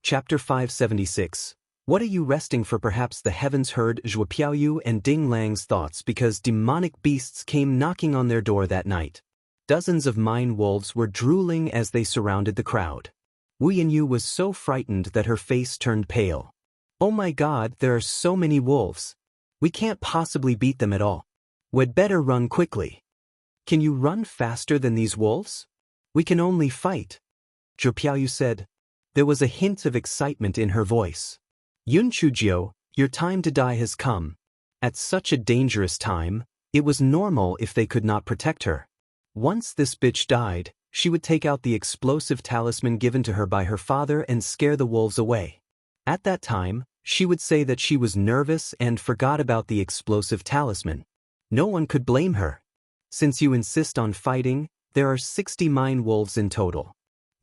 Chapter 576. What are you resting for? Perhaps the heavens heard Zhuo Piaoyu and Ding Lang's thoughts because demonic beasts came knocking on their door that night. Dozens of mine wolves were drooling as they surrounded the crowd. Wu Yanyu was so frightened that her face turned pale. Oh my God, there are so many wolves. We can't possibly beat them at all. We'd better run quickly. Can you run faster than these wolves? We can only fight. Zhuo Piaoyu said. There was a hint of excitement in her voice. Yun Chujiu, your time to die has come. At such a dangerous time, it was normal if they could not protect her. Once this bitch died, she would take out the explosive talisman given to her by her father and scare the wolves away. At that time, she would say that she was nervous and forgot about the explosive talisman. No one could blame her. Since you insist on fighting, there are 60 mine wolves in total.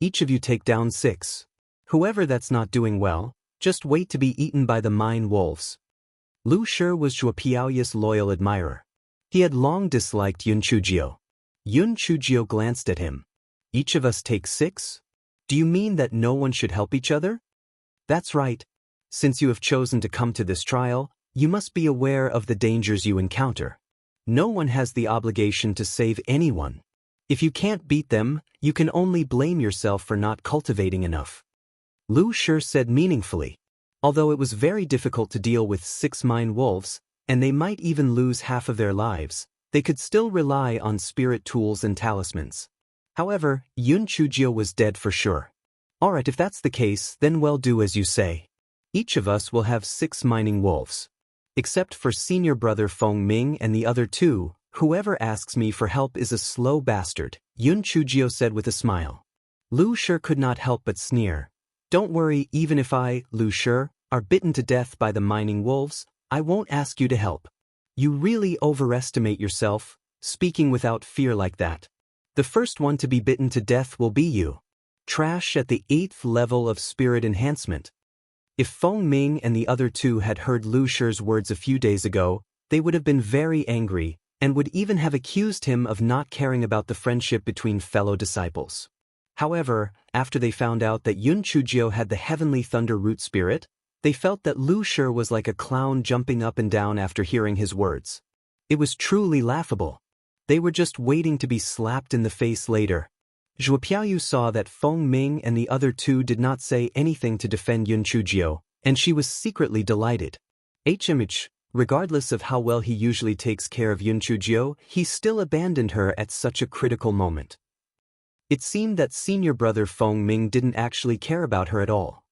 Each of you take down 6. Whoever that's not doing well, just wait to be eaten by the mine wolves. Lu Shi was Zhuo Piaoyu's loyal admirer. He had long disliked Yun Chujiu. Yun Chujiu glanced at him. Each of us take 6? Do you mean that no one should help each other? That's right. Since you have chosen to come to this trial, you must be aware of the dangers you encounter. No one has the obligation to save anyone. If you can't beat them, you can only blame yourself for not cultivating enough. Lu Shi said meaningfully. Although it was very difficult to deal with 6 mine wolves, and they might even lose half of their lives, they could still rely on spirit tools and talismans. However, Yun Chujiu was dead for sure. Alright, if that's the case, then well, do as you say. Each of us will have 6 mining wolves. Except for senior brother Feng Ming and the other 2, whoever asks me for help is a slow bastard, Yun Chujiu said with a smile. Lu Shi could not help but sneer. Don't worry, even if I, Lu Shi, are bitten to death by the mining wolves, I won't ask you to help. You really overestimate yourself, speaking without fear like that. The first one to be bitten to death will be you. Trash at the 8th level of spirit enhancement. If Feng Ming and the other 2 had heard Lu Shi's words a few days ago, they would have been very angry, and would even have accused him of not caring about the friendship between fellow disciples. However, after they found out that Yun Chujiu had the heavenly thunder root spirit, they felt that Lu Shi was like a clown jumping up and down after hearing his words. It was truly laughable. They were just waiting to be slapped in the face later. Zhuo Piaoyu saw that Feng Ming and the other 2 did not say anything to defend Yun Chujiu, and she was secretly delighted. HMH, regardless of how well he usually takes care of Yun Chujiu, he still abandoned her at such a critical moment. It seemed that senior brother Feng Ming didn't actually care about her at all.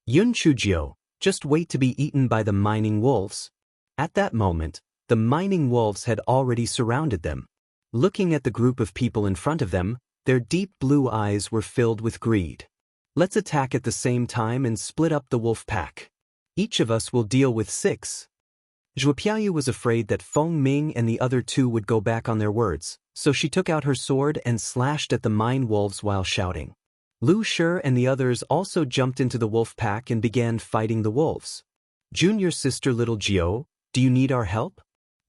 Yun Chujiu, just wait to be eaten by the mining wolves. At that moment, the mining wolves had already surrounded them. Looking at the group of people in front of them, their deep blue eyes were filled with greed. Let's attack at the same time and split up the wolf pack. Each of us will deal with 6. Zhuo Piaoyu was afraid that Feng Ming and the other 2 would go back on their words, so she took out her sword and slashed at the mine wolves while shouting. Lu Shi and the others also jumped into the wolf pack and began fighting the wolves. Junior sister little Jiu, do you need our help?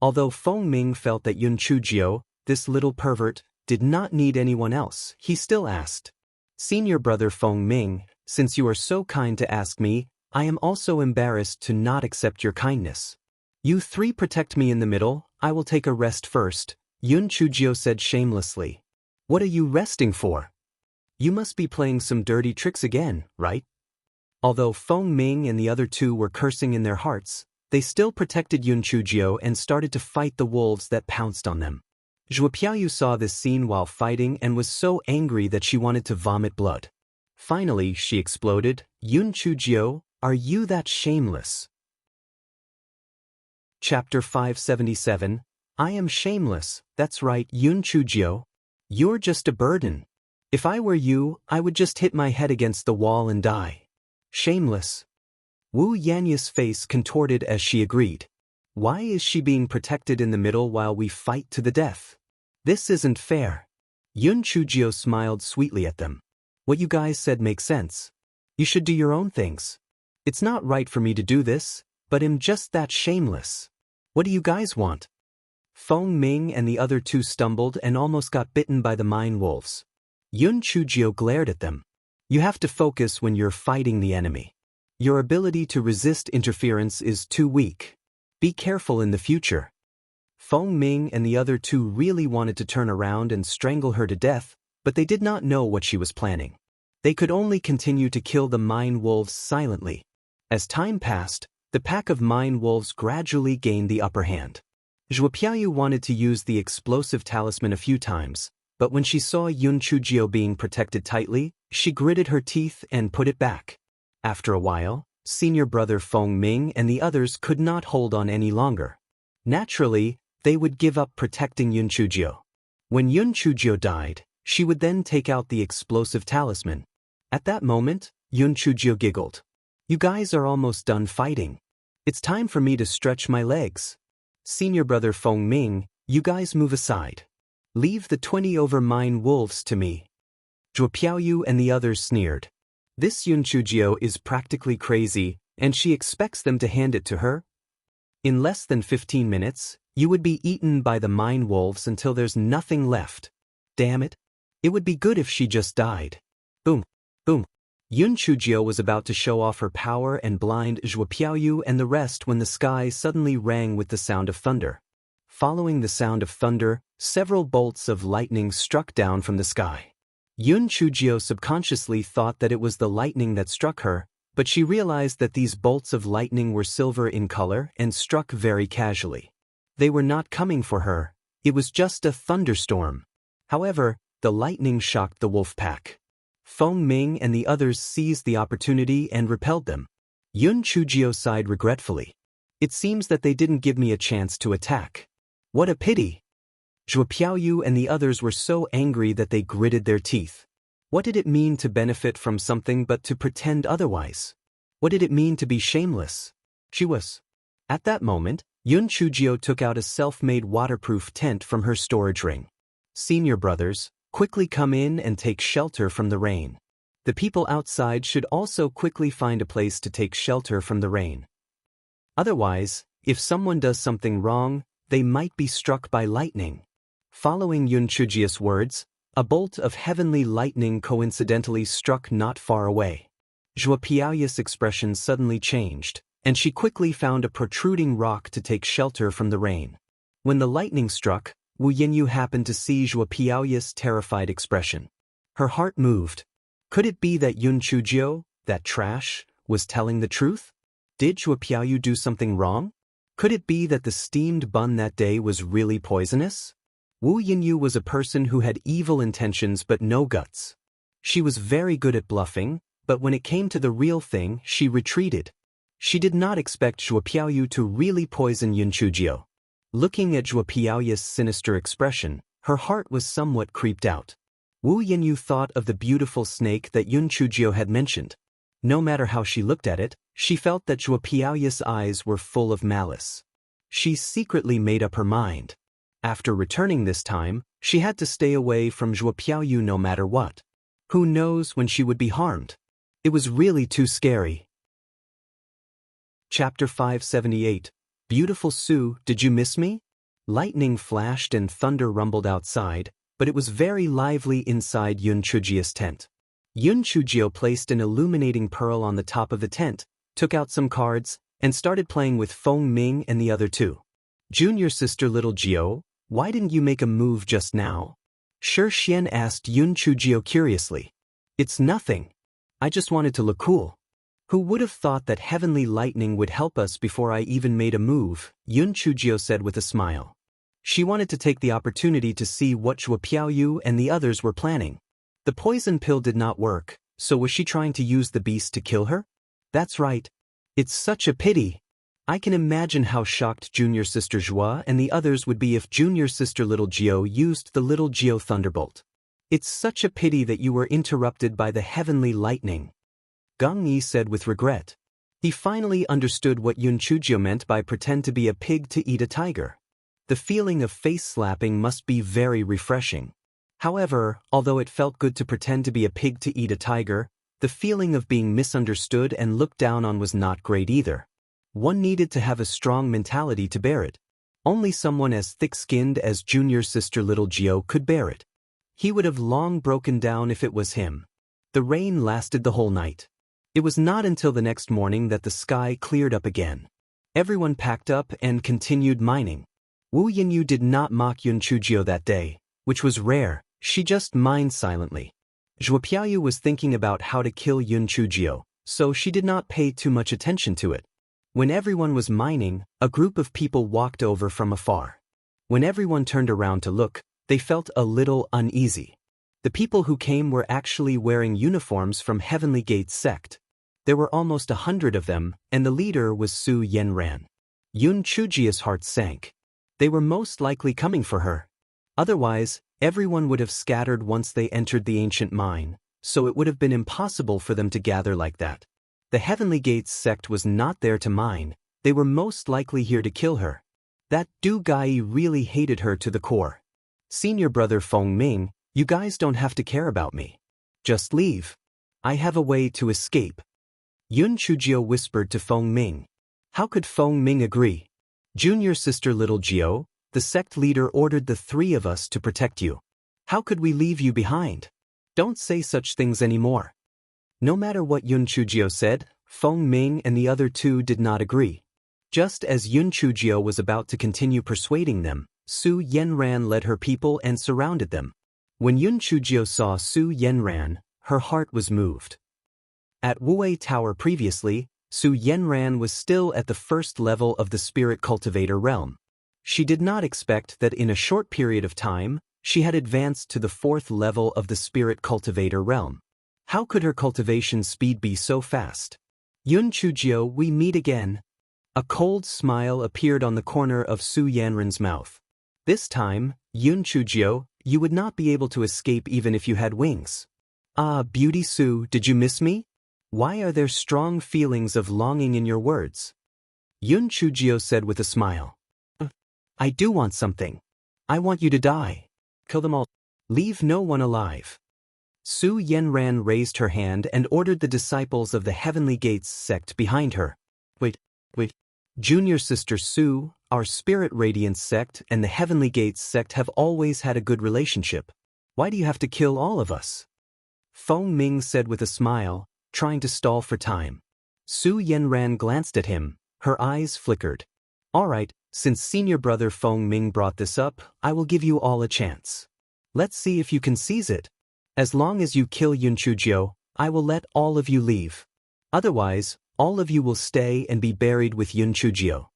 Although Feng Ming felt that Yun Chujiu, this little pervert, did not need anyone else, he still asked. Senior brother Feng Ming, since you are so kind to ask me, I am also embarrassed to not accept your kindness. You 3 protect me in the middle, I will take a rest first, Yun Chujiu said shamelessly. What are you resting for? You must be playing some dirty tricks again, right? Although Feng Ming and the other 2 were cursing in their hearts, they still protected Yun Chujiu and started to fight the wolves that pounced on them. Zhuo Piaoyu saw this scene while fighting and was so angry that she wanted to vomit blood. Finally, she exploded, Yun Chujiu, are you that shameless? Chapter 577. I am shameless, that's right, Yun Chujiu. You're just a burden. If I were you, I would just hit my head against the wall and die. Shameless. Wu Yanyu's face contorted as she agreed. Why is she being protected in the middle while we fight to the death? This isn't fair. Yun Chujiu smiled sweetly at them. What you guys said makes sense. You should do your own things. It's not right for me to do this, but I'm just that shameless. What do you guys want? Feng Ming and the other 2 stumbled and almost got bitten by the mine wolves. Yun Chujiu glared at them. You have to focus when you're fighting the enemy. Your ability to resist interference is too weak. Be careful in the future. Feng Ming and the other two really wanted to turn around and strangle her to death, but they did not know what she was planning. They could only continue to kill the mine wolves silently. As time passed, the pack of mine wolves gradually gained the upper hand. Zhuo Piaoyu wanted to use the explosive talisman a few times, but when she saw Yun Chujio being protected tightly, she gritted her teeth and put it back. After a while, senior brother Feng Ming and the others could not hold on any longer. Naturally, they would give up protecting Yun Chujio. When Yun Chujio died, she would then take out the explosive talisman. At that moment, Yun Chujio giggled. "You guys are almost done fighting. It's time for me to stretch my legs. Senior brother Feng Ming, you guys move aside. Leave the 20 over mine wolves to me." Zhuo Piaoyu and the others sneered. This Yun Chujio is practically crazy, and she expects them to hand it to her? In less than 15 minutes, you would be eaten by the mine wolves until there's nothing left. Damn it. It would be good if she just died. Boom. Boom. Yun Chujio was about to show off her power and blind Zhuo Piaoyu and the rest when the sky suddenly rang with the sound of thunder. Following the sound of thunder, several bolts of lightning struck down from the sky. Yun Chujio subconsciously thought that it was the lightning that struck her, but she realized that these bolts of lightning were silver in color and struck very casually. They were not coming for her, it was just a thunderstorm. However, the lightning shocked the wolf pack. Feng Ming and the others seized the opportunity and repelled them. Yun Chujio sighed regretfully. "It seems that they didn't give me a chance to attack. What a pity." Zhuo Piaoyu and the others were so angry that they gritted their teeth. What did it mean to benefit from something but to pretend otherwise? What did it mean to be shameless? She was. At that moment, Yun Chujio took out a self-made waterproof tent from her storage ring. "Senior brothers, quickly come in and take shelter from the rain. The people outside should also quickly find a place to take shelter from the rain. Otherwise, if someone does something wrong, they might be struck by lightning." Following Yun Chujio's words, a bolt of heavenly lightning coincidentally struck not far away. Zhuo Piaoyu's expression suddenly changed, and she quickly found a protruding rock to take shelter from the rain. When the lightning struck, Wu Yinyu happened to see Zhuo Piaoyu's terrified expression. Her heart moved. Could it be that Yun Chujio, that trash, was telling the truth? Did Zhuo Piaoyu do something wrong? Could it be that the steamed bun that day was really poisonous? Wu Yinyu was a person who had evil intentions but no guts. She was very good at bluffing, but when it came to the real thing, she retreated. She did not expect Zhuo Piaoyu to really poison Yun Chujio. Looking at Zhuo Piaoyu's sinister expression, her heart was somewhat creeped out. Wu Yinyu thought of the beautiful snake that Yun Chujio had mentioned. No matter how she looked at it, she felt that Zhuo Piaoyu's eyes were full of malice. She secretly made up her mind. After returning this time, she had to stay away from Zhuo Piaoyu no matter what. Who knows when she would be harmed? It was really too scary. Chapter 578. Beautiful Sue, did you miss me? Lightning flashed and thunder rumbled outside, but it was very lively inside Yun Chujio's tent. Yun Chujio placed an illuminating pearl on the top of the tent, took out some cards, and started playing with Feng Ming and the other two. "Junior sister little Jio, why didn't you make a move just now?" Shi Xian asked Yun Chujio curiously. "It's nothing. I just wanted to look cool." "Who would have thought that heavenly lightning would help us before I even made a move?" Yun Chujio said with a smile. She wanted to take the opportunity to see what Zhuo Piaoyu and the others were planning. The poison pill did not work, so was she trying to use the beast to kill her? That's right. It's such a pity. I can imagine how shocked junior sister Zhuo and the others would be if junior sister little Jio used the little Jio thunderbolt. It's such a pity that you were interrupted by the heavenly lightning. Gang Yi said with regret. He finally understood what Yun Chujio meant by pretend to be a pig to eat a tiger. The feeling of face slapping must be very refreshing. However, although it felt good to pretend to be a pig to eat a tiger, the feeling of being misunderstood and looked down on was not great either. One needed to have a strong mentality to bear it. Only someone as thick-skinned as junior sister little Jio could bear it. He would have long broken down if it was him. The rain lasted the whole night. It was not until the next morning that the sky cleared up again. Everyone packed up and continued mining. Wu Yinyu did not mock Yun Chujio that day, which was rare. She just mined silently. Zhuo Piaoyu was thinking about how to kill Yun Chujio, so she did not pay too much attention to it. When everyone was mining, a group of people walked over from afar. When everyone turned around to look, they felt a little uneasy. The people who came were actually wearing uniforms from Heavenly Gate's sect. There were almost 100 of them, and the leader was Su Yenran. Yun Chujio's heart sank. They were most likely coming for her. Otherwise, everyone would have scattered once they entered the ancient mine, so it would have been impossible for them to gather like that. The Heavenly Gate's sect was not there to mine, they were most likely here to kill her. That Du Gai really hated her to the core. Senior brother Feng Ming, you guys don't have to care about me. Just leave. I have a way to escape. Yun Chujio whispered to Feng Ming. How could Feng Ming agree? Junior sister little Jio, the sect leader ordered the three of us to protect you. How could we leave you behind? Don't say such things anymore. No matter what Yun Chujio said, Feng Ming and the other two did not agree. Just as Yun Chujio was about to continue persuading them, Su Yenran led her people and surrounded them. When Yun Chujio saw Su Yenran, her heart was moved. At Wuwei Tower previously, Su Yenran was still at the first level of the spirit cultivator realm. She did not expect that in a short period of time, she had advanced to the fourth level of the spirit cultivator realm. How could her cultivation speed be so fast? Yun Chujio, we meet again. A cold smile appeared on the corner of Su Yanran's mouth. This time, Yun Chujio, you would not be able to escape even if you had wings. Ah, Beauty Su, did you miss me? Why are there strong feelings of longing in your words? Yun Chujio said with a smile. I do want something. I want you to die. Kill them all. Leave no one alive. Su Yenran raised her hand and ordered the disciples of the Heavenly Gates sect behind her. Wait. Junior sister Su, our Spirit Radiance sect and the Heavenly Gates sect have always had a good relationship. Why do you have to kill all of us? Feng Ming said with a smile, trying to stall for time. Su Yenran glanced at him, her eyes flickered. All right, since senior brother Feng Ming brought this up, I will give you all a chance. Let's see if you can seize it. As long as you kill Yun Chujio, I will let all of you leave. Otherwise, all of you will stay and be buried with Yun Chujio.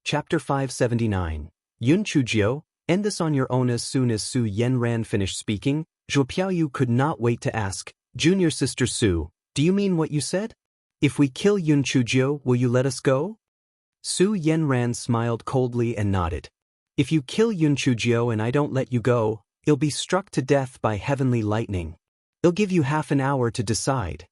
Chapter 579. Yun Chujio, end this on your own. As soon as Su Yenran finished speaking, Zhuo Piaoyu could not wait to ask, Junior sister Su, do you mean what you said? If we kill Yun Chujio, will you let us go? Su Yenran smiled coldly and nodded. If you kill Yun Chujio and I don't let you go, you'll be struck to death by heavenly lightning. I'll give you half an hour to decide.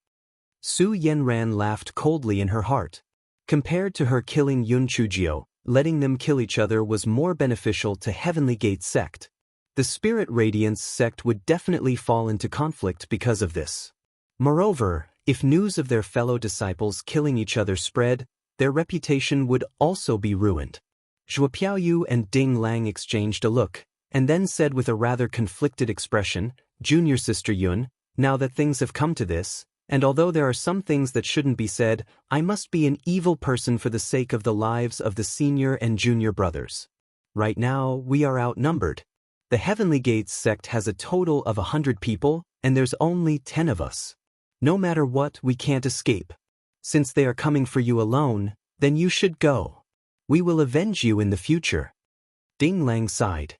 Su Yenran laughed coldly in her heart. Compared to her killing Yun Chujio, letting them kill each other was more beneficial to Heavenly Gate sect. The Spirit Radiance sect would definitely fall into conflict because of this. Moreover, if news of their fellow disciples killing each other spread, their reputation would also be ruined. Zhuo Piaoyu and Ding Lang exchanged a look, and then said with a rather conflicted expression, Junior sister Yun, now that things have come to this, and although there are some things that shouldn't be said, I must be an evil person for the sake of the lives of the senior and junior brothers. Right now, we are outnumbered. The Heavenly Gates sect has a total of 100 people, and there's only 10 of us. No matter what, we can't escape. Since they are coming for you alone, then you should go. We will avenge you in the future. Ding Lang sighed.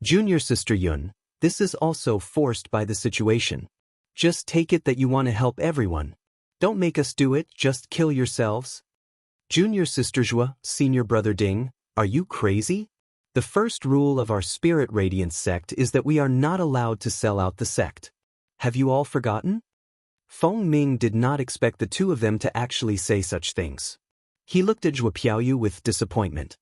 Junior sister Yun, this is also forced by the situation. Just take it that you want to help everyone. Don't make us do it, just kill yourselves. Junior sister Zhua, senior brother Ding, are you crazy? The first rule of our Spirit Radiance sect is that we are not allowed to sell out the sect. Have you all forgotten? Feng Ming did not expect the two of them to actually say such things. He looked at Zhuo Piaoyu with disappointment.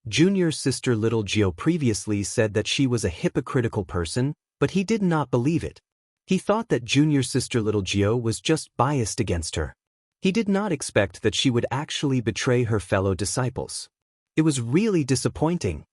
Junior sister little Jio previously said that she was a hypocritical person, but he did not believe it. He thought that junior sister little Jio was just biased against her. He did not expect that she would actually betray her fellow disciples. It was really disappointing.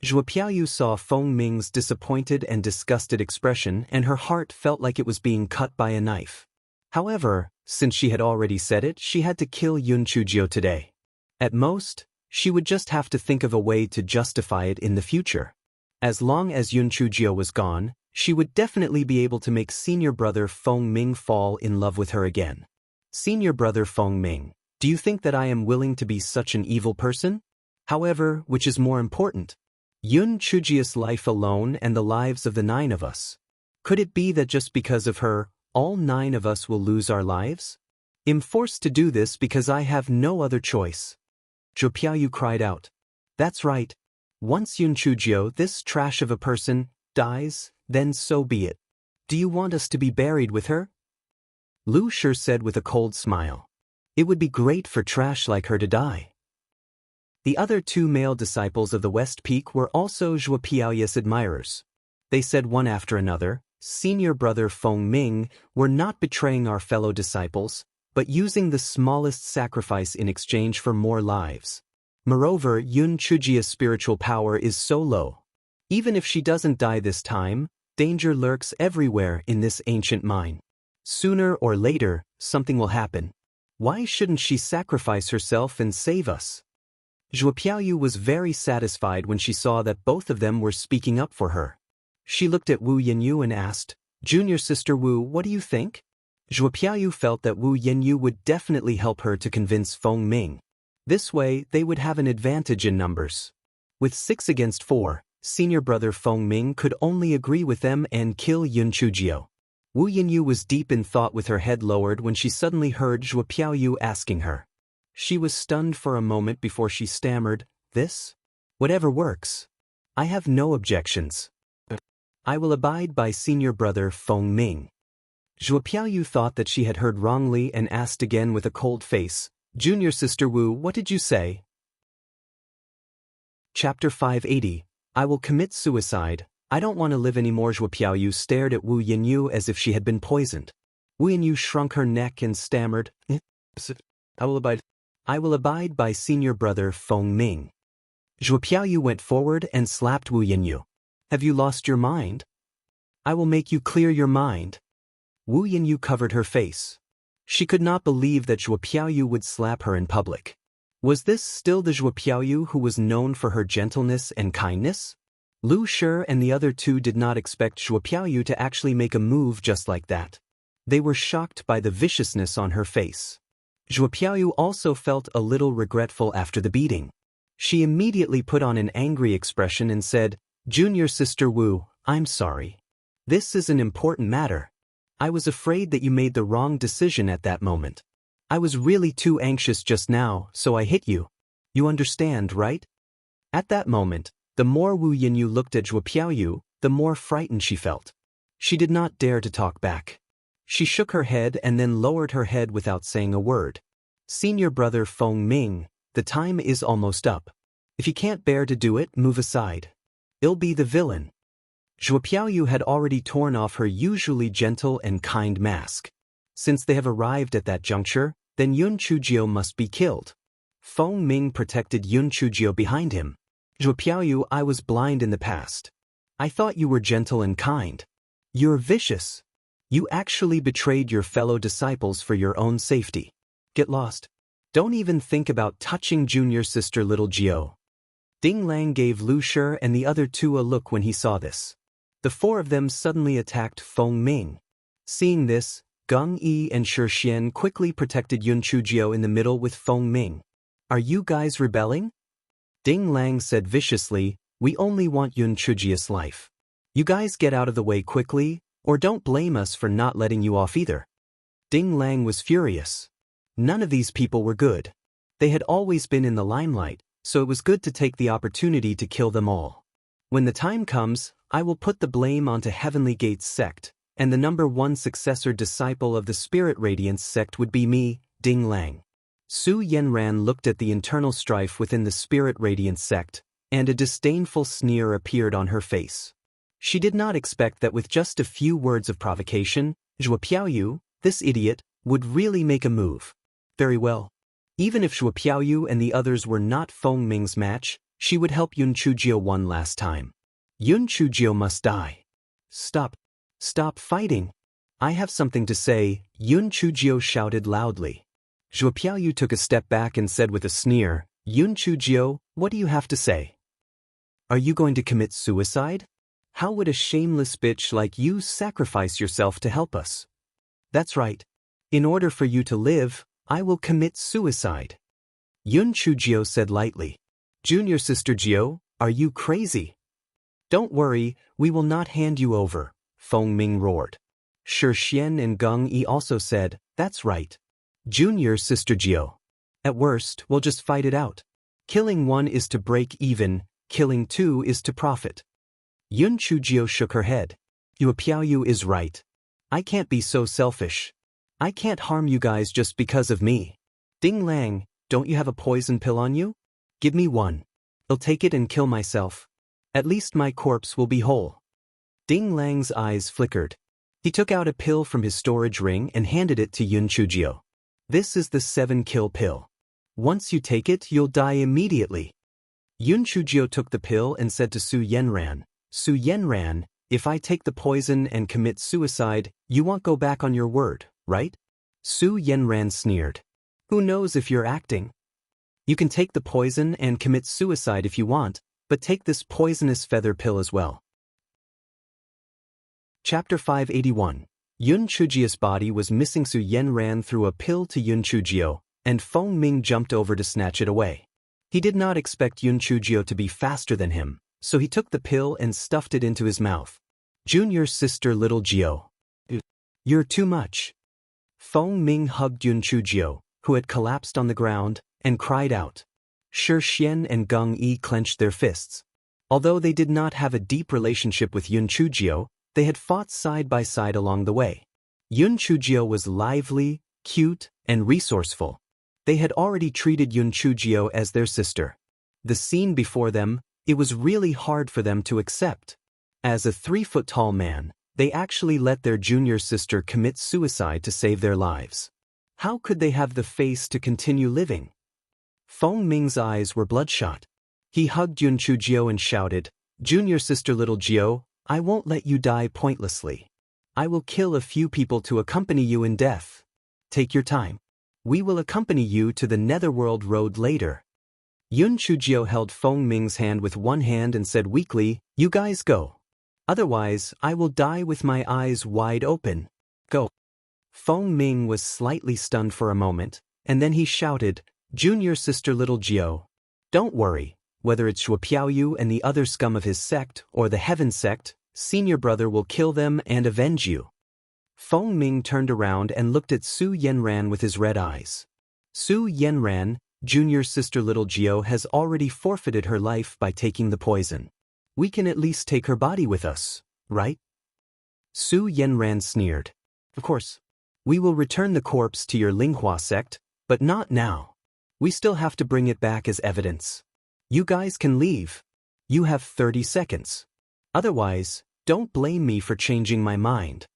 Zhuo Piaoyu saw Feng Ming's disappointed and disgusted expression and her heart felt like it was being cut by a knife. However, since she had already said it, she had to kill Yun Chujio today. At most, she would just have to think of a way to justify it in the future. As long as Yun Chujio was gone, she would definitely be able to make senior brother Feng Ming fall in love with her again. Senior brother Feng Ming, do you think that I am willing to be such an evil person? However, which is more important? Yun Chujio's life alone and the lives of the 9 of us? Could it be that just because of her, all 9 of us will lose our lives? I'm forced to do this because I have no other choice. Zhuo Piaoyu cried out. That's right. Once Yun Chujio, this trash of a person, dies, then so be it. Do you want us to be buried with her? Lu Shi said with a cold smile. It would be great for trash like her to die. The other 2 male disciples of the West Peak were also Zhuo Piaoyu's admirers. They said one after another, Senior brother Feng Ming, we're not betraying our fellow disciples, but using the smallest sacrifice in exchange for more lives. Moreover, Yun Chujio's spiritual power is so low. Even if she doesn't die this time, danger lurks everywhere in this ancient mine. Sooner or later, something will happen. Why shouldn't she sacrifice herself and save us? Zhuo Piaoyu was very satisfied when she saw that both of them were speaking up for her. She looked at Wu Yanyu and asked, Junior Sister Wu, what do you think? Zhuo Piaoyu felt that Wu Yanyu would definitely help her to convince Feng Ming. This way, they would have an advantage in numbers. With 6 against 4, senior brother Feng Ming could only agree with them and kill Yun Chujio. Wu Yanyu was deep in thought with her head lowered when she suddenly heard Zhuo Piaoyu asking her. She was stunned for a moment before she stammered, This? Whatever works. I have no objections. I will abide by senior brother Feng Ming. Zhuo Piaoyu thought that she had heard wrongly and asked again with a cold face, Junior Sister Wu, what did you say? Chapter 580, I will commit suicide. I don't want to live anymore. Zhuo Piaoyu stared at Wu Yanyu as if she had been poisoned. Wu Yanyu shrunk her neck and stammered, I will abide by senior brother Feng Ming. Zhuo Piaoyu went forward and slapped Wu Yanyu. Have you lost your mind? I will make you clear your mind. Wu Yanyu covered her face. She could not believe that Zhuo Piaoyu would slap her in public. Was this still the Zhuo Piaoyu who was known for her gentleness and kindness? Lu Shi and the other 2 did not expect Zhuo Piaoyu to actually make a move just like that. They were shocked by the viciousness on her face. Zhuo Piaoyu also felt a little regretful after the beating. She immediately put on an angry expression and said, Junior Sister Wu, I'm sorry. This is an important matter. I was afraid that you made the wrong decision at that moment. I was really too anxious just now, so I hit you. You understand, right? At that moment, the more Wu Yanyu looked at Zhuo Piaoyu, the more frightened she felt. She did not dare to talk back. She shook her head and then lowered her head without saying a word. Senior brother Feng Ming, the time is almost up. If you can't bear to do it, move aside. I'll be the villain. Zhuo Piaoyu had already torn off her usually gentle and kind mask. Since they have arrived at that juncture, then Yun Chujio must be killed. Feng Ming protected Yun Chujio behind him. Zhuo Piaoyu, I was blind in the past. I thought you were gentle and kind. You're vicious. You actually betrayed your fellow disciples for your own safety. Get lost. Don't even think about touching junior sister little Jiao. Ding Lang gave Lu Shi and the other 2 a look when he saw this. The 4 of them suddenly attacked Feng Ming. Seeing this, Geng Yi and Shi Xian quickly protected Yun Chujio in the middle with Feng Ming. Are you guys rebelling? Ding Lang said viciously, we only want Yun Chujio's life. You guys get out of the way quickly, or don't blame us for not letting you off either. Ding Lang was furious. None of these people were good. They had always been in the limelight, so it was good to take the opportunity to kill them all. When the time comes, I will put the blame onto Heavenly Gates sect, and the number 1 successor disciple of the Spirit Radiance sect would be me, Ding Lang. Su Yanran looked at the internal strife within the Spirit Radiance sect, and a disdainful sneer appeared on her face. She did not expect that with just a few words of provocation, Zhuo Piaoyu, this idiot, would really make a move. Very well. Even if Zhuo Piaoyu and the others were not Feng Ming's match, she would help Yun Chujio one last time. Yun Chujio must die. Stop. Stop fighting. I have something to say, Yun Chujio shouted loudly. Zhuo Piaoyu took a step back and said with a sneer, Yun Chujio, what do you have to say? Are you going to commit suicide? How would a shameless bitch like you sacrifice yourself to help us? That's right. In order for you to live, I will commit suicide. Yun Chujio said lightly. Junior Sister Jio, are you crazy? Don't worry, we will not hand you over, Feng Ming roared. Shi Xian and Geng Yi also said, that's right. Junior Sister Jio. At worst, we'll just fight it out. Killing one is to break even, killing two is to profit. Yun Chujio shook her head. Zhuo Piaoyu is right. I can't be so selfish. I can't harm you guys just because of me. Ding Lang, don't you have a poison pill on you? Give me one. I'll take it and kill myself. At least my corpse will be whole. Ding Lang's eyes flickered. He took out a pill from his storage ring and handed it to Yun Chujio. This is the 7-kill pill. Once you take it, you'll die immediately. Yun Chujio took the pill and said to Su Yenran, Su Yenran, if I take the poison and commit suicide, you won't go back on your word, right? Su Yenran sneered. Who knows if you're acting? You can take the poison and commit suicide if you want, but take this poisonous feather pill as well. Chapter 581. Yun Chujio's body was missing. Su Yenran threw a pill to Yun Chujio, and Feng Ming jumped over to snatch it away. He did not expect Yun Chujio to be faster than him, so he took the pill and stuffed it into his mouth. Junior Sister Little Jio. You're too much. Feng Ming hugged Yun Chujio, who had collapsed on the ground, and cried out. Shi Xian and Geng Yi clenched their fists. Although they did not have a deep relationship with Yun Chujio, they had fought side by side along the way. Yun Chujio was lively, cute, and resourceful. They had already treated Yun Chujio as their sister. The scene before them, it was really hard for them to accept. As a 3-foot-tall man, they actually let their junior sister commit suicide to save their lives. How could they have the face to continue living? Feng Ming's eyes were bloodshot. He hugged Yun Chujio and shouted, Junior Sister Little Jio, I won't let you die pointlessly. I will kill a few people to accompany you in death. Take your time. We will accompany you to the Netherworld Road later. Yun Chujio held Feng Ming's hand with one hand and said weakly, You guys go. Otherwise, I will die with my eyes wide open. Go. Feng Ming was slightly stunned for a moment, and then he shouted, Junior Sister Little Jio. Don't worry, whether it's Zhuo Piaoyu and the other scum of his sect or the Heaven sect, Senior Brother will kill them and avenge you. Feng Ming turned around and looked at Su Yenran with his red eyes. Su Yenran, Junior Sister Little Jio has already forfeited her life by taking the poison. We can at least take her body with us, right? Su Yenran sneered. Of course. We will return the corpse to your Linghua sect, but not now. We still have to bring it back as evidence. You guys can leave. You have 30 seconds. Otherwise, don't blame me for changing my mind.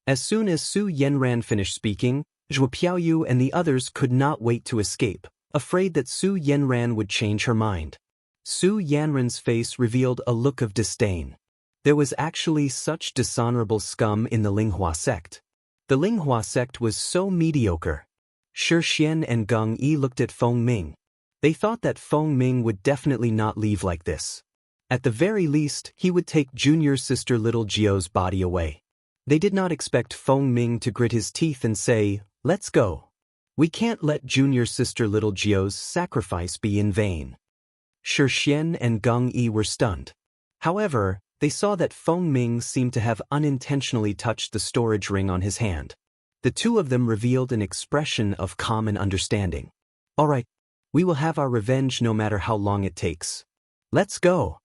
As soon as Su Yenran finished speaking, Zhuo Piaoyu and the others could not wait to escape, afraid that Su Yenran would change her mind. Su Yanran's face revealed a look of disdain. There was actually such dishonorable scum in the Linghua sect. The Linghua sect was so mediocre. Shi Xian and Geng Yi looked at Feng Ming. They thought that Feng Ming would definitely not leave like this. At the very least, he would take Junior Sister Little Jio's body away. They did not expect Feng Ming to grit his teeth and say, Let's go. We can't let Junior Sister Little Jio's sacrifice be in vain. Shi Xian and Geng Yi were stunned. However, they saw that Feng Ming seemed to have unintentionally touched the storage ring on his hand. The two of them revealed an expression of calm and understanding. All right, we will have our revenge no matter how long it takes. Let's go.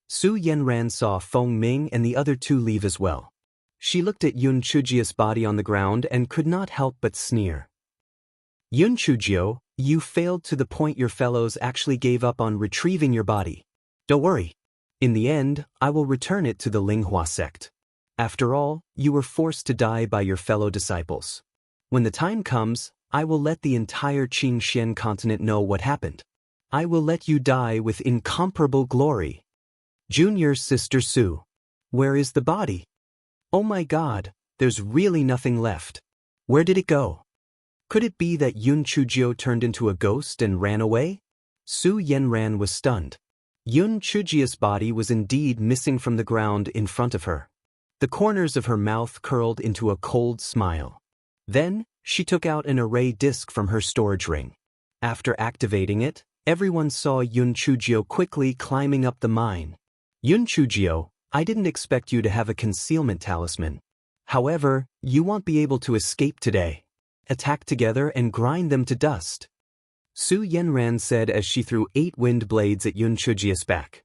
Su Yenran saw Feng Ming and the other two leave as well. She looked at Yun Chujio's body on the ground and could not help but sneer. Yun Chujio, you failed to the point your fellows actually gave up on retrieving your body. Don't worry. In the end, I will return it to the Linghua sect. After all, you were forced to die by your fellow disciples. When the time comes, I will let the entire Qingxian continent know what happened. I will let you die with incomparable glory. Junior Sister Su. Where is the body? Oh my God, There's really nothing left. Where did it go? Could it be that Yun Chujio turned into a ghost and ran away? Su Yenran was stunned. Yun Chujio's body was indeed missing from the ground in front of her. The corners of her mouth curled into a cold smile. Then, she took out an array disc from her storage ring. After activating it, everyone saw Yun Chujio quickly climbing up the mine. Yun Chujio, I didn't expect you to have a concealment talisman. However, you won't be able to escape today. Attack together and grind them to dust. Su Yenran said as she threw 8 wind blades at Yun Chujio's back.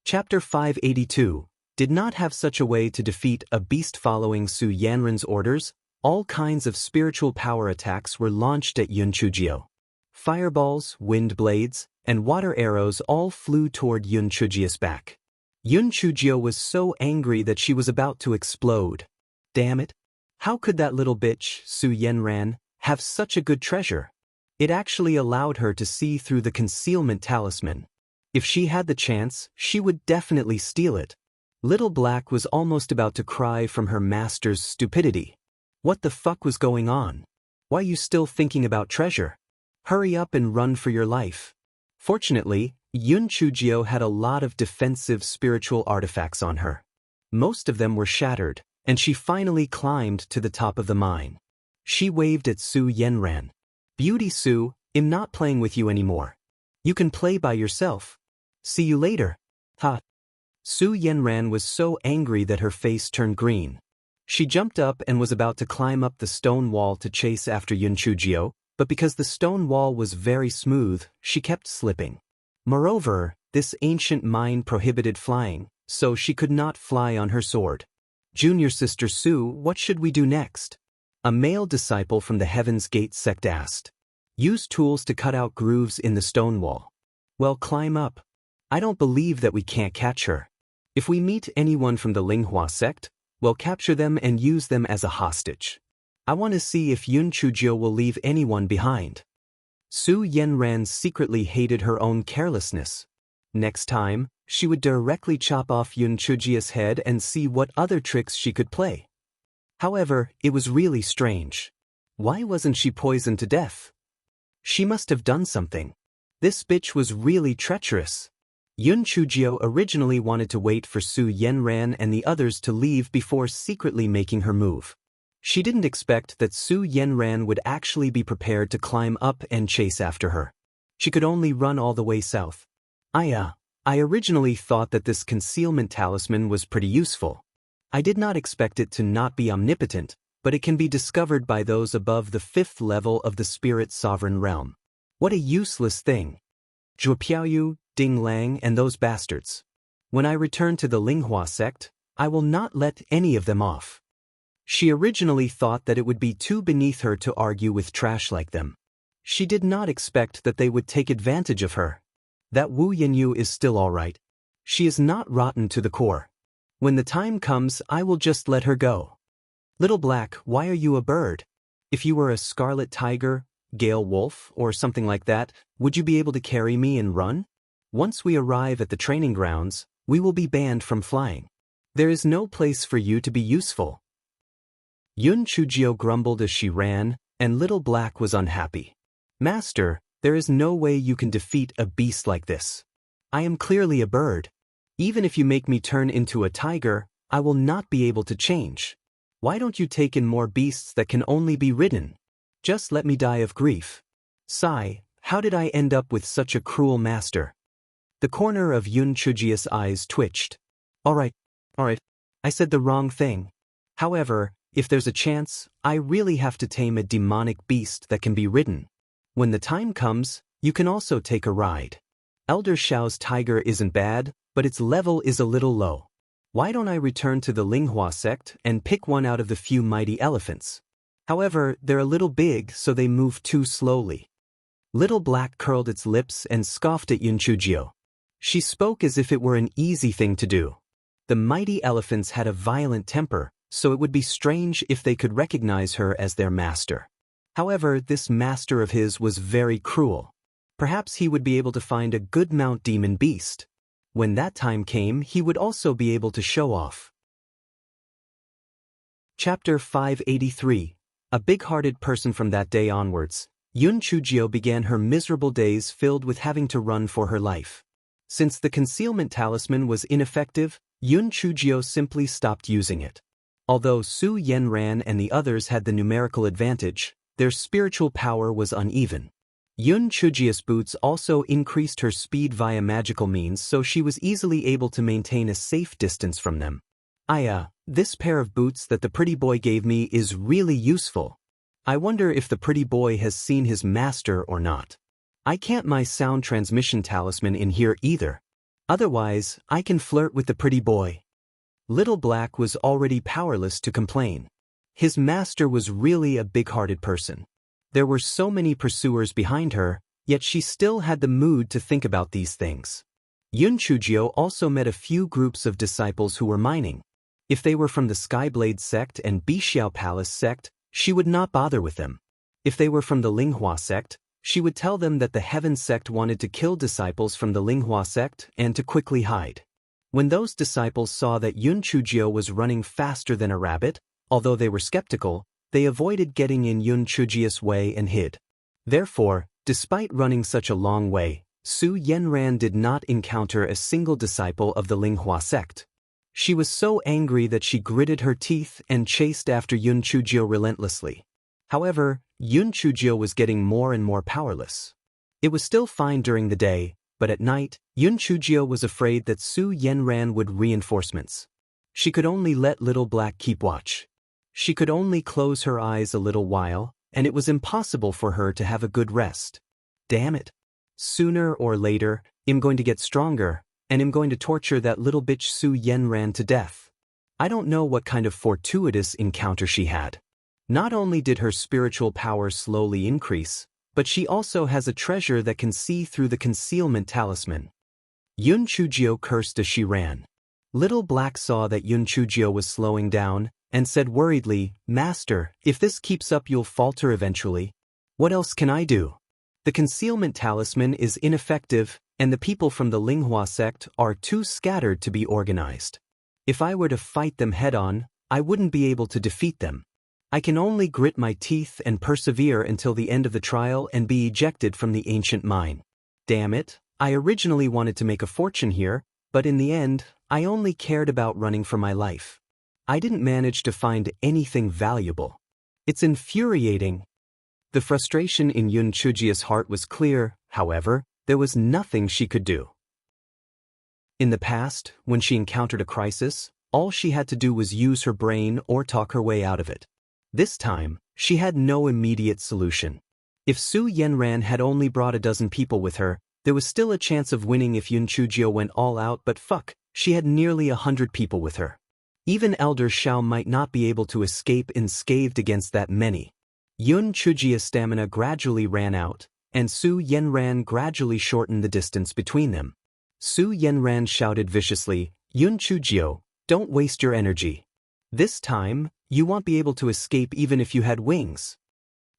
Chapter 582 did not have such a way to defeat a beast. Following Su Yenran's orders, all kinds of spiritual power attacks were launched at Yun Chujio. Fireballs, wind blades, and water arrows all flew toward Yun Chujio's back. Yun Chujio was so angry that she was about to explode. Damn it! How could that little bitch, Su Yenran, have such a good treasure? It actually allowed her to see through the concealment talisman. If she had the chance, she would definitely steal it. Little Black was almost about to cry from her master's stupidity. What the fuck was going on? Why you still thinking about treasure? Hurry up and run for your life. Fortunately, Yun Chujio had a lot of defensive spiritual artifacts on her. Most of them were shattered, and she finally climbed to the top of the mine. She waved at Su Yenran. Beauty Su, I'm not playing with you anymore. You can play by yourself. See you later. Ha. Su Yenran was so angry that her face turned green. She jumped up and was about to climb up the stone wall to chase after Yun Chujio, but because the stone wall was very smooth, she kept slipping. Moreover, this ancient mine prohibited flying, so she could not fly on her sword. Junior Sister Su, what should we do next? A male disciple from the Heaven's Gate sect asked. Use tools to cut out grooves in the stone wall. Well, climb up. I don't believe that we can't catch her. If we meet anyone from the Linghua sect, we'll capture them and use them as a hostage. I want to see if Yun Chujio will leave anyone behind. Su Yenran secretly hated her own carelessness. Next time, she would directly chop off Yun Chujio's head and see what other tricks she could play. However, it was really strange. Why wasn't she poisoned to death? She must have done something. This bitch was really treacherous. Yun Chujio originally wanted to wait for Su Yenran and the others to leave before secretly making her move. She didn't expect that Su Yenran would actually be prepared to climb up and chase after her. She could only run all the way south. I originally thought that this concealment talisman was pretty useful. I did not expect it to not be omnipotent, but it can be discovered by those above the 5th level of the Spirit Sovereign Realm. What a useless thing. Zhuo Piaoyu, Ding Lang, and those bastards. When I return to the Linghua sect, I will not let any of them off. She originally thought that it would be too beneath her to argue with trash like them. She did not expect that they would take advantage of her. That Wu Yanyu is still alright. She is not rotten to the core. When the time comes, I will just let her go. Little Black, why are you a bird? If you were a scarlet tiger, gale wolf, or something like that, would you be able to carry me and run? Once we arrive at the training grounds, we will be banned from flying. There is no place for you to be useful. Yun Chujio grumbled as she ran, and Little Black was unhappy. Master, there is no way you can defeat a beast like this. I am clearly a bird. Even if you make me turn into a tiger, I will not be able to change. Why don't you take in more beasts that can only be ridden? Just let me die of grief. Sigh, how did I end up with such a cruel master? The corner of Yun Chujio's eyes twitched. Alright. I said the wrong thing. However, if there's a chance, I really have to tame a demonic beast that can be ridden. When the time comes, you can also take a ride. Elder Shao's tiger isn't bad, but its level is a little low. Why don't I return to the Linghua sect and pick one out of the few mighty elephants? However, they're a little big, so they move too slowly. Little Black curled its lips and scoffed at Yun Chujio. She spoke as if it were an easy thing to do. The mighty elephants had a violent temper, so it would be strange if they could recognize her as their master. However, this master of his was very cruel. Perhaps he would be able to find a good Mount Demon beast. When that time came, he would also be able to show off. Chapter 583. A big-hearted person. From that day onwards, Yun Chujio began her miserable days filled with having to run for her life. Since the concealment talisman was ineffective, Yun Chujio simply stopped using it. Although Su Yenran and the others had the numerical advantage, their spiritual power was uneven. Yun Chujio's boots also increased her speed via magical means, so she was easily able to maintain a safe distance from them. This pair of boots that the pretty boy gave me is really useful. I wonder if the pretty boy has seen his master or not. I can't my sound transmission talisman in here either. Otherwise, I can flirt with the pretty boy. Little Black was already powerless to complain. His master was really a big-hearted person. There were so many pursuers behind her, yet she still had the mood to think about these things. Yun Chujio also met a few groups of disciples who were mining. If they were from the Skyblade sect and Bixiao Palace sect, she would not bother with them. If they were from the Linghua sect, she would tell them that the Heaven sect wanted to kill disciples from the Linghua sect and to quickly hide. When those disciples saw that Yun Chujio was running faster than a rabbit, although they were skeptical, they avoided getting in Yun Chujio's way and hid. Therefore, despite running such a long way, Su Yenran did not encounter a single disciple of the Linghua sect. She was so angry that she gritted her teeth and chased after Yun Chujio relentlessly. However, Yun Chujio was getting more and more powerless. It was still fine during the day, but at night, Yun Chujio was afraid that Su Yenran would reinforcements. She could only let Little Black keep watch. She could only close her eyes a little while, and it was impossible for her to have a good rest. Damn it. Sooner or later, I'm going to get stronger, and I'm going to torture that little bitch Su Yenran to death. I don't know what kind of fortuitous encounter she had. Not only did her spiritual power slowly increase, but she also has a treasure that can see through the concealment talisman. Yun Chujio cursed as she ran. Little Black saw that Yun Chujio was slowing down, and said worriedly, "Master, if this keeps up you'll falter eventually. What else can I do? The concealment talisman is ineffective, and the people from the Linghua sect are too scattered to be organized. If I were to fight them head-on, I wouldn't be able to defeat them. I can only grit my teeth and persevere until the end of the trial and be ejected from the ancient mine. Damn it, I originally wanted to make a fortune here, but in the end, I only cared about running for my life. I didn't manage to find anything valuable. It's infuriating." The frustration in Yun Chujio's heart was clear, however, there was nothing she could do. In the past, when she encountered a crisis, all she had to do was use her brain or talk her way out of it. This time, she had no immediate solution. If Su Yenran had only brought a dozen people with her, there was still a chance of winning if Yun Chujio went all out, but fuck, she had nearly 100 people with her. Even Elder Shao might not be able to escape unscathed against that many. Yun Chujio's stamina gradually ran out, and Su Yenran gradually shortened the distance between them. Su Yenran shouted viciously, "Yun Chujio, don't waste your energy. This time, you won't be able to escape even if you had wings."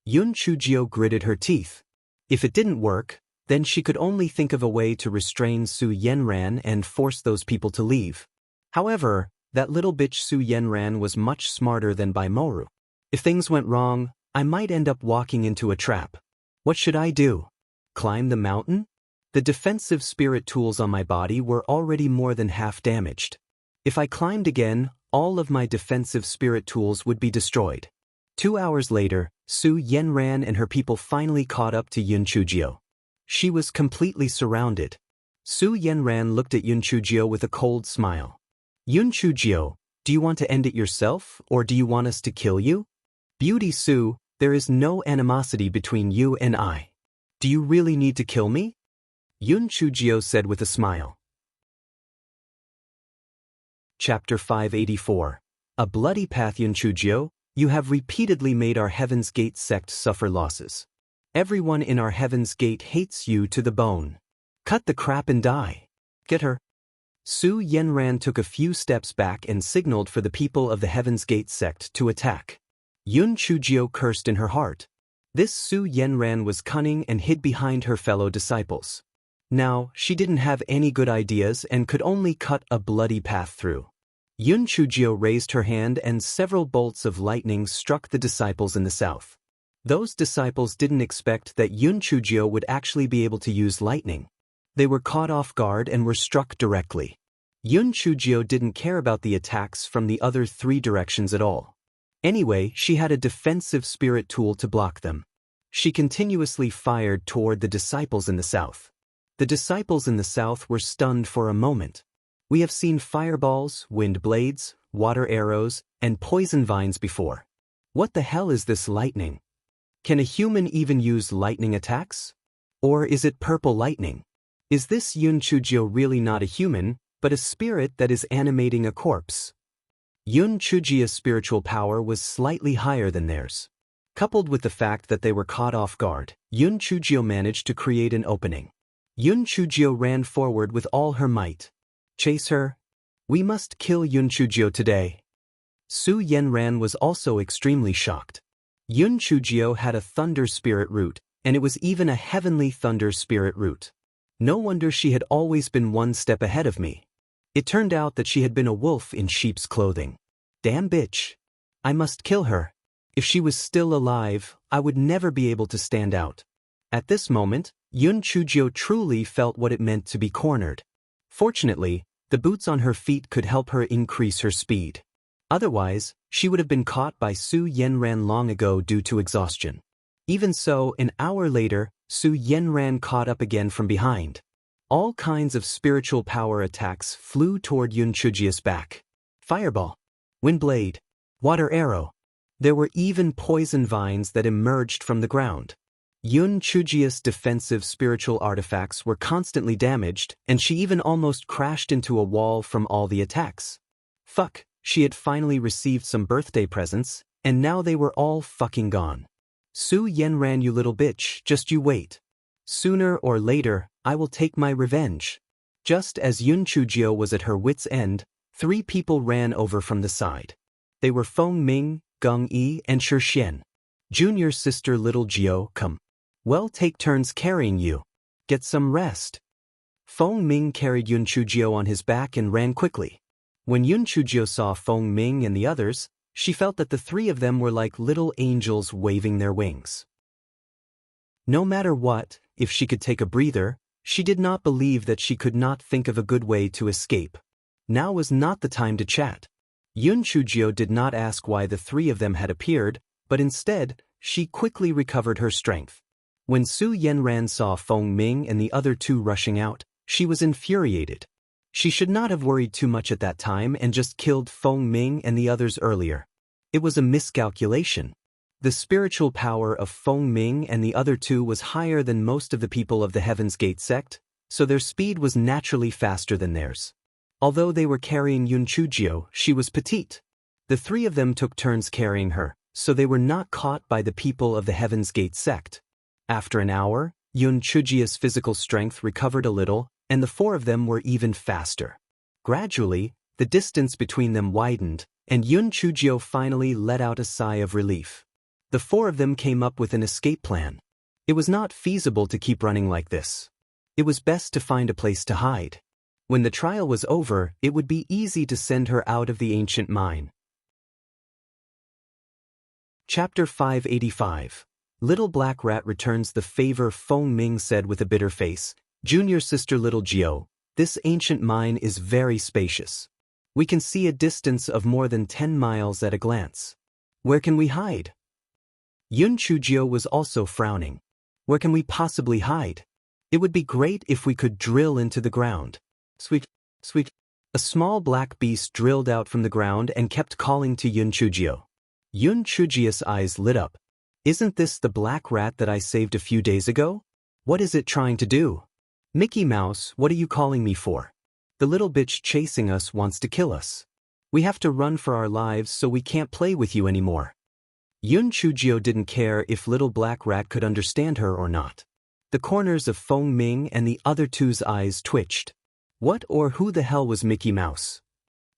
Yun Chujio gritted her teeth. If it didn't work, then she could only think of a way to restrain Su Yenran and force those people to leave. However, that little bitch Su Yenran was much smarter than Baimoru. If things went wrong, I might end up walking into a trap. What should I do? Climb the mountain? The defensive spirit tools on my body were already more than half damaged. If I climbed again, all of my defensive spirit tools would be destroyed. 2 hours later, Su Yenran and her people finally caught up to Yun Chujio. She was completely surrounded. Su Yenran looked at Yun Chujio with a cold smile. "Yun Chujio, do you want to end it yourself, or do you want us to kill you?" "Beauty Su, there is no animosity between you and I. Do you really need to kill me?" Yun Chujio said with a smile. Chapter 584. A bloody path. Yun Chujio, you have repeatedly made our Heaven's Gate sect suffer losses. Everyone in our Heaven's Gate hates you to the bone. Cut the crap and die. Get her. Su Yenran took a few steps back and signaled for the people of the Heaven's Gate sect to attack. Yun Chujio cursed in her heart. This Su Yenran was cunning and hid behind her fellow disciples. Now, she didn't have any good ideas and could only cut a bloody path through. Yun Chujio raised her hand and several bolts of lightning struck the disciples in the south. Those disciples didn't expect that Yun Chujio would actually be able to use lightning. They were caught off guard and were struck directly. Yun Chujio didn't care about the attacks from the other three directions at all. Anyway, she had a defensive spirit tool to block them. She continuously fired toward the disciples in the south. The disciples in the south were stunned for a moment. We have seen fireballs, wind blades, water arrows, and poison vines before. What the hell is this lightning? Can a human even use lightning attacks? Or is it purple lightning? Is this Yun Chujio really not a human, but a spirit that is animating a corpse? Yun Chujio's spiritual power was slightly higher than theirs. Coupled with the fact that they were caught off guard, Yun Chujio managed to create an opening. Yun Chujio ran forward with all her might. Chase her. We must kill Yun Chujio today. Su Yenran was also extremely shocked. Yun Chujio had a thunder spirit root, and it was even a heavenly thunder spirit root. No wonder she had always been one step ahead of me. It turned out that she had been a wolf in sheep's clothing. Damn bitch. I must kill her. If she was still alive, I would never be able to stand out. At this moment, Yun Chujio truly felt what it meant to be cornered. Fortunately, the boots on her feet could help her increase her speed. Otherwise, she would have been caught by Su Yenran long ago due to exhaustion. Even so, an hour later, Su Yenran caught up again from behind. All kinds of spiritual power attacks flew toward Yun Chujio's back. Fireball, wind blade, water arrow. There were even poison vines that emerged from the ground. Yun Chujio's defensive spiritual artifacts were constantly damaged, and she even almost crashed into a wall from all the attacks. Fuck, she had finally received some birthday presents, and now they were all fucking gone. Su Yenran, you little bitch, just you wait. Sooner or later, I will take my revenge. Just as Yun Chujio was at her wit's end, three people ran over from the side. They were Feng Ming, Geng Yi, and Shi Xian. Junior sister little Jio, come. Well, take turns carrying you. Get some rest. Feng Ming carried Yun Chujio on his back and ran quickly. When Yun Chujio saw Feng Ming and the others, she felt that the three of them were like little angels waving their wings. No matter what, if she could take a breather, she did not believe that she could not think of a good way to escape. Now was not the time to chat. Yun Chujio did not ask why the three of them had appeared, but instead, she quickly recovered her strength. When Su Yenran saw Feng Ming and the other two rushing out, she was infuriated. She should not have worried too much at that time and just killed Feng Ming and the others earlier. It was a miscalculation. The spiritual power of Feng Ming and the other two was higher than most of the people of the Heaven's Gate sect, so their speed was naturally faster than theirs. Although they were carrying Yun Chujio, she was petite. The three of them took turns carrying her, so they were not caught by the people of the Heaven's Gate sect. After an hour, Yun Chujio's physical strength recovered a little, and the four of them were even faster. Gradually, the distance between them widened, and Yun Chujio finally let out a sigh of relief. The four of them came up with an escape plan. It was not feasible to keep running like this. It was best to find a place to hide. When the trial was over, it would be easy to send her out of the ancient mine. Chapter 585. Little Black Rat returns the favor. Feng Ming said with a bitter face, Junior sister little Jio, this ancient mine is very spacious. We can see a distance of more than 10 miles at a glance. Where can we hide? Yun Chujio was also frowning. Where can we possibly hide? It would be great if we could drill into the ground. Sweet. A small black beast drilled out from the ground and kept calling to Yun Chujio. Yun Chujio's eyes lit up. Isn't this the black rat that I saved a few days ago? What is it trying to do? Mickey Mouse, what are you calling me for? The little bitch chasing us wants to kill us. We have to run for our lives, so we can't play with you anymore. Yun Chujio didn't care if little black rat could understand her or not. The corners of Feng Ming and the other two's eyes twitched. What or who the hell was Mickey Mouse?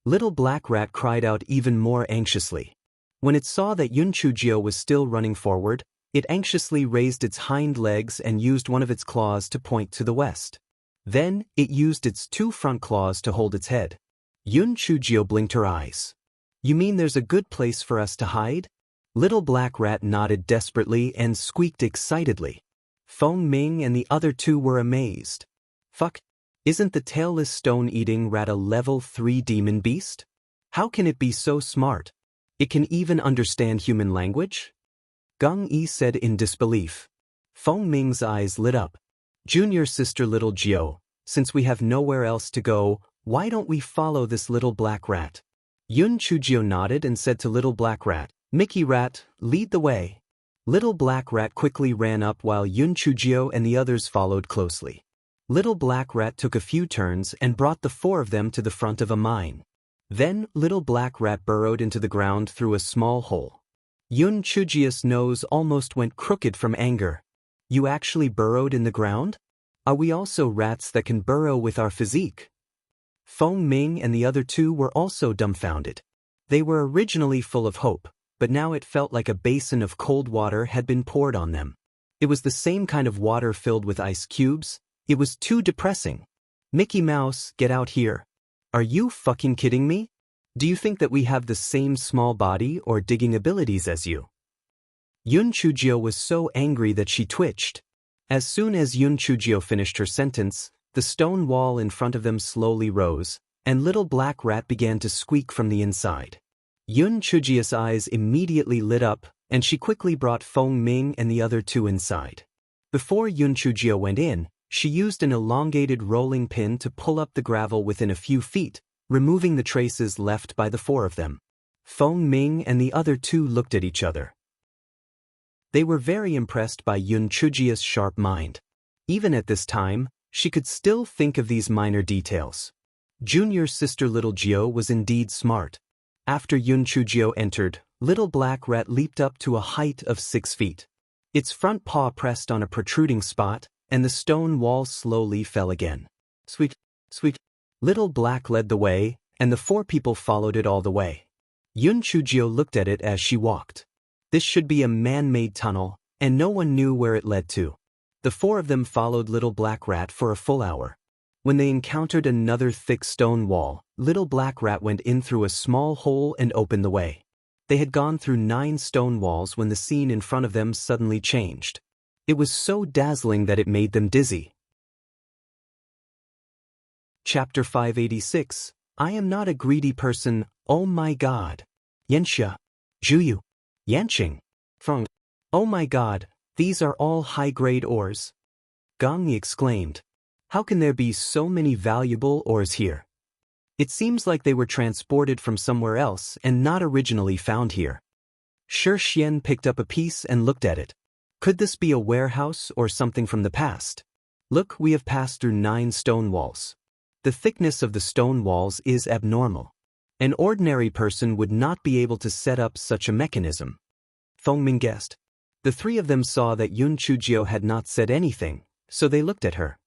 Little black rat cried out even more anxiously. When it saw that Yun Chujio was still running forward, it anxiously raised its hind legs and used one of its claws to point to the west. Then, it used its two front claws to hold its head. Yun Chujio blinked her eyes. You mean there's a good place for us to hide? Little Black Rat nodded desperately and squeaked excitedly. Feng Ming and the other two were amazed. Fuck, isn't the tailless stone-eating rat a level 3 demon beast? How can it be so smart? It can even understand human language? Gang Yi said in disbelief. Feng Ming's eyes lit up. Junior sister Little Jiao, since we have nowhere else to go, why don't we follow this little black rat? Yun Chujio nodded and said to Little Black Rat, Mickey Rat, lead the way. Little Black Rat quickly ran up while Yun Chujio and the others followed closely. Little Black Rat took a few turns and brought the four of them to the front of a mine. Then Little Black Rat burrowed into the ground through a small hole. Yun Chujio's nose almost went crooked from anger. You actually burrowed in the ground? Are we also rats that can burrow with our physique? Feng Ming and the other two were also dumbfounded. They were originally full of hope, but now it felt like a basin of cold water had been poured on them. It was the same kind of water filled with ice cubes. It was too depressing. Mickey Mouse, get out here. Are you fucking kidding me? Do you think that we have the same small body or digging abilities as you? Yun Chujio was so angry that she twitched. As soon as Yun Chujio finished her sentence, the stone wall in front of them slowly rose, and Little Black Rat began to squeak from the inside. Yun Chujio's eyes immediately lit up, and she quickly brought Feng Ming and the other two inside. Before Yun Chujio went in, she used an elongated rolling pin to pull up the gravel within a few feet, removing the traces left by the four of them. Feng Ming and the other two looked at each other. They were very impressed by Yun Chujio's sharp mind. Even at this time, she could still think of these minor details. Junior sister Little Jiao was indeed smart. After Yun Chujio entered, Little Black Rat leaped up to a height of 6 feet. Its front paw pressed on a protruding spot, and the stone wall slowly fell again. Sweet, sweet. Little Black led the way, and the four people followed it all the way. Yun Chujio looked at it as she walked. This should be a man-made tunnel, and no one knew where it led to. The four of them followed Little Black Rat for a full hour. When they encountered another thick stone wall, Little Black Rat went in through a small hole and opened the way. They had gone through 9 stone walls when the scene in front of them suddenly changed. It was so dazzling that it made them dizzy. Chapter 586. I am not a greedy person, oh my god. Yanxia. Zhuyu. Yanqing. Feng. Oh my god, these are all high-grade ores. Gang Yi exclaimed. How can there be so many valuable ores here? It seems like they were transported from somewhere else and not originally found here. Shi Xian picked up a piece and looked at it. Could this be a warehouse or something from the past? Look, we have passed through 9 stone walls. The thickness of the stone walls is abnormal. An ordinary person would not be able to set up such a mechanism. Feng Ming guessed. The three of them saw that Yun Chujio had not said anything, so they looked at her.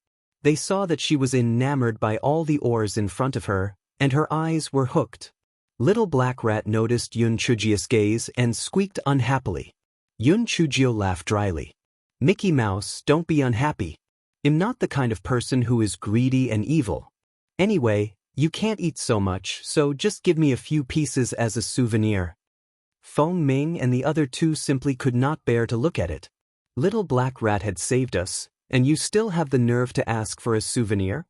They saw that she was enamored by all the ores in front of her, and her eyes were hooked. Little Black Rat noticed Yun Chujio's gaze and squeaked unhappily. Yun Chujio laughed dryly. Mickey Mouse, don't be unhappy. I'm not the kind of person who is greedy and evil. Anyway, you can't eat so much, so just give me a few pieces as a souvenir. Feng Ming and the other two simply could not bear to look at it. Little Black Rat had saved us, and you still have the nerve to ask for a souvenir?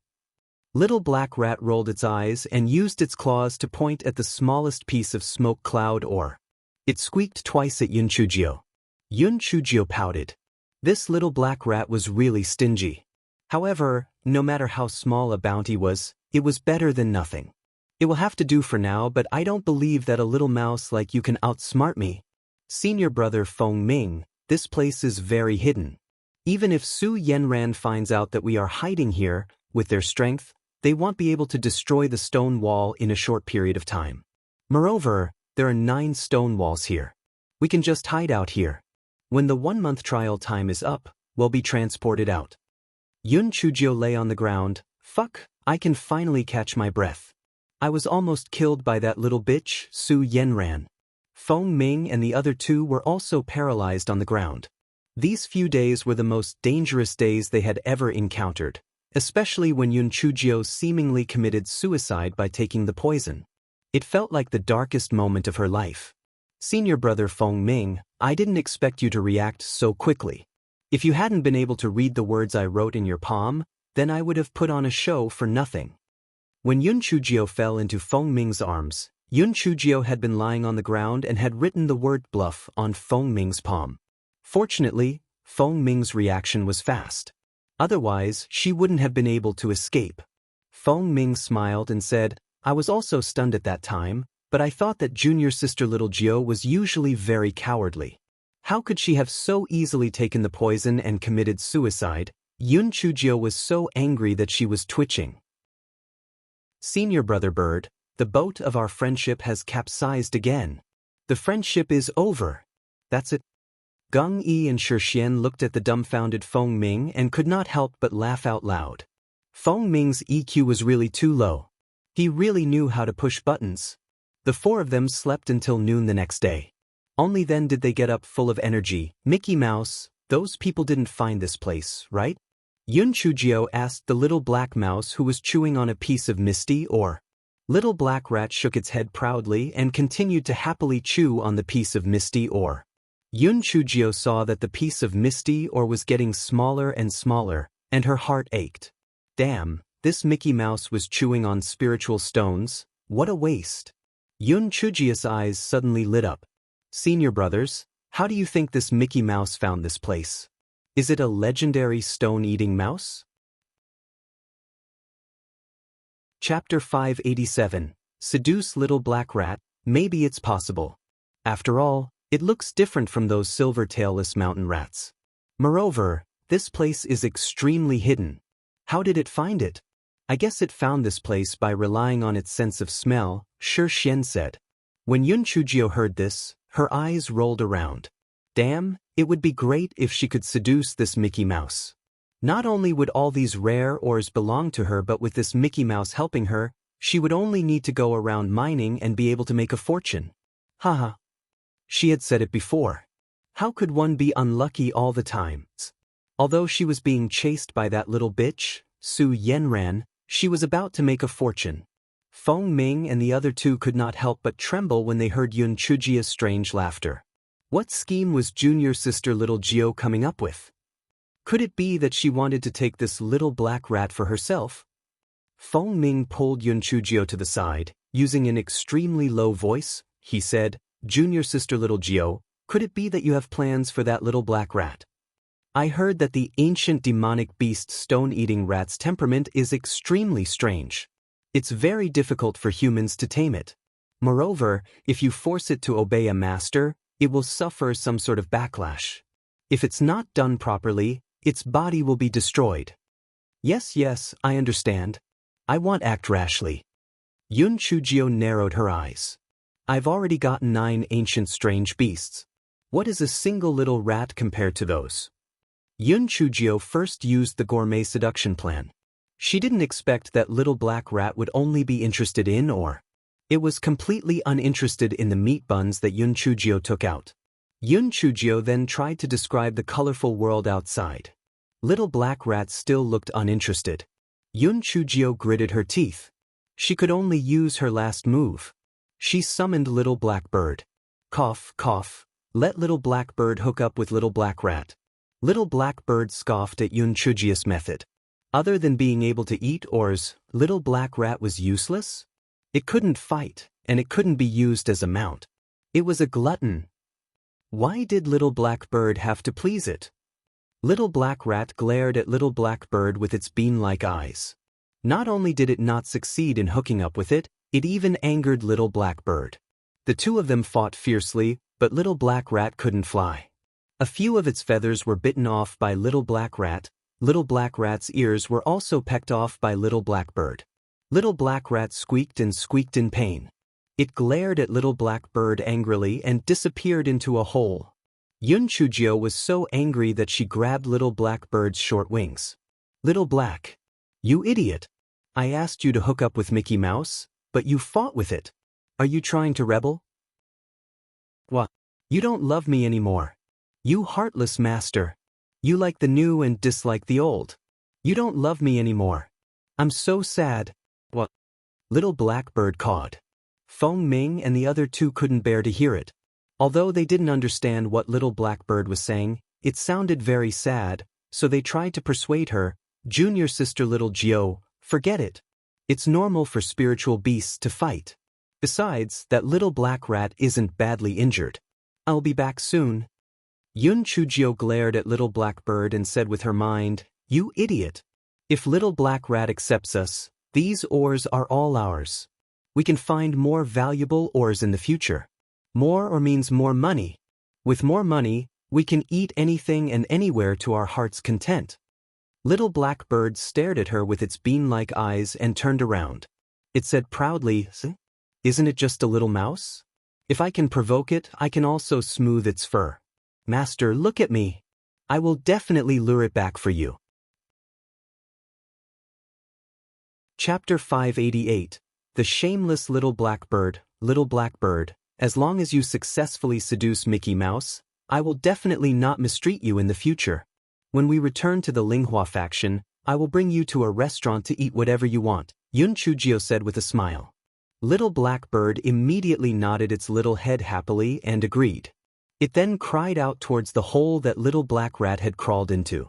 Little Black Rat rolled its eyes and used its claws to point at the smallest piece of smoke cloud ore. It squeaked twice at Yun Chujio. Yun Chujio pouted. This Little Black Rat was really stingy. However, no matter how small a bounty was, it was better than nothing. It will have to do for now, but I don't believe that a little mouse like you can outsmart me. Senior brother Feng Ming, this place is very hidden. Even if Su Yenran finds out that we are hiding here, with their strength, they won't be able to destroy the stone wall in a short period of time. Moreover, there are 9 stone walls here. We can just hide out here. When the 1-month trial time is up, we'll be transported out. Yun Chujio lay on the ground. Fuck, I can finally catch my breath. I was almost killed by that little bitch, Su Yenran. Feng Ming and the other two were also paralyzed on the ground. These few days were the most dangerous days they had ever encountered. especially when Yun Chujio seemingly committed suicide by taking the poison. It felt like the darkest moment of her life. Senior brother Feng Ming, I didn't expect you to react so quickly. If you hadn't been able to read the words I wrote in your palm, then I would have put on a show for nothing. When Yun Chujio fell into Feng Ming's arms, Yun Chujio had been lying on the ground and had written the word bluff on Feng Ming's palm. Fortunately, Feng Ming's reaction was fast. Otherwise, she wouldn't have been able to escape. Feng Ming smiled and said, I was also stunned at that time, but I thought that junior sister little Jio was usually very cowardly. How could she have so easily taken the poison and committed suicide? Yun Chujio was so angry that she was twitching. Senior brother Bird, the boat of our friendship has capsized again. The friendship is over. That's it. Gung Yi and Shi Xian looked at the dumbfounded Feng Ming and could not help but laugh out loud. Feng Ming's EQ was really too low. He really knew how to push buttons. The four of them slept until noon the next day. Only then did they get up full of energy. Mickey Mouse, those people didn't find this place, right? Yun Chujio asked the little black mouse who was chewing on a piece of Misty Ore. Little black rat shook its head proudly and continued to happily chew on the piece of Misty Ore. Yun Chujio saw that the piece of Misty Ore was getting smaller and smaller, and her heart ached. Damn, this Mickey Mouse was chewing on spiritual stones. What a waste. Yun Chujio's eyes suddenly lit up. Senior brothers, how do you think this Mickey Mouse found this place? Is it a legendary stone-eating mouse? Chapter 587. Seduce Little Black Rat, maybe it's possible. After all, it looks different from those silver-tailless mountain rats. Moreover, this place is extremely hidden. How did it find it? I guess it found this place by relying on its sense of smell, Shi Xian said. When Yun Chujio heard this, her eyes rolled around. Damn, it would be great if she could seduce this Mickey Mouse. Not only would all these rare ores belong to her, but with this Mickey Mouse helping her, she would only need to go around mining and be able to make a fortune. Haha. She had said it before. How could one be unlucky all the time? Although she was being chased by that little bitch, Su Yenran, she was about to make a fortune. Feng Ming and the other two could not help but tremble when they heard Yun Chujio's strange laughter. What scheme was junior sister little Jio coming up with? Could it be that she wanted to take this little black rat for herself? Feng Ming pulled Yun Chujio to the side. Using an extremely low voice, he said, Junior sister little Jio, could it be that you have plans for that little black rat? I heard that the ancient demonic beast stone-eating rat's temperament is extremely strange. It's very difficult for humans to tame it. Moreover, if you force it to obey a master, it will suffer some sort of backlash. If it's not done properly, its body will be destroyed. Yes, I understand. I won't act rashly. Yun Chujio narrowed her eyes. I've already gotten 9 ancient strange beasts. What is a single little rat compared to those? Yun Chujio first used the gourmet seduction plan. She didn't expect that little black rat would only be interested in or. It was completely uninterested in the meat buns that Yun Chujio took out. Yun Chujio then tried to describe the colorful world outside. Little black rat still looked uninterested. Yun Chujio gritted her teeth. She could only use her last move. She summoned Little Black Bird. Cough, cough. Let Little Black Bird hook up with Little Black Rat. Little Black Bird scoffed at Yun Chujio's method. Other than being able to eat ores, Little Black Rat was useless? It couldn't fight, and it couldn't be used as a mount. It was a glutton. Why did Little Black Bird have to please it? Little Black Rat glared at Little Black Bird with its bean-like eyes. Not only did it not succeed in hooking up with it, it even angered Little Black Bird. The two of them fought fiercely, but Little Black Rat couldn't fly. A few of its feathers were bitten off by Little Black Rat. Little Black Rat's ears were also pecked off by Little Black Bird. Little Black Rat squeaked and squeaked in pain. It glared at Little Black Bird angrily and disappeared into a hole. Yun Chujio was so angry that she grabbed Little Black Bird's short wings. Little Black. You idiot. I asked you to hook up with Mickey Mouse, but you fought with it. Are you trying to rebel? What? You don't love me anymore. You heartless master. You like the new and dislike the old. You don't love me anymore. I'm so sad. What? Little Blackbird cawed. Feng Ming and the other two couldn't bear to hear it. Although they didn't understand what Little Blackbird was saying, it sounded very sad, so they tried to persuade her, "Junior sister Little Gio, forget it. It's normal for spiritual beasts to fight. Besides, that little black rat isn't badly injured. I'll be back soon." Yun Chujio glared at Little Blackbird and said with her mind, "You idiot. If Little Black Rat accepts us, these ores are all ours. We can find more valuable ores in the future. More means more money. With more money, we can eat anything and anywhere to our heart's content." Little Blackbird stared at her with its bean-like eyes and turned around. It said proudly, "Isn't it just a little mouse? If I can provoke it, I can also smooth its fur. Master, look at me. I will definitely lure it back for you." Chapter 588. The Shameless Little Blackbird. Little Blackbird, as long as you successfully seduce Mickey Mouse, I will definitely not mistreat you in the future. When we return to the Linghua faction, I will bring you to a restaurant to eat whatever you want, Yun Chujio said with a smile. Little Blackbird immediately nodded its little head happily and agreed. It then cried out towards the hole that Little Black Rat had crawled into.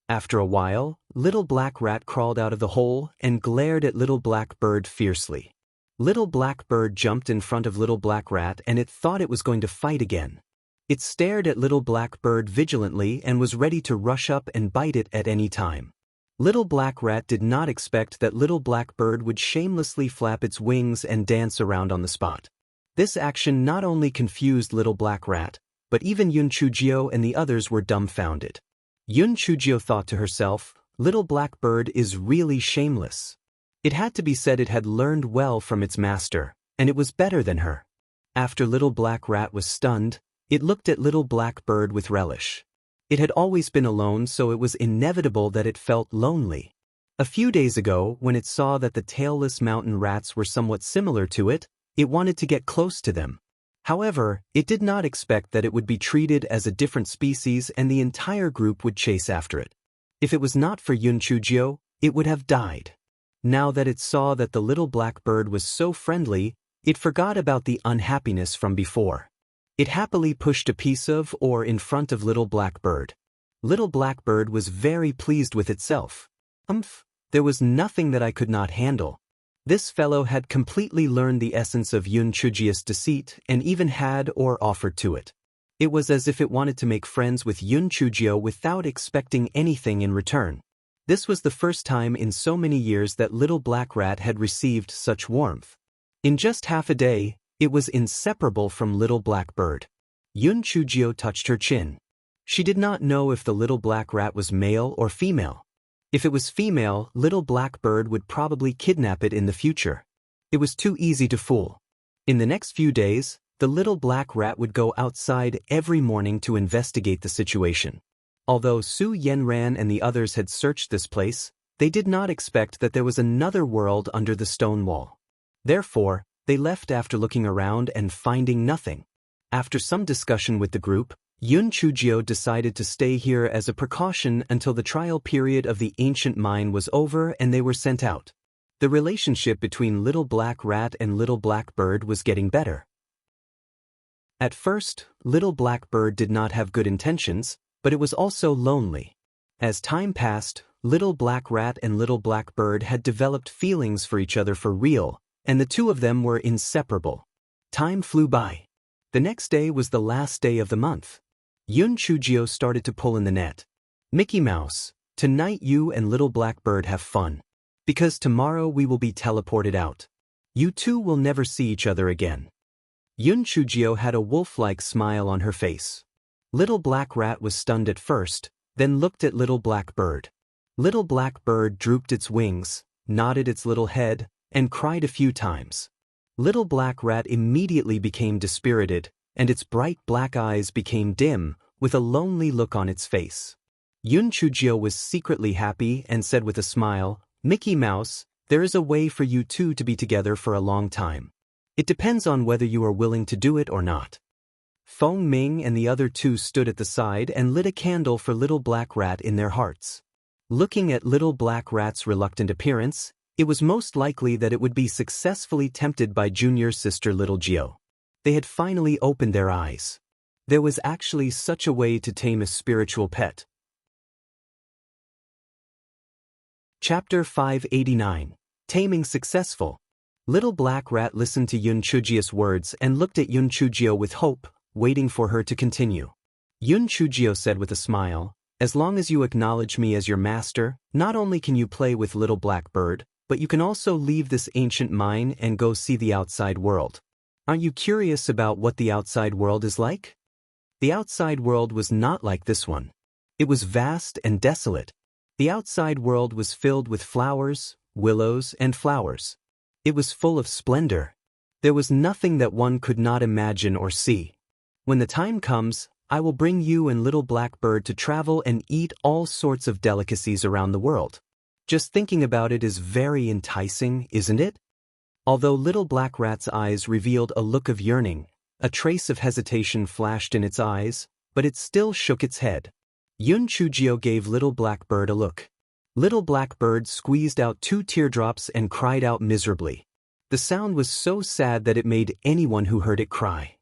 After a while, Little Black Rat crawled out of the hole and glared at Little Blackbird fiercely. Little Blackbird jumped in front of Little Black Rat and it thought it was going to fight again. It stared at Little Blackbird vigilantly and was ready to rush up and bite it at any time. Little Black Rat did not expect that Little Blackbird would shamelessly flap its wings and dance around on the spot. This action not only confused Little Black Rat, but even Yun Chujio and the others were dumbfounded. Yun Chujio thought to herself, Little Blackbird is really shameless. It had to be said it had learned well from its master, and it was better than her. After Little Black Rat was stunned, it looked at Little Blackbird with relish. It had always been alone, so it was inevitable that it felt lonely. A few days ago, when it saw that the tailless mountain rats were somewhat similar to it, it wanted to get close to them. However, it did not expect that it would be treated as a different species and the entire group would chase after it. If it was not for Yun Chujio, it would have died. Now that it saw that the Little Blackbird was so friendly, it forgot about the unhappiness from before. It happily pushed a piece of ore in front of Little Blackbird. Little Blackbird was very pleased with itself. There was nothing that I could not handle. This fellow had completely learned the essence of Yun Chujio's deceit and even had or offered to it. It was as if it wanted to make friends with Yun Chujio without expecting anything in return. This was the first time in so many years that Little Black Rat had received such warmth. In just half a day, it was inseparable from Little Blackbird. Yun Chujio touched her chin. She did not know if the Little Black Rat was male or female. If it was female, Little Blackbird would probably kidnap it in the future. It was too easy to fool. In the next few days, the Little Black Rat would go outside every morning to investigate the situation. Although Su Yenran and the others had searched this place, they did not expect that there was another world under the stone wall. Therefore, they left after looking around and finding nothing. After some discussion with the group, Yun Chujio decided to stay here as a precaution until the trial period of the ancient mine was over and they were sent out. The relationship between Little Black Rat and Little Blackbird was getting better. At first, Little Blackbird did not have good intentions, but it was also lonely. As time passed, Little Black Rat and Little Blackbird had developed feelings for each other for real, and the two of them were inseparable. Time flew by. The next day was the last day of the month. Yun Chujio started to pull in the net. "Mickey Mouse, tonight you and Little Blackbird have fun. Because tomorrow we will be teleported out. You two will never see each other again." Yun Chujio had a wolf-like smile on her face. Little Black Rat was stunned at first, then looked at Little Blackbird. Little Blackbird drooped its wings, nodded its little head, and cried a few times. Little Black Rat immediately became dispirited, and its bright black eyes became dim, with a lonely look on its face. Yun Chujio was secretly happy and said with a smile, "Mickey Mouse, there is a way for you two to be together for a long time. It depends on whether you are willing to do it or not." Feng Ming and the other two stood at the side and lit a candle for Little Black Rat in their hearts. Looking at little black rat's reluctant appearance, it was most likely that it would be successfully tempted by junior sister Little Geo. They had finally opened their eyes. There was actually such a way to tame a spiritual pet. Chapter 589. Taming Successful. Little Black Rat listened to Yun Chujio's words and looked at Yun Chujio with hope, waiting for her to continue. Yun Chujio said with a smile, "As long as you acknowledge me as your master, not only can you play with Little Black Bird, but you can also leave this ancient mine and go see the outside world. Aren't you curious about what the outside world is like?" The outside world was not like this one. It was vast and desolate. The outside world was filled with flowers, willows, and flowers. It was full of splendor. There was nothing that one could not imagine or see. When the time comes, I will bring you and Little Black Bird to travel and eat all sorts of delicacies around the world. Just thinking about it is very enticing, isn't it? Although Little Black Rat's eyes revealed a look of yearning, a trace of hesitation flashed in its eyes, but it still shook its head. Yun Chujio gave Little Black Bird a look. Little Black Bird squeezed out 2 teardrops and cried out miserably. The sound was so sad that it made anyone who heard it cry.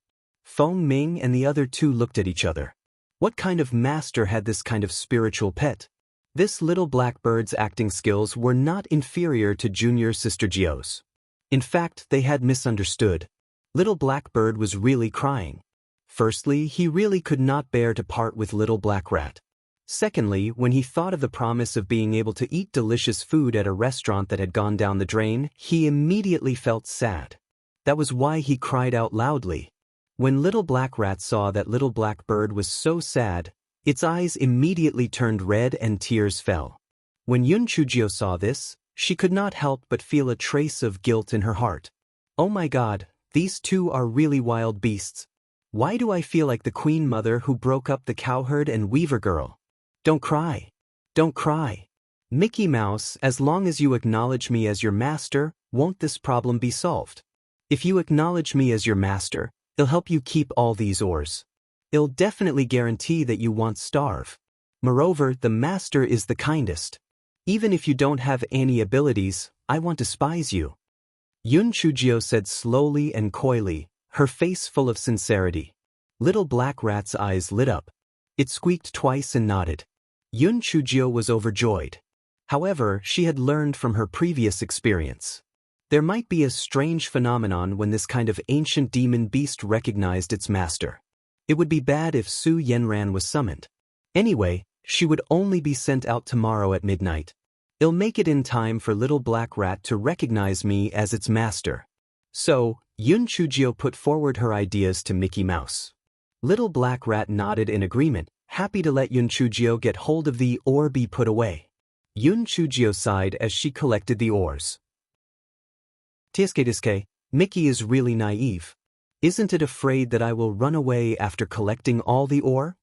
Feng Ming and the other 2 looked at each other. What kind of master had this kind of spiritual pet? This Little Black Bird's acting skills were not inferior to junior sister Gio's. In fact, they had misunderstood. Little Black Bird was really crying. Firstly, he really could not bear to part with Little Black Rat. Secondly, when he thought of the promise of being able to eat delicious food at a restaurant that had gone down the drain, he immediately felt sad. That was why he cried out loudly. When Little Black Rat saw that Little Black Bird was so sad, its eyes immediately turned red and tears fell. When Yun Chujio saw this, she could not help but feel a trace of guilt in her heart. Oh my God, these 2 are really wild beasts. Why do I feel like the Queen Mother who broke up the cowherd and weaver girl? Don't cry. Don't cry. Mickey Mouse, as long as you acknowledge me as your master, won't this problem be solved? If you acknowledge me as your master, it'll help you keep all these ores. It'll definitely guarantee that you won't starve. Moreover, the master is the kindest. Even if you don't have any abilities, I won't despise you. Yun Chujio said slowly and coyly, her face full of sincerity. Little Black Rat's eyes lit up. It squeaked twice and nodded. Yun Chujio was overjoyed. However, she had learned from her previous experience. There might be a strange phenomenon when this kind of ancient demon beast recognized its master. It would be bad if Su Yenran was summoned. Anyway, she would only be sent out tomorrow at midnight. It'll make it in time for Little Black Rat to recognize me as its master. So, Yun Chujio put forward her ideas to Mickey Mouse. Little Black Rat nodded in agreement, happy to let Yun Chujio get hold of the ore be put away. Yun Chujio sighed as she collected the ores. Tiske, Mickey is really naive. Isn't it afraid that I will run away after collecting all the ore?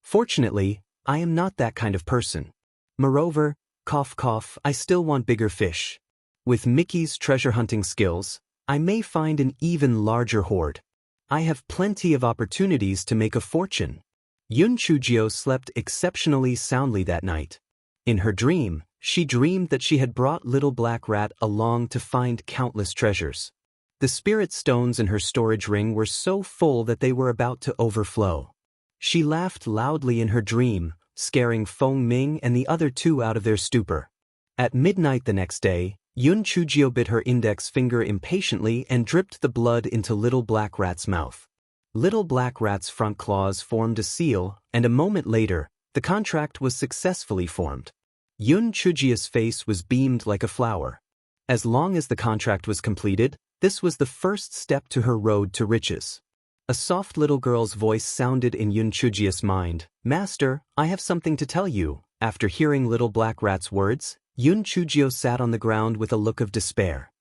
Fortunately, I am not that kind of person. Moreover, cough cough, I still want bigger fish. With Mickey's treasure hunting skills, I may find an even larger hoard. I have plenty of opportunities to make a fortune. Yun Chujio slept exceptionally soundly that night. In her dream, she dreamed that she had brought Little Black Rat along to find countless treasures. The spirit stones in her storage ring were so full that they were about to overflow. She laughed loudly in her dream, scaring Feng Ming and the other 2 out of their stupor. At midnight the next day, Yun Chujio bit her index finger impatiently and dripped the blood into Little Black Rat's mouth. Little Black Rat's front claws formed a seal, and a moment later, the contract was successfully formed. Yun Chujio's face was beamed like a flower. As long as the contract was completed, this was the first step to her road to riches. A soft little girl's voice sounded in Yun Chujio's mind. "Master, I have something to tell you." After hearing Little Black Rat's words, Yun Chujio sat on the ground with a look of despair.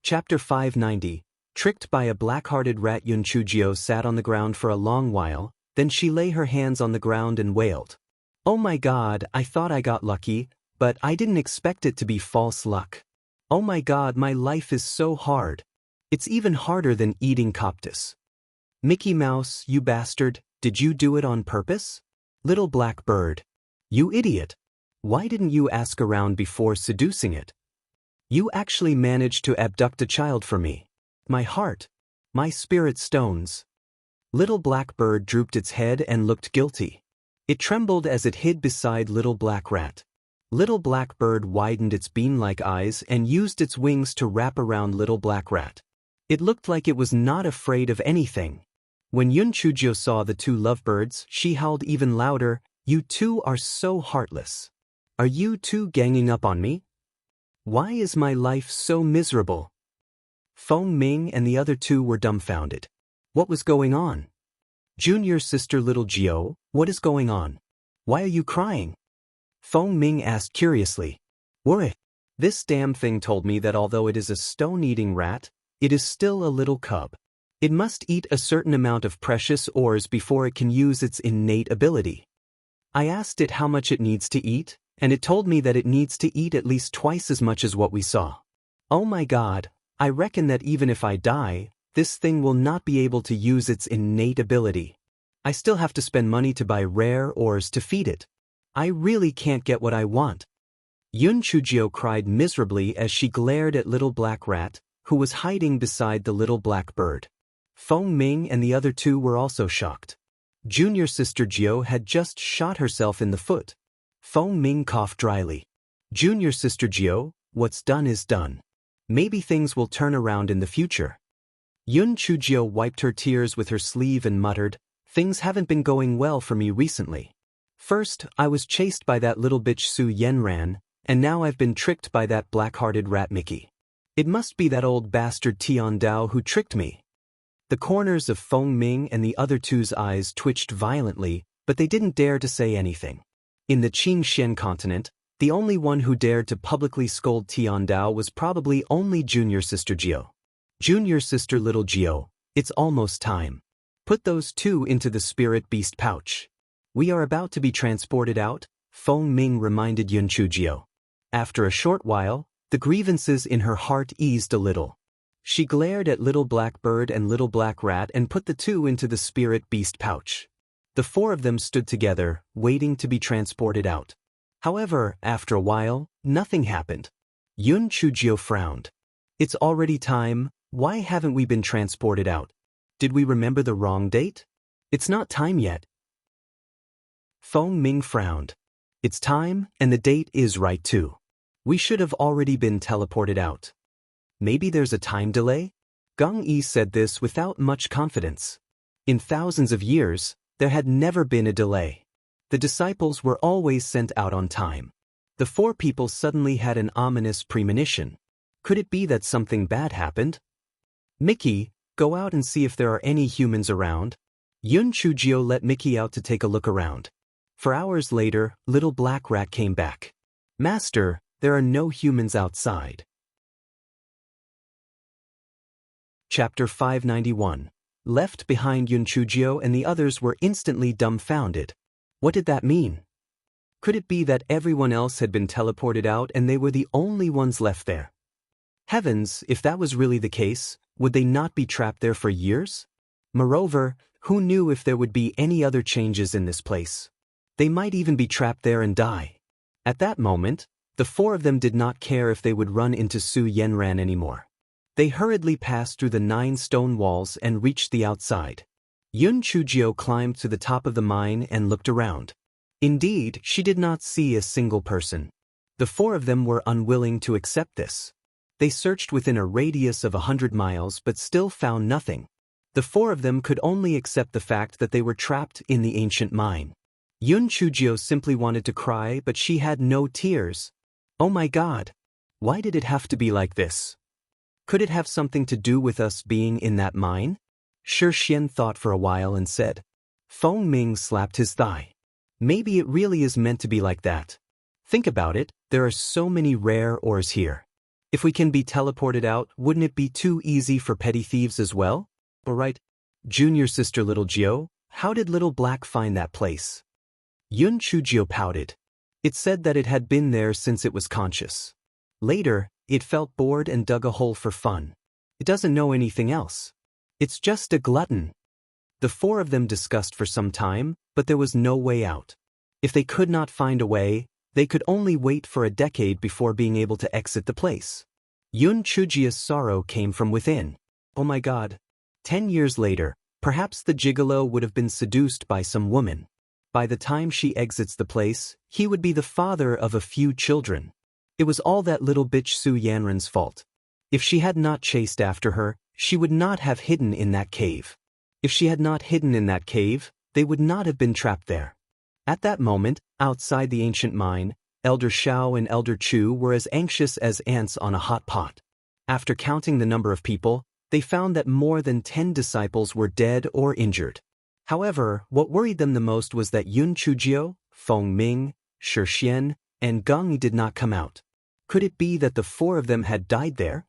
Chapter 590. Tricked by a black-hearted rat. Yun Chujio sat on the ground for a long while, then she lay her hands on the ground and wailed. "Oh my God, I thought I got lucky, but I didn't expect it to be false luck. Oh my God, my life is so hard. It's even harder than eating cactus. Mickey Mouse, you bastard, did you do it on purpose?" Little black bird. You idiot. Why didn't you ask around before seducing it? You actually managed to abduct a child for me. My heart. My spirit stones. Little black bird drooped its head and looked guilty. It trembled as it hid beside little black rat. Little black bird widened its bean-like eyes and used its wings to wrap around little black rat. It looked like it was not afraid of anything. When Yun Chujio saw the two lovebirds, she howled even louder, "You two are so heartless. Are you two ganging up on me? Why is my life so miserable?" Feng Ming and the other two were dumbfounded. What was going on? Junior sister little Jio, what is going on? Why are you crying? Feng Ming asked curiously. Worry. This damn thing told me that although it is a stone-eating rat, it is still a little cub. It must eat a certain amount of precious ores before it can use its innate ability. I asked it how much it needs to eat, and it told me that it needs to eat at least twice as much as what we saw. Oh my God, I reckon that even if I die, this thing will not be able to use its innate ability. I still have to spend money to buy rare ores to feed it. I really can't get what I want. Yun Chujio cried miserably as she glared at little black rat, who was hiding beside the little black bird. Feng Ming and the other two were also shocked. Junior sister Jio had just shot herself in the foot. Feng Ming coughed dryly. Junior sister Jio, what's done is done. Maybe things will turn around in the future. Yun Chujio wiped her tears with her sleeve and muttered, things haven't been going well for me recently. First, I was chased by that little bitch Su Yenran, and now I've been tricked by that black-hearted rat Mickey. It must be that old bastard Tian Dao who tricked me. The corners of Feng Ming and the other two's eyes twitched violently, but they didn't dare to say anything. In the Qingxian continent, the only one who dared to publicly scold Tian Dao was probably only Junior Sister Jio. Junior Sister Little Jio, it's almost time. Put those two into the spirit beast pouch. We are about to be transported out, Feng Ming reminded Yun Chujio. After a short while, the grievances in her heart eased a little. She glared at little black bird and little black rat and put the two into the spirit beast pouch. The four of them stood together, waiting to be transported out. However, after a while, nothing happened. Yun Chujio frowned. It's already time, why haven't we been transported out? Did we remember the wrong date? It's not time yet. Feng Ming frowned. It's time, and the date is right too. We should have already been teleported out. Maybe there's a time delay? Geng Yi said this without much confidence. In thousands of years, there had never been a delay. The disciples were always sent out on time. The four people suddenly had an ominous premonition. Could it be that something bad happened? Mickey, go out and see if there are any humans around. Yun Chujio let Mickey out to take a look around. For hours later, little black rat came back. Master, there are no humans outside. Chapter 591. Left behind, Yun Chujio and the others were instantly dumbfounded. What did that mean? Could it be that everyone else had been teleported out and they were the only ones left there? Heavens, if that was really the case, would they not be trapped there for years? Moreover, who knew if there would be any other changes in this place? They might even be trapped there and die. At that moment, the four of them did not care if they would run into Su Yenran anymore. They hurriedly passed through the 9 stone walls and reached the outside. Yun Chujio climbed to the top of the mine and looked around. Indeed, she did not see a single person. The four of them were unwilling to accept this. They searched within a radius of 100 miles but still found nothing. The four of them could only accept the fact that they were trapped in the ancient mine. Yun Chujio simply wanted to cry, but she had no tears. Oh my God! Why did it have to be like this? Could it have something to do with us being in that mine? Shi Xian thought for a while and said. Feng Ming slapped his thigh. Maybe it really is meant to be like that. Think about it, there are so many rare ores here. If we can be teleported out, wouldn't it be too easy for petty thieves as well? Alright. Junior sister little Jio, how did little black find that place? Yun Chujio pouted. It said that it had been there since it was conscious. Later, it felt bored and dug a hole for fun. It doesn't know anything else. It's just a glutton. The four of them discussed for some time, but there was no way out. If they could not find a way, they could only wait for a decade before being able to exit the place. Yun Chujio's sorrow came from within. Oh my God. 10 years later, perhaps the gigolo would have been seduced by some woman. By the time she exits the place, he would be the father of a few children. It was all that little bitch Su Yanran's fault. If she had not chased after her, she would not have hidden in that cave. If she had not hidden in that cave, they would not have been trapped there. At that moment, outside the ancient mine, Elder Shao and Elder Chu were as anxious as ants on a hot pot. After counting the number of people, they found that more than 10 disciples were dead or injured. However, what worried them the most was that Yun Chujio, Feng Ming, Shi Xian, and Geng Yi did not come out. Could it be that the 4 of them had died there?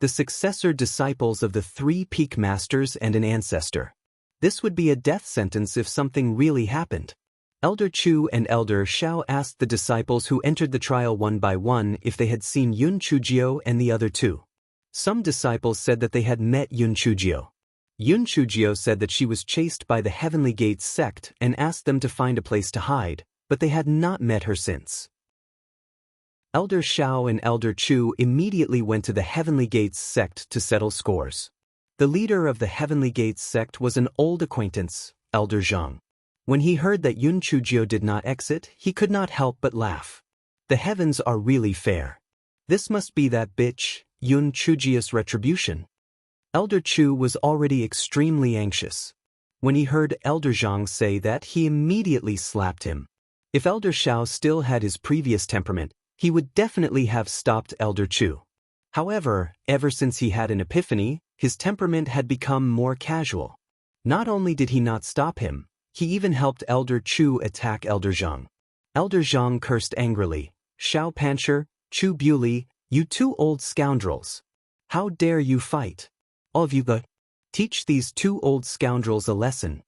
The successor disciples of the 3 peak masters and an ancestor. This would be a death sentence if something really happened. Elder Chu and Elder Shao asked the disciples who entered the trial one by one if they had seen Yun Chujio and the other 2. Some disciples said that they had met Yun Chujio. Yun Chujio said that she was chased by the Heavenly Gates sect and asked them to find a place to hide, but they had not met her since. Elder Shao and Elder Chu immediately went to the Heavenly Gates sect to settle scores. The leader of the Heavenly Gates sect was an old acquaintance, Elder Zhang. When he heard that Yun Chujio did not exit, he could not help but laugh. The heavens are really fair. This must be that bitch, Yun Chujio's retribution. Elder Chu was already extremely anxious. When he heard Elder Zhang say that, he immediately slapped him. If Elder Shao still had his previous temperament, he would definitely have stopped Elder Chu. However, ever since he had an epiphany, his temperament had become more casual. Not only did he not stop him, he even helped Elder Chu attack Elder Zhang. Elder Zhang cursed angrily, "Shao Pancher, Chu Bewley, you 2 old scoundrels. How dare you fight? All of you teach these 2 old scoundrels a lesson."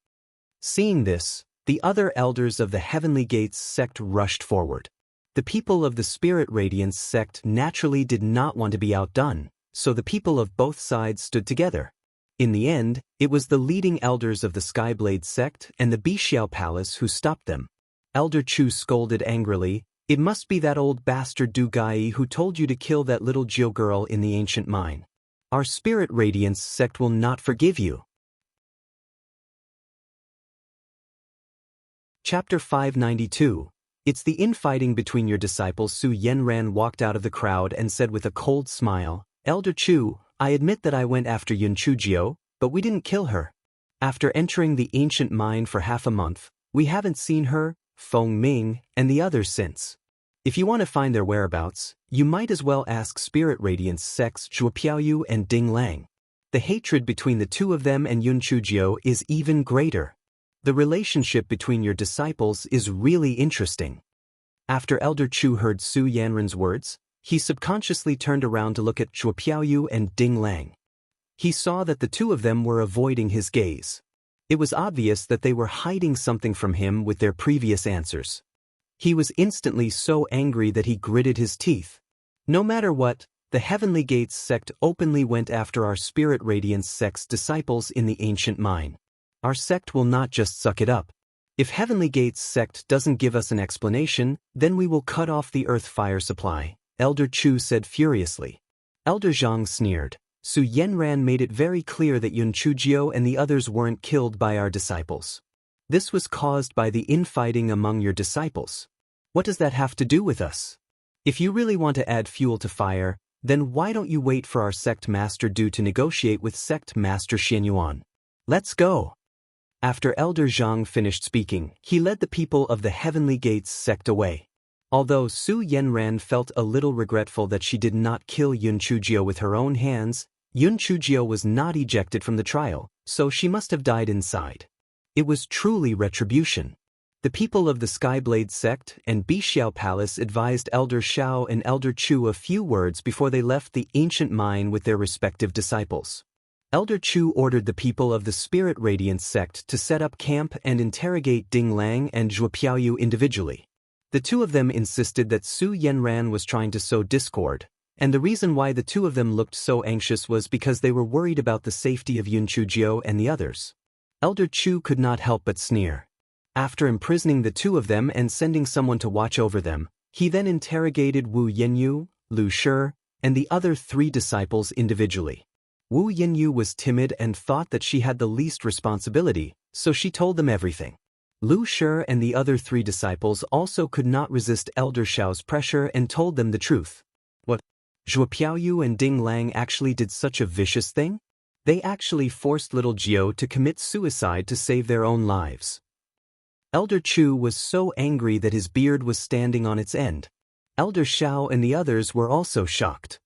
Seeing this, the other elders of the Heavenly Gates sect rushed forward. The people of the Spirit Radiance sect naturally did not want to be outdone, so the people of both sides stood together. In the end, it was the leading elders of the Skyblade sect and the Bixiao Palace who stopped them. Elder Chu scolded angrily, "It must be that old bastard Du Gai who told you to kill that little Jiu girl in the ancient mine. Our Spirit Radiance sect will not forgive you." Chapter 592. It's the infighting between your disciples. Su Yanran walked out of the crowd and said with a cold smile, "Elder Chu, I admit that I went after Yun Chujio, but we didn't kill her. After entering the ancient mine for half a month, we haven't seen her, Feng Ming, and the others since. If you want to find their whereabouts, you might as well ask Spirit Radiance sects Zhuo Piaoyu and Ding Lang. The hatred between the 2 of them and Yun Chujio is even greater. The relationship between your disciples is really interesting." After Elder Chu heard Su Yanran's words, he subconsciously turned around to look at Zhuo Piaoyu and Ding Lang. He saw that the 2 of them were avoiding his gaze. It was obvious that they were hiding something from him with their previous answers. He was instantly so angry that he gritted his teeth. No matter what, the Heavenly Gates sect openly went after our Spirit Radiance sect's disciples in the ancient mine. Our sect will not just suck it up. If Heavenly Gates sect doesn't give us an explanation, then we will cut off the earth fire supply, Elder Chu said furiously. Elder Zhang sneered. Su Yanran made it very clear that Yun Chujio and the others weren't killed by our disciples. This was caused by the infighting among your disciples. What does that have to do with us? If you really want to add fuel to fire, then why don't you wait for our sect master Du to negotiate with sect master Xianyuan? Let's go. After Elder Zhang finished speaking, he led the people of the Heavenly Gates sect away. Although Su Yanran felt a little regretful that she did not kill Yun Chujio with her own hands, Yun Chujio was not ejected from the trial, so she must have died inside. It was truly retribution. The people of the Skyblade sect and Bixiao Palace advised Elder Shao and Elder Chu a few words before they left the ancient mine with their respective disciples. Elder Chu ordered the people of the Spirit Radiance sect to set up camp and interrogate Ding Lang and Zhuo Piaoyu individually. The 2 of them insisted that Su Yanran was trying to sow discord, and the reason why the 2 of them looked so anxious was because they were worried about the safety of Yun Chujio and the others. Elder Chu could not help but sneer. After imprisoning the two of them and sending someone to watch over them, he then interrogated Wu Yanyu, Lu Shi, and the other 3 disciples individually. Wu Yanyu was timid and thought that she had the least responsibility, so she told them everything. Lu Shi and the other 3 disciples also could not resist Elder Xiao's pressure and told them the truth. What? Zhuo Piaoyu and Ding Lang actually did such a vicious thing? They actually forced little Jiao to commit suicide to save their own lives. Elder Chu was so angry that his beard was standing on its end. Elder Xiao and the others were also shocked.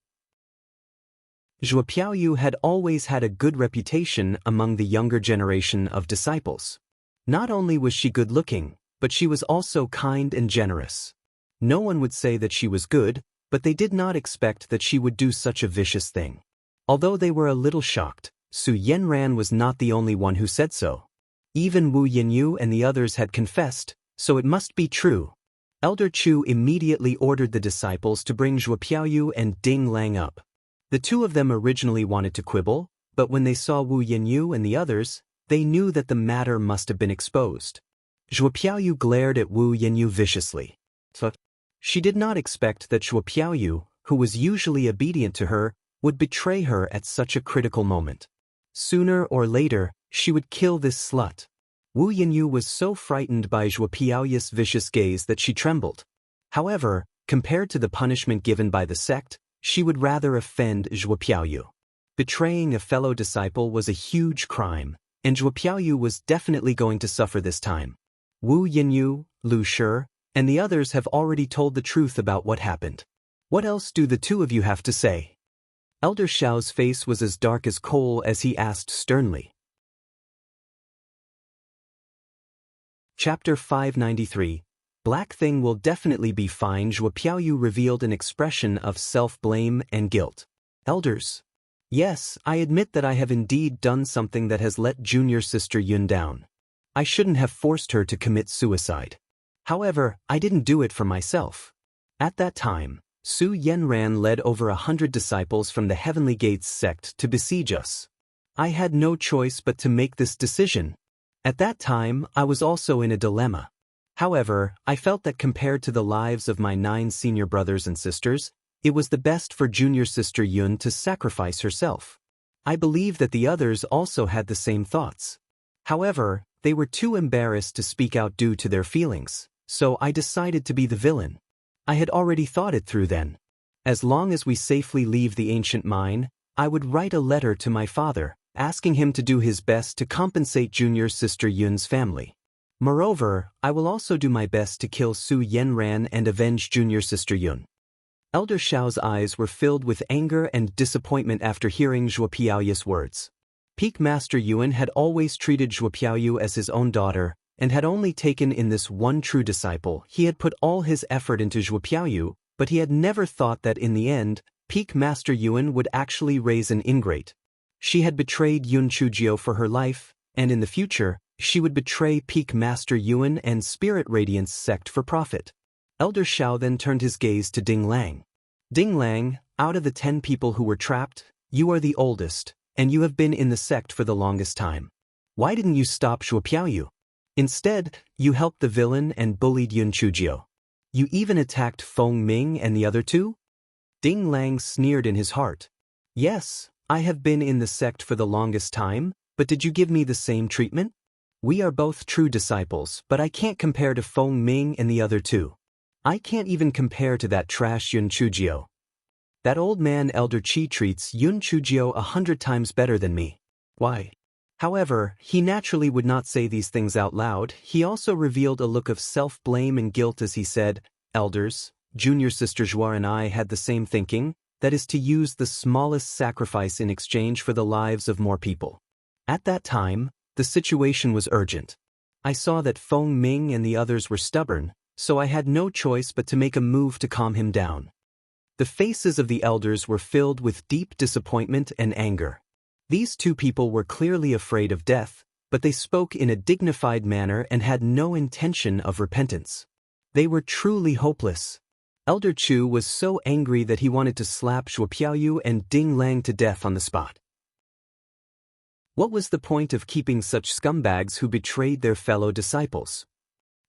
Zhuo Piaoyu had always had a good reputation among the younger generation of disciples. Not only was she good-looking, but she was also kind and generous. No one would say that she was good, but they did not expect that she would do such a vicious thing. Although they were a little shocked, Su Yanran was not the only one who said so. Even Wu Yanyu and the others had confessed, so it must be true. Elder Chu immediately ordered the disciples to bring Zhuo Piaoyu and Ding Lang up. The 2 of them originally wanted to quibble, but when they saw Wu Yanyu and the others, they knew that the matter must have been exposed. Zhuo Piaoyu glared at Wu Yanyu viciously. She did not expect that Zhuo Piaoyu, who was usually obedient to her, would betray her at such a critical moment. Sooner or later, she would kill this slut. Wu Yanyu was so frightened by Zhuo Piaoyu's vicious gaze that she trembled. However, compared to the punishment given by the sect, she would rather offend Zhuo Piaoyu. Betraying a fellow disciple was a huge crime, and Zhuo Piaoyu was definitely going to suffer this time. Wu Yanyu, Lu Shi, and the others have already told the truth about what happened. What else do the 2 of you have to say? Elder Xiao's face was as dark as coal as he asked sternly. Chapter 593. Black Thing will definitely be fine. Zhuo Piaoyu revealed an expression of self-blame and guilt. Elders. Yes, I admit that I have indeed done something that has let junior sister Yun down. I shouldn't have forced her to commit suicide. However, I didn't do it for myself. At that time, Su Yanran led over 100 disciples from the Heavenly Gates sect to besiege us. I had no choice but to make this decision. At that time, I was also in a dilemma. However, I felt that compared to the lives of my 9 senior brothers and sisters, it was the best for junior sister Yun to sacrifice herself. I believe that the others also had the same thoughts. However, they were too embarrassed to speak out due to their feelings, so I decided to be the villain. I had already thought it through then. As long as we safely leave the ancient mine, I would write a letter to my father, asking him to do his best to compensate junior sister Yun's family. Moreover, I will also do my best to kill Su Yanran and avenge junior sister Yun. Elder Xiao's eyes were filled with anger and disappointment after hearing Zhuo Piaoyu's words. Peak Master Yuan had always treated Zhuo Piaoyu as his own daughter, and had only taken in this one true disciple. He had put all his effort into Zhuo Piaoyu, but he had never thought that in the end, Peak Master Yuan would actually raise an ingrate. She had betrayed Yun Chujiao for her life, and in the future, she would betray Peak Master Yuan and Spirit Radiance sect for profit. Elder Xiao then turned his gaze to Ding Lang. Ding Lang, out of the 10 people who were trapped, you are the oldest, and you have been in the sect for the longest time. Why didn't you stop Zhuo Piaoyu? Instead, you helped the villain and bullied Yun Chujiao. You even attacked Feng Ming and the other 2? Ding Lang sneered in his heart. Yes, I have been in the sect for the longest time, but did you give me the same treatment? We are both true disciples, but I can't compare to Feng Ming and the other 2. I can't even compare to that trash Yun Chujiao. That old man Elder Qi treats Yun Chujiao 100 times better than me. Why? However, he naturally would not say these things out loud. He also revealed a look of self-blame and guilt as he said, Elders, junior sister Zhuo and I had the same thinking, that is to use the smallest sacrifice in exchange for the lives of more people. At that time, the situation was urgent. I saw that Feng Ming and the others were stubborn, so I had no choice but to make a move to calm him down. The faces of the elders were filled with deep disappointment and anger. These 2 people were clearly afraid of death, but they spoke in a dignified manner and had no intention of repentance. They were truly hopeless. Elder Chu was so angry that he wanted to slap Zhuo Piaoyu and Ding Lang to death on the spot. What was the point of keeping such scumbags who betrayed their fellow disciples?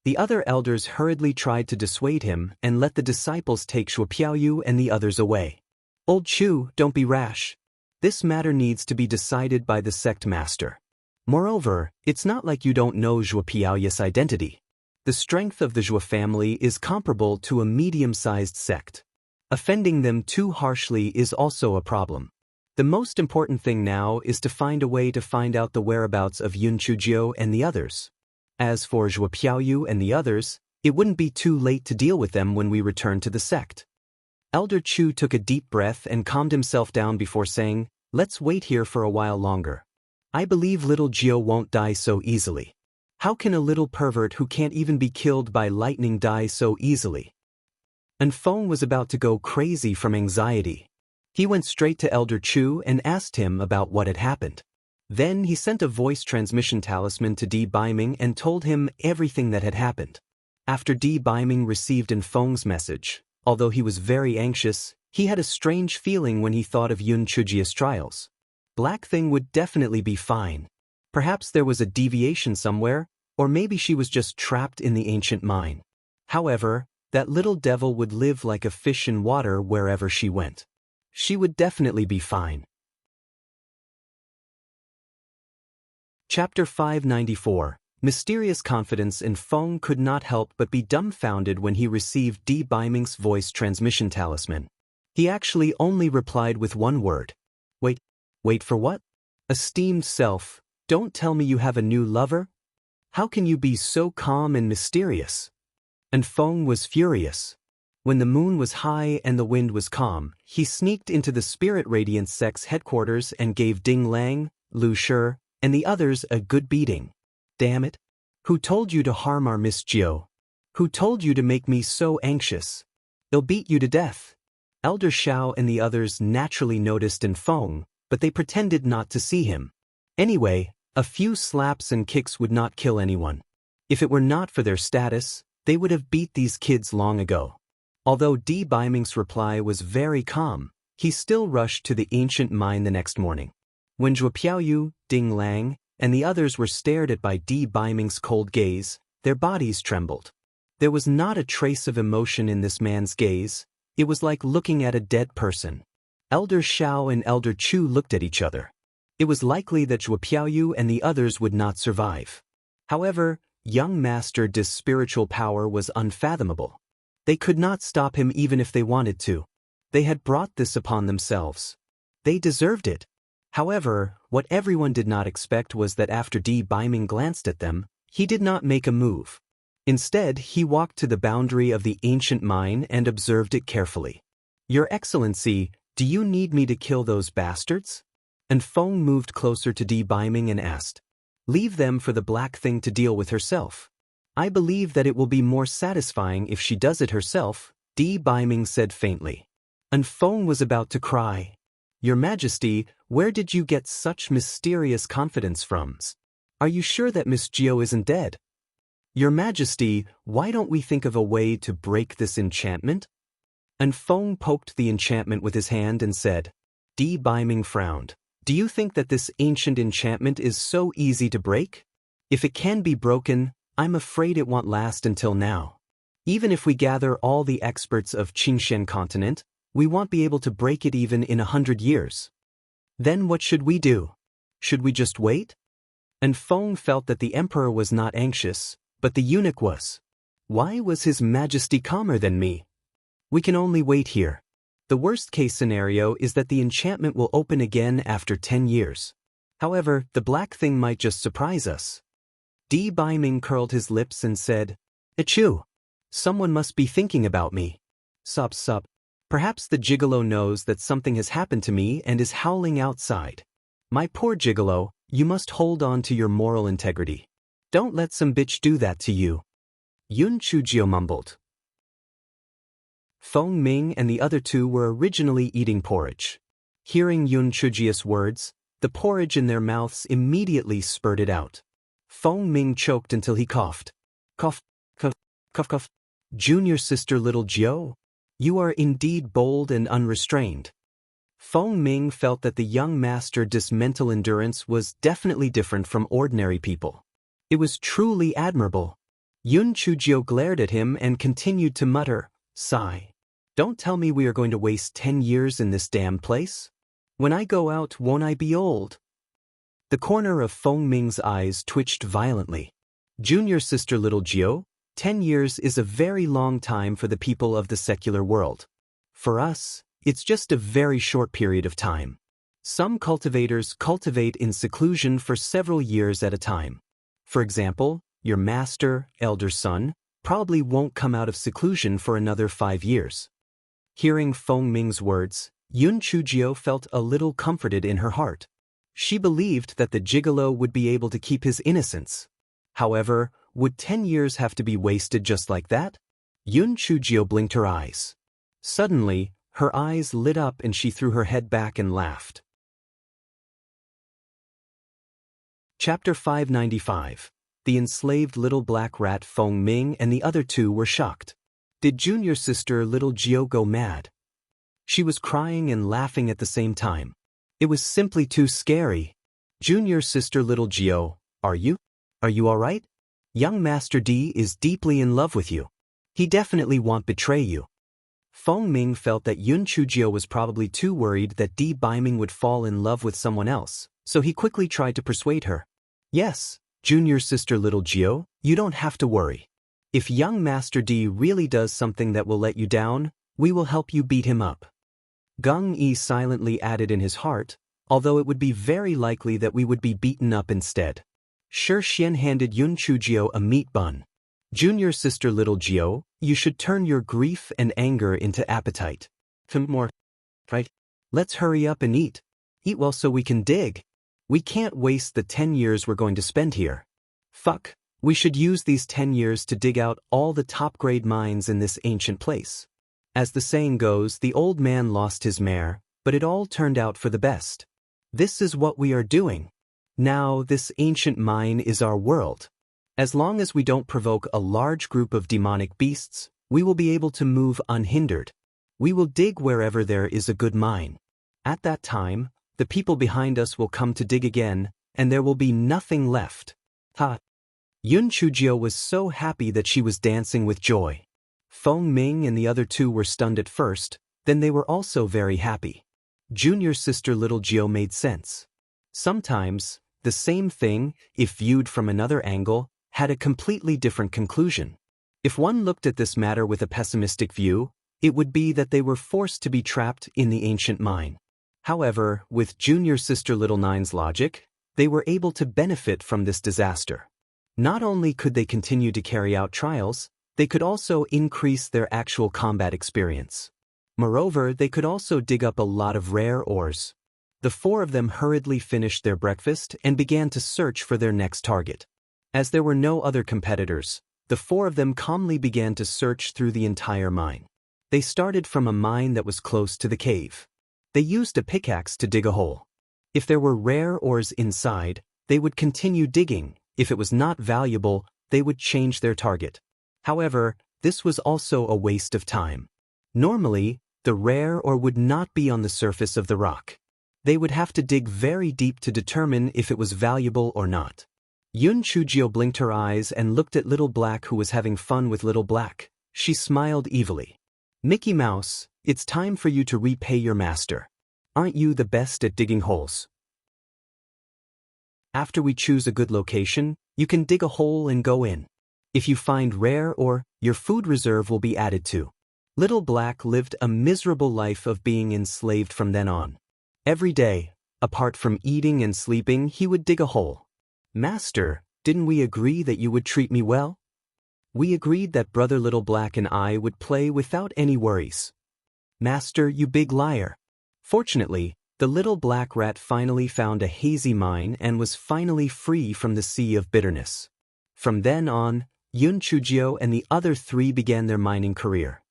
The other elders hurriedly tried to dissuade him and let the disciples take Zhuo Piaoyu and the others away. Old Chu, don't be rash. This matter needs to be decided by the sect master. Moreover, it's not like you don't know Zhuo Piaoyu's identity. The strength of the Zhuo family is comparable to a medium-sized sect. Offending them too harshly is also a problem. The most important thing now is to find a way to find out the whereabouts of Yun Chujio and the others. As for Zhuo Piaoyu and the others, it wouldn't be too late to deal with them when we return to the sect. Elder Chu took a deep breath and calmed himself down before saying, let's wait here for a while longer. I believe little Jio won't die so easily. How can a little pervert who can't even be killed by lightning die so easily? And Feng was about to go crazy from anxiety. He went straight to Elder Chu and asked him about what had happened. Then he sent a voice transmission talisman to Di Baiming and told him everything that had happened. After Di Baiming received Feng's message, although he was very anxious, he had a strange feeling when he thought of Yun Chujia's trials. Black Thing would definitely be fine. Perhaps there was a deviation somewhere, or maybe she was just trapped in the ancient mine. However, that little devil would live like a fish in water wherever she went. She would definitely be fine. Chapter 594. Mysterious confidence. In Feng could not help but be dumbfounded when he received Di Baiming's voice transmission talisman. He actually only replied with one word. Wait for what? Esteemed self, don't tell me you have a new lover? How can you be so calm and mysterious? And Feng was furious. When the moon was high and the wind was calm, he sneaked into the Spirit Radiance sect's headquarters and gave Ding Lang, Lu Shi, and the others a good beating. Damn it! Who told you to harm our Miss Jio? Who told you to make me so anxious? They'll beat you to death. Elder Xiao and the others naturally noticed Feng, but they pretended not to see him. Anyway, a few slaps and kicks would not kill anyone. If it were not for their status, they would have beat these kids long ago. Although Di Baiming's reply was very calm, he still rushed to the ancient mine the next morning. When Zhuo Piaoyu, Ding Lang, and the others were stared at by Di Baiming's cold gaze, their bodies trembled. There was not a trace of emotion in this man's gaze. It was like looking at a dead person. Elder Xiao and Elder Chu looked at each other. It was likely that Zhuo Piaoyu and the others would not survive. However, young Master Dis' spiritual power was unfathomable. They could not stop him even if they wanted to. They had brought this upon themselves. They deserved it. However, what everyone did not expect was that after Di Baiming glanced at them, he did not make a move. Instead, he walked to the boundary of the ancient mine and observed it carefully. Your Excellency, do you need me to kill those bastards? And Feng moved closer to Di Baiming and asked. Leave them for the Black Thing to deal with herself. I believe that it will be more satisfying if she does it herself, Di Baiming said faintly. And Feng was about to cry. Your Majesty, where did you get such mysterious confidence from? Are you sure that Miss Jio isn't dead? Your Majesty, why don't we think of a way to break this enchantment? And Feng poked the enchantment with his hand and said. Di Baiming frowned. Do you think that this ancient enchantment is so easy to break? If it can be broken, I'm afraid it won't last until now. Even if we gather all the experts of Qingshen continent, we won't be able to break it even in 100 years. Then what should we do? Should we just wait? And Feng felt that the emperor was not anxious, but the eunuch was. Why was His Majesty calmer than me? We can only wait here. The worst-case scenario is that the enchantment will open again after 10 years. However, the Black Thing might just surprise us. Di Baiming curled his lips and said, Achoo! Someone must be thinking about me. Sup. Perhaps the gigolo knows that something has happened to me and is howling outside. My poor gigolo, you must hold on to your moral integrity. Don't let some bitch do that to you. Yun Chujio mumbled. Feng Ming and the other two were originally eating porridge. Hearing Yun Chujio's words, the porridge in their mouths immediately spurted out. Feng Ming choked until he coughed. Cough. Junior sister little Jio, you are indeed bold and unrestrained. Feng Ming felt that the young Master Dis' mental endurance was definitely different from ordinary people. It was truly admirable. Yun Chujio glared at him and continued to mutter, sigh. Don't tell me we are going to waste 10 years in this damn place? When I go out, won't I be old? The corner of Feng Ming's eyes twitched violently. Junior sister little Jio, 10 years is a very long time for the people of the secular world. For us, it's just a very short period of time. Some cultivators cultivate in seclusion for several years at a time. For example, your master, elder son, probably won't come out of seclusion for another 5 years. Hearing Feng Ming's words, Yun Chujio felt a little comforted in her heart. She believed that the gigolo would be able to keep his innocence. However, would 10 years have to be wasted just like that? Yun Chujio blinked her eyes. Suddenly, her eyes lit up and she threw her head back and laughed. Chapter 595. The enslaved little black rat Feng Ming and the other two were shocked. Did junior sister little Jio go mad? She was crying and laughing at the same time. It was simply too scary. Junior sister little Jio, are you all right? Young Master D is deeply in love with you. He definitely won't betray you. Feng Ming felt that Yun Chujio was probably too worried that Di Baiming would fall in love with someone else, so he quickly tried to persuade her. Yes, junior sister little Jio, you don't have to worry. If young Master D really does something that will let you down, we will help you beat him up. Gung Yi silently added in his heart, although it would be very likely that we would be beaten up instead. Shi Xian handed Yun Chujio a meat bun. Junior sister little Jio, you should turn your grief and anger into appetite. More, right? Let's hurry up and eat. Eat well so we can dig. We can't waste the 10 years we're going to spend here. Fuck, we should use these 10 years to dig out all the top-grade mines in this ancient place. As the saying goes, the old man lost his mare, but it all turned out for the best. This is what we are doing. Now, this ancient mine is our world. As long as we don't provoke a large group of demonic beasts, we will be able to move unhindered. We will dig wherever there is a good mine. At that time, the people behind us will come to dig again, and there will be nothing left. Ha! Yun Chujio was so happy that she was dancing with joy. Feng Ming and the other two were stunned at first, then they were also very happy. Junior sister little Jio made sense. Sometimes, the same thing, if viewed from another angle, had a completely different conclusion. If one looked at this matter with a pessimistic view, it would be that they were forced to be trapped in the ancient mine. However, with junior sister little Nine's logic, they were able to benefit from this disaster. Not only could they continue to carry out trials, they could also increase their actual combat experience. Moreover, they could also dig up a lot of rare ores. The four of them hurriedly finished their breakfast and began to search for their next target. As there were no other competitors, the four of them calmly began to search through the entire mine. They started from a mine that was close to the cave. They used a pickaxe to dig a hole. If there were rare ores inside, they would continue digging. If it was not valuable, they would change their target. However, this was also a waste of time. Normally, the rare ore would not be on the surface of the rock. They would have to dig very deep to determine if it was valuable or not. Yun Chujio blinked her eyes and looked at Little Black, who was having fun with Little Black. She smiled evilly. Mickey Mouse, it's time for you to repay your master. Aren't you the best at digging holes? After we choose a good location, you can dig a hole and go in. If you find rare ore, your food reserve will be added to. Little Black lived a miserable life of being enslaved from then on. Every day, apart from eating and sleeping, he would dig a hole. Master, didn't we agree that you would treat me well? We agreed that Brother Little Black and I would play without any worries. Master, you big liar. Fortunately, the little black rat finally found a hazy mine and was finally free from the sea of bitterness. From then on, Yun Chujio and the other three began their mining career.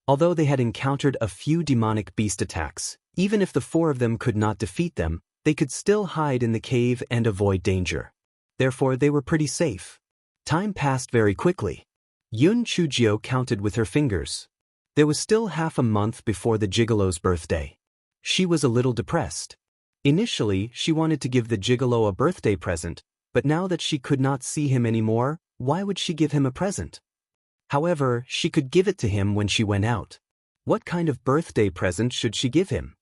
Although they had encountered a few demonic beast attacks, even if the four of them could not defeat them, they could still hide in the cave and avoid danger. Therefore, they were pretty safe. Time passed very quickly. Yun Chujio counted with her fingers. There was still half a month before the gigolo's birthday. She was a little depressed. Initially, she wanted to give the gigolo a birthday present, but now that she could not see him anymore, why would she give him a present? However, she could give it to him when she went out. What kind of birthday present should she give him?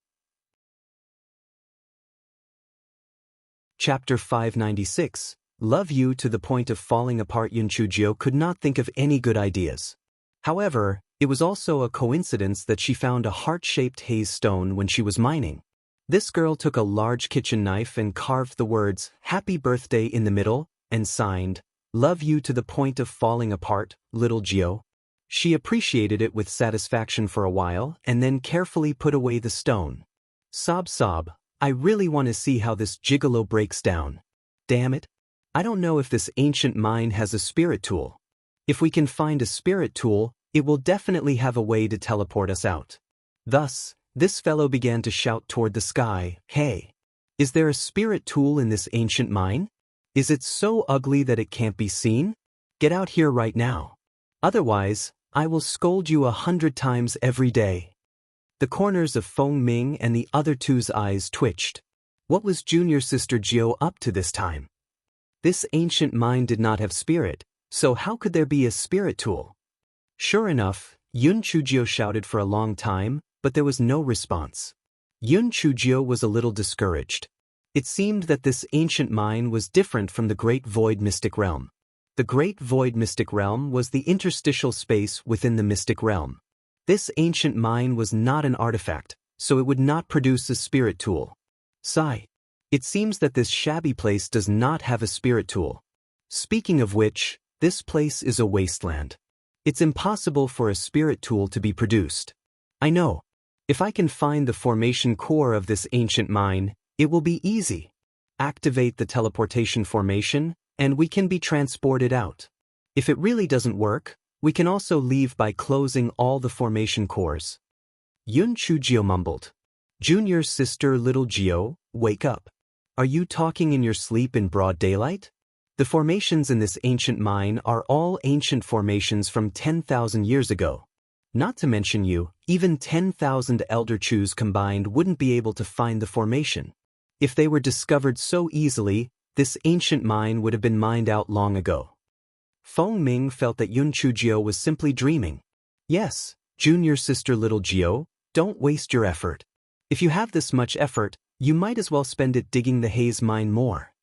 Chapter 596. Love you to the point of falling apart. Yun Chujio could not think of any good ideas. However, it was also a coincidence that she found a heart-shaped haze stone when she was mining. This girl took a large kitchen knife and carved the words, "Happy Birthday" in the middle, and signed, "Love you to the point of falling apart, little Gio." She appreciated it with satisfaction for a while and then carefully put away the stone. Sob sob, I really want to see how this gigolo breaks down. Damn it. I don't know if this ancient mine has a spirit tool. If we can find a spirit tool, it will definitely have a way to teleport us out. Thus, this fellow began to shout toward the sky, "Hey! Is there a spirit tool in this ancient mine? Is it so ugly that it can't be seen? Get out here right now. Otherwise, I will scold you 100 times every day." The corners of Feng Ming and the other two's eyes twitched. What was junior sister Gio up to this time? This ancient mine did not have spirit, so how could there be a spirit tool? Sure enough, Yun Chujio shouted for a long time, but there was no response. Yun Chujio was a little discouraged. It seemed that this ancient mine was different from the Great Void Mystic Realm. The Great Void Mystic Realm was the interstitial space within the Mystic Realm. This ancient mine was not an artifact, so it would not produce a spirit tool. Sigh. It seems that this shabby place does not have a spirit tool. Speaking of which, this place is a wasteland. It's impossible for a spirit tool to be produced. I know. If I can find the formation core of this ancient mine, it will be easy. Activate the teleportation formation, and we can be transported out. If it really doesn't work, we can also leave by closing all the formation cores. Yun Chujio mumbled. Junior sister little Gio, wake up. Are you talking in your sleep in broad daylight? The formations in this ancient mine are all ancient formations from 10,000 years ago. Not to mention you, even 10,000 Elder Chus combined wouldn't be able to find the formation. If they were discovered so easily, this ancient mine would have been mined out long ago. Feng Ming felt that Yun Chujio was simply dreaming. Yes, junior sister little Gio, don't waste your effort. If you have this much effort, you might as well spend it digging the haze mine more.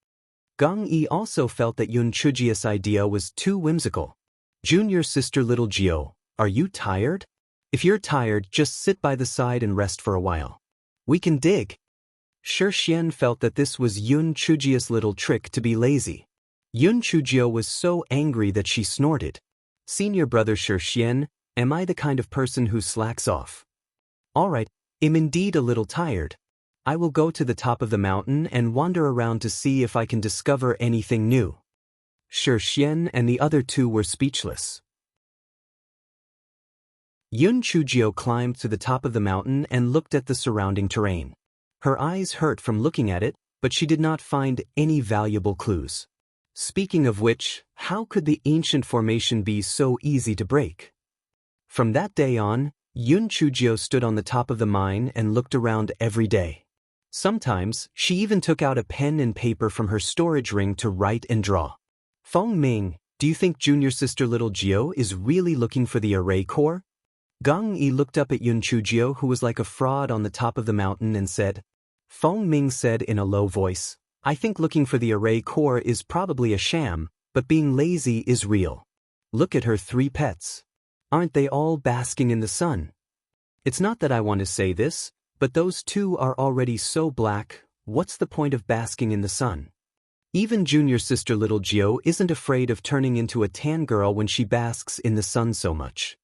Gong Yi also felt that Yun Chujio's idea was too whimsical. Junior sister little Gio, are you tired? If you're tired, just sit by the side and rest for a while. We can dig. Shi Xian felt that this was Yun Chujio's little trick to be lazy. Yun Chujio was so angry that she snorted. Senior brother Shi Xian, am I the kind of person who slacks off? Alright, I'm indeed a little tired. I will go to the top of the mountain and wander around to see if I can discover anything new. Shi Xian and the other two were speechless. Yun Chujio climbed to the top of the mountain and looked at the surrounding terrain. Her eyes hurt from looking at it, but she did not find any valuable clues. Speaking of which, how could the ancient formation be so easy to break? From that day on, Yun Chujio stood on the top of the mine and looked around every day. Sometimes, she even took out a pen and paper from her storage ring to write and draw. Feng Ming, do you think junior sister little Gio is really looking for the array core? Gong Yi looked up at Yun Chujio, who was like a fraud on the top of the mountain, and said. Feng Ming said in a low voice, I think looking for the array core is probably a sham, but being lazy is real. Look at her 3 pets. Aren't they all basking in the sun? It's not that I want to say this, but those 2 are already so black, what's the point of basking in the sun? Even junior sister little Gio isn't afraid of turning into a tan girl when she basks in the sun so much.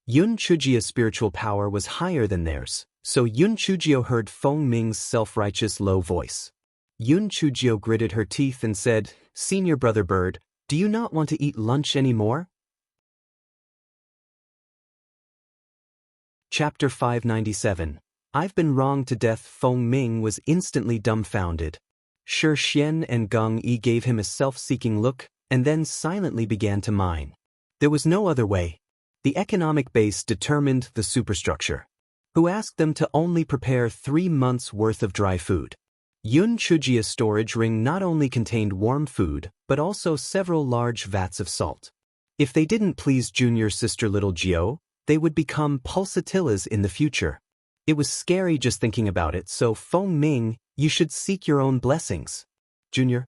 Yun Chujio's spiritual power was higher than theirs, so Yun Chujio heard Feng Ming's self-righteous low voice. Yun Chujio gritted her teeth and said, Senior brother bird, do you not want to eat lunch anymore? Chapter 597. I've been wronged to death. Feng Ming was instantly dumbfounded. Shi Xian and Gong Yi gave him a self-seeking look, and then silently began to mine. There was no other way. The economic base determined the superstructure. Who asked them to only prepare 3 months' worth of dry food. Yun Chujio's storage ring not only contained warm food, but also several large vats of salt. If they didn't please junior sister little Gio, they would become pulsatillas in the future. It was scary just thinking about it, so Feng Ming, you should seek your own blessings. Junior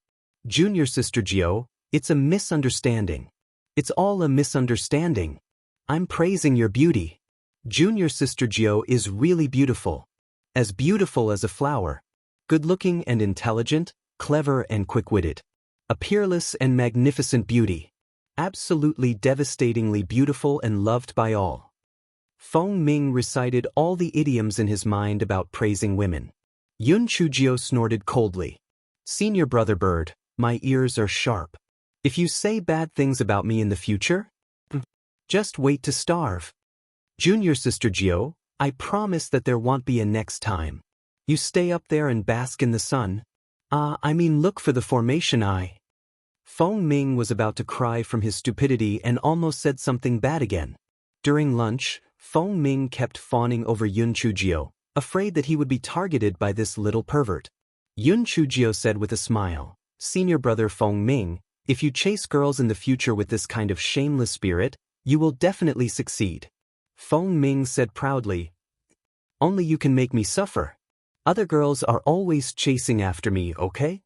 sister Gio, it's a misunderstanding. It's all a misunderstanding. I'm praising your beauty. Junior sister Gio is really beautiful. As beautiful as a flower. Good-looking and intelligent, clever and quick-witted. A peerless and magnificent beauty. Absolutely devastatingly beautiful and loved by all. Feng Ming recited all the idioms in his mind about praising women. Yun Chujio snorted coldly. Senior brother bird, my ears are sharp. If you say bad things about me in the future, just wait to starve. Junior sister Gio, I promise that there won't be a next time. You stay up there and bask in the sun. Look for the formation eye. Feng Ming was about to cry from his stupidity and almost said something bad again. During lunch, Feng Ming kept fawning over Yun Chujio, afraid that he would be targeted by this little pervert. Yun Chujio said with a smile, Senior brother Feng Ming, if you chase girls in the future with this kind of shameless spirit, you will definitely succeed. Feng Ming said proudly, only you can make me suffer. Other girls are always chasing after me, okay?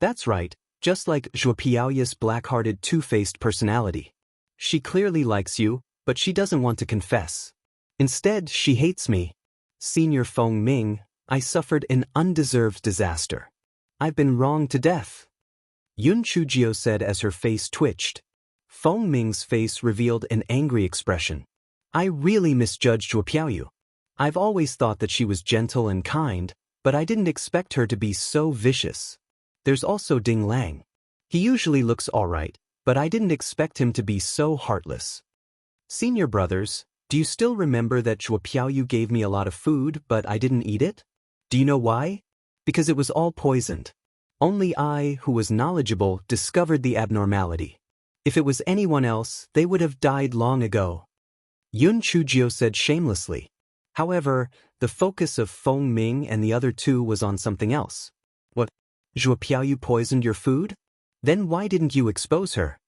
That's right, just like Zhuo Piaoya's black-hearted two-faced personality. She clearly likes you, but she doesn't want to confess. Instead, she hates me. Senior Feng Ming, I suffered an undeserved disaster. I've been wronged to death. Yun Chujio said as her face twitched. Feng Ming's face revealed an angry expression. I really misjudged Zhuo Piaoyu. I've always thought that she was gentle and kind, but I didn't expect her to be so vicious. There's also Ding Lang. He usually looks alright, but I didn't expect him to be so heartless. Senior brothers, do you still remember that Zhuo Piaoyu gave me a lot of food, but I didn't eat it? Do you know why? Because it was all poisoned. Only I, who was knowledgeable, discovered the abnormality. If it was anyone else, they would have died long ago. Yun Chujio said shamelessly. However, the focus of Feng Ming and the other two was on something else. What? Zhuo Piaoyu poisoned your food? Then why didn't you expose her?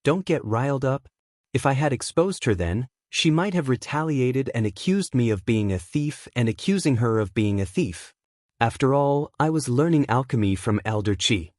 Don't get riled up. If I had exposed her then, she might have retaliated and accused me of being a thief and accusing her of being a thief. After all, I was learning alchemy from Elder Qi.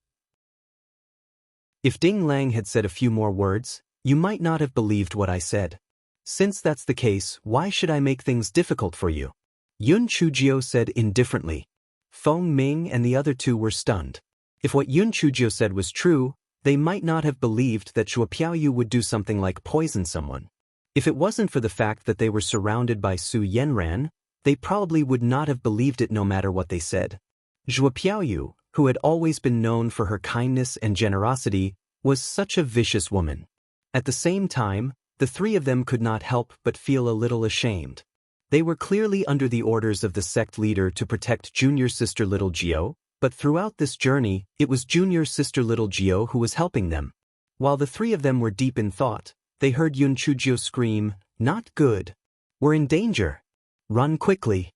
If Ding Lang had said a few more words, you might not have believed what I said. Since that's the case, why should I make things difficult for you? Yun Chujio said indifferently. Feng Ming and the other two were stunned. If what Yun Chujio said was true, they might not have believed that Zhuo Piaoyu would do something like poison someone. If it wasn't for the fact that they were surrounded by Su Yanran, they probably would not have believed it no matter what they said. Zhuo Piaoyu, who had always been known for her kindness and generosity, was such a vicious woman. At the same time, the three of them could not help but feel a little ashamed. They were clearly under the orders of the sect leader to protect junior sister little Gio, but throughout this journey, it was junior sister little Gio who was helping them. While the three of them were deep in thought, they heard Yun Chujio scream, "Not good. We're in danger. Run quickly."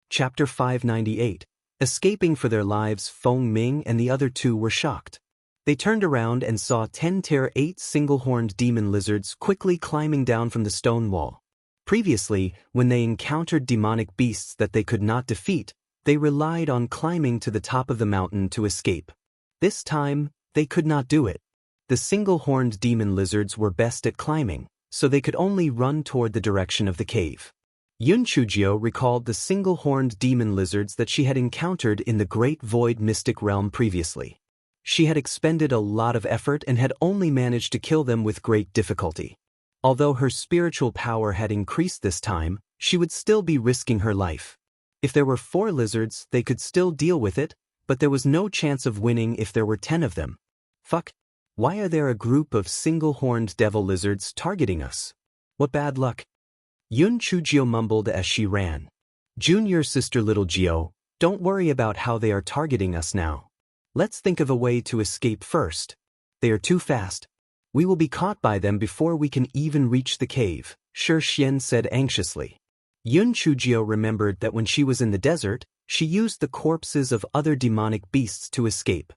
Chapter 598. Escaping for their lives, Feng Ming and the other two were shocked. They turned around and saw 8 single-horned demon lizards quickly climbing down from the stone wall. Previously, when they encountered demonic beasts that they could not defeat, they relied on climbing to the top of the mountain to escape. This time, they could not do it. The single-horned demon lizards were best at climbing, so they could only run toward the direction of the cave. Yun Chujio recalled the single-horned demon lizards that she had encountered in the Great Void Mystic Realm previously. She had expended a lot of effort and had only managed to kill them with great difficulty. Although her spiritual power had increased this time, she would still be risking her life. If there were 4 lizards, they could still deal with it, but there was no chance of winning if there were 10 of them. Fuck. Why are there a group of single-horned devil lizards targeting us? What bad luck. Yun Chujio mumbled as she ran. Junior sister little Gio, don't worry about how they are targeting us now. Let's think of a way to escape first. They are too fast. We will be caught by them before we can even reach the cave, Shi Xian said anxiously. Yun Chujio remembered that when she was in the desert, She used the corpses of other demonic beasts to escape.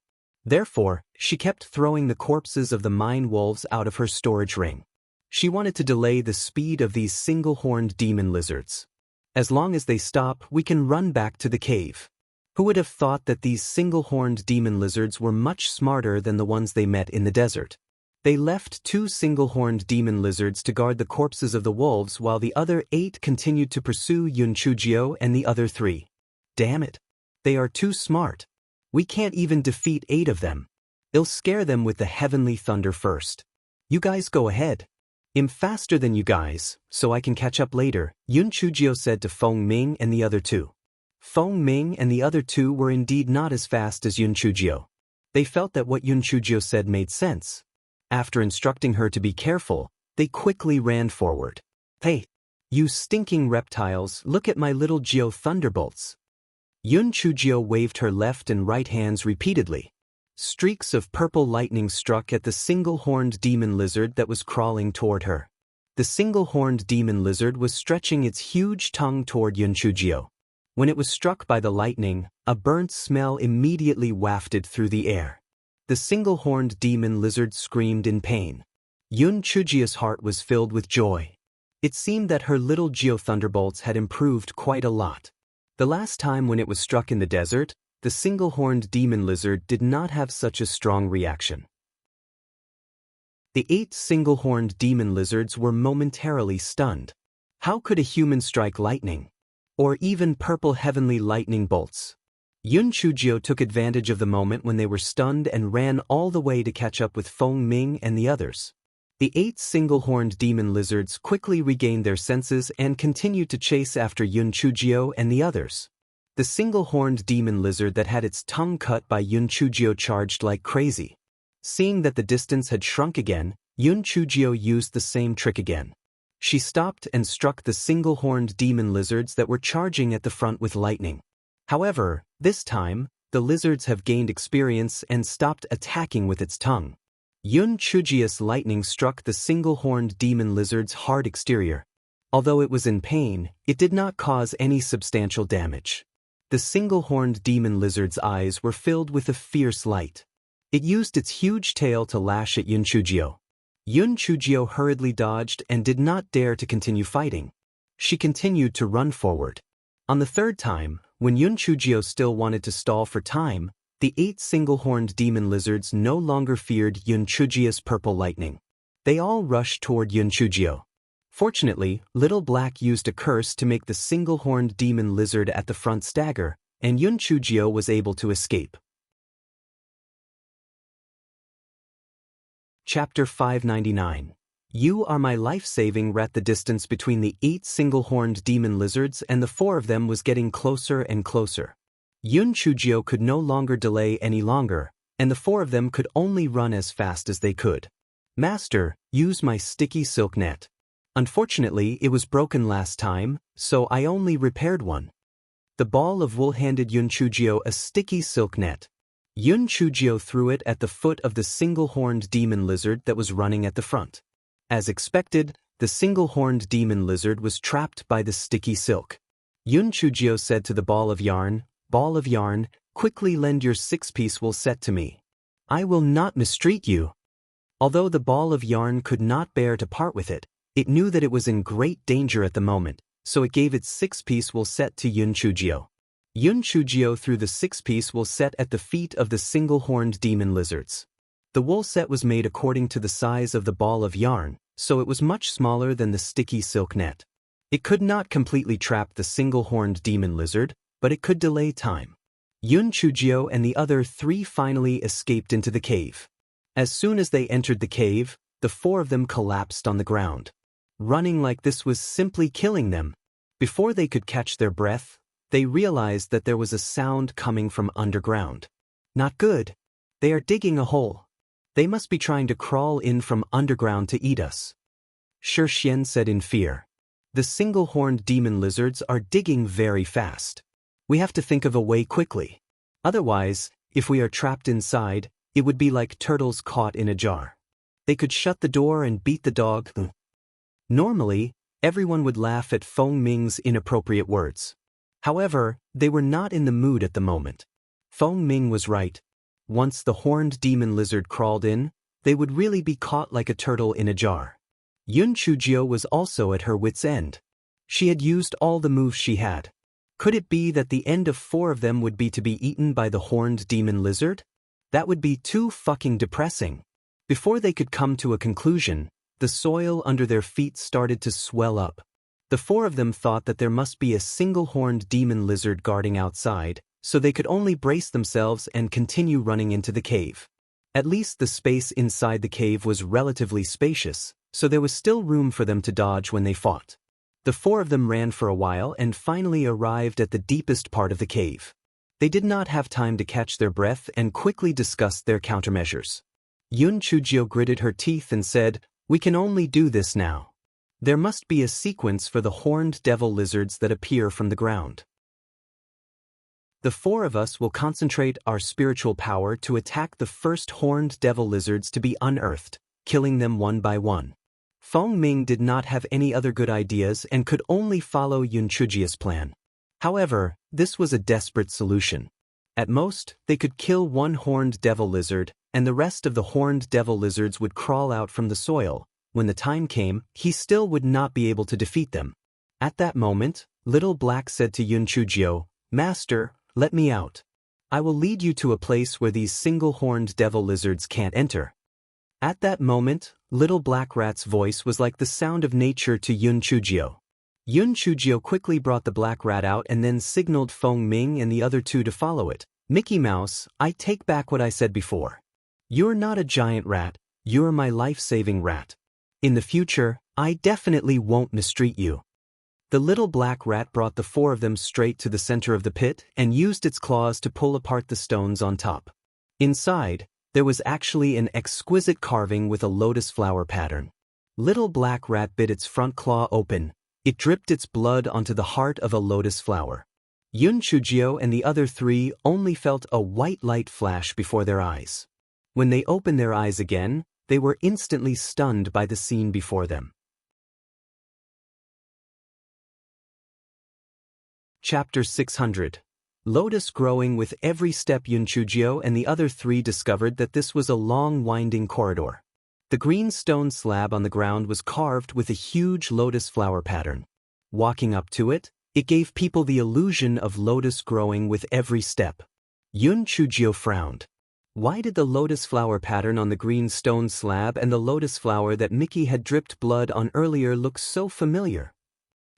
Therefore, she kept throwing the corpses of the mine wolves out of her storage ring. She wanted to delay the speed of these single-horned demon lizards. As long as they stop, we can run back to the cave. Who would have thought that these single-horned demon lizards were much smarter than the ones they met in the desert? They left 2 single-horned demon lizards to guard the corpses of the wolves while the other 8 continued to pursue Yun Chujio and the other 3. Damn it. They are too smart. We can't even defeat 8 of them. I'll scare them with the heavenly thunder first. You guys go ahead. I'm faster than you guys, so I can catch up later, Yun Chujio said to Feng Ming and the other 2. Feng Ming and the other 2 were indeed not as fast as Yun Chujio. They felt that what Yun Chujio said made sense. After instructing her to be careful, they quickly ran forward. Hey, you stinking reptiles, look at my little Geo thunderbolts. Yun Chujio waved her left and right hands repeatedly. Streaks of purple lightning struck at the single-horned demon lizard that was crawling toward her. The single-horned demon lizard was stretching its huge tongue toward Yun Chujio. When it was struck by the lightning, a burnt smell immediately wafted through the air. The single-horned demon lizard screamed in pain. Yun Chujio's heart was filled with joy. It seemed that her little Geo thunderbolts had improved quite a lot. The last time when it was struck in the desert, the single-horned demon lizard did not have such a strong reaction. The 8 single-horned demon lizards were momentarily stunned. How could a human strike lightning? Or even purple heavenly lightning bolts? Yun Chujio took advantage of the moment when they were stunned and ran all the way to catch up with Feng Ming and the others. The 8 single-horned demon lizards quickly regained their senses and continued to chase after Yun Chujio and the others. The single-horned demon lizard that had its tongue cut by Yun Chujio charged like crazy. Seeing that the distance had shrunk again, Yun Chujio used the same trick again. She stopped and struck the single-horned demon lizards that were charging at the front with lightning. However, this time, the lizards have gained experience and stopped attacking with its tongue. Yun Chujio's lightning struck the single-horned demon lizard's hard exterior. Although it was in pain, it did not cause any substantial damage. The single-horned demon lizard's eyes were filled with a fierce light. It used its huge tail to lash at Yun Chujio. Yun Chujio hurriedly dodged and did not dare to continue fighting. She continued to run forward. On the 3rd time, when Yun Chujio still wanted to stall for time, the 8 single-horned demon lizards no longer feared Yun Chujio's purple lightning. They all rushed toward Yun Chujio. Fortunately, Little Black used a curse to make the single-horned demon lizard at the front stagger, and Yun Chujio was able to escape. Chapter 599. You are my life-saving rat. The distance between the 8 single-horned demon lizards and the 4 of them was getting closer and closer. Yun Chujio could no longer delay any longer, and the 4 of them could only run as fast as they could. Master, use my sticky silk net. Unfortunately, it was broken last time, so I only repaired one. The ball of wool handed Yun Chujio a sticky silk net. Yun Chujio threw it at the foot of the single-horned demon lizard that was running at the front. As expected, the single-horned demon lizard was trapped by the sticky silk. Yun Chujio said to the ball of yarn, quickly lend your 6-piece wool set to me. I will not mistreat you. Although the ball of yarn could not bear to part with it, it knew that it was in great danger at the moment, so it gave its 6-piece wool set to Yun Chujio. Yun Chujio threw the 6-piece wool set at the feet of the single-horned demon lizards. The wool set was made according to the size of the ball of yarn, so it was much smaller than the sticky silk net. It could not completely trap the single-horned demon lizard, but it could delay time. Yun Chujio and the other 3 finally escaped into the cave. As soon as they entered the cave, the 4 of them collapsed on the ground. Running like this was simply killing them. Before they could catch their breath, they realized that there was a sound coming from underground. Not good. They are digging a hole. They must be trying to crawl in from underground to eat us. Shi Xian said in fear. The single-horned demon lizards are digging very fast. We have to think of a way quickly. Otherwise, if we are trapped inside, it would be like turtles caught in a jar. They could shut the door and beat the dog. Normally, everyone would laugh at Feng Ming's inappropriate words. However, they were not in the mood at the moment. Feng Ming was right. Once the horned demon lizard crawled in, they would really be caught like a turtle in a jar. Yun Chujio was also at her wit's end. She had used all the moves she had. Could it be that the end of 4 of them would be to be eaten by the horned demon lizard? That would be too fucking depressing. Before they could come to a conclusion, the soil under their feet started to swell up. The 4 of them thought that there must be a single horned demon lizard guarding outside, so they could only brace themselves and continue running into the cave. At least the space inside the cave was relatively spacious, so there was still room for them to dodge when they fought. The 4 of them ran for a while and finally arrived at the deepest part of the cave. They did not have time to catch their breath and quickly discussed their countermeasures. Yun Chujio gritted her teeth and said, "We can only do this now. There must be a sequence for the horned devil lizards that appear from the ground. The 4 of us will concentrate our spiritual power to attack the first horned devil lizards to be unearthed, killing them one by one." Feng Ming did not have any other good ideas and could only follow Yun Chujio's plan. However, this was a desperate solution. At most, they could kill one horned devil lizard, and the rest of the horned devil lizards would crawl out from the soil. When the time came, he still would not be able to defeat them. At that moment, Little Black said to Yun Chujio, "Master, let me out. I will lead you to a place where these single-horned devil lizards can't enter." At that moment, Little Black Rat's voice was like the sound of nature to Yun Chujio. Yun Chujio quickly brought the black rat out and then signaled Feng Ming and the other 2 to follow it. "Mickey Mouse, I take back what I said before. You're not a giant rat, you're my life-saving rat. In the future, I definitely won't mistreat you." The little black rat brought the 4 of them straight to the center of the pit and used its claws to pull apart the stones on top. Inside, there was actually an exquisite carving with a lotus flower pattern. Little black rat bit its front claw open. It dripped its blood onto the heart of a lotus flower. Yun Chujio and the other 3 only felt a white light flash before their eyes. When they opened their eyes again, they were instantly stunned by the scene before them. Chapter 600. Lotus growing with every step. Yun Chujio and the other 3 discovered that this was a long winding corridor. The green stone slab on the ground was carved with a huge lotus flower pattern. Walking up to it, it gave people the illusion of lotus growing with every step. Yun Chujio frowned. Why did the lotus flower pattern on the green stone slab and the lotus flower that Mickey had dripped blood on earlier look so familiar?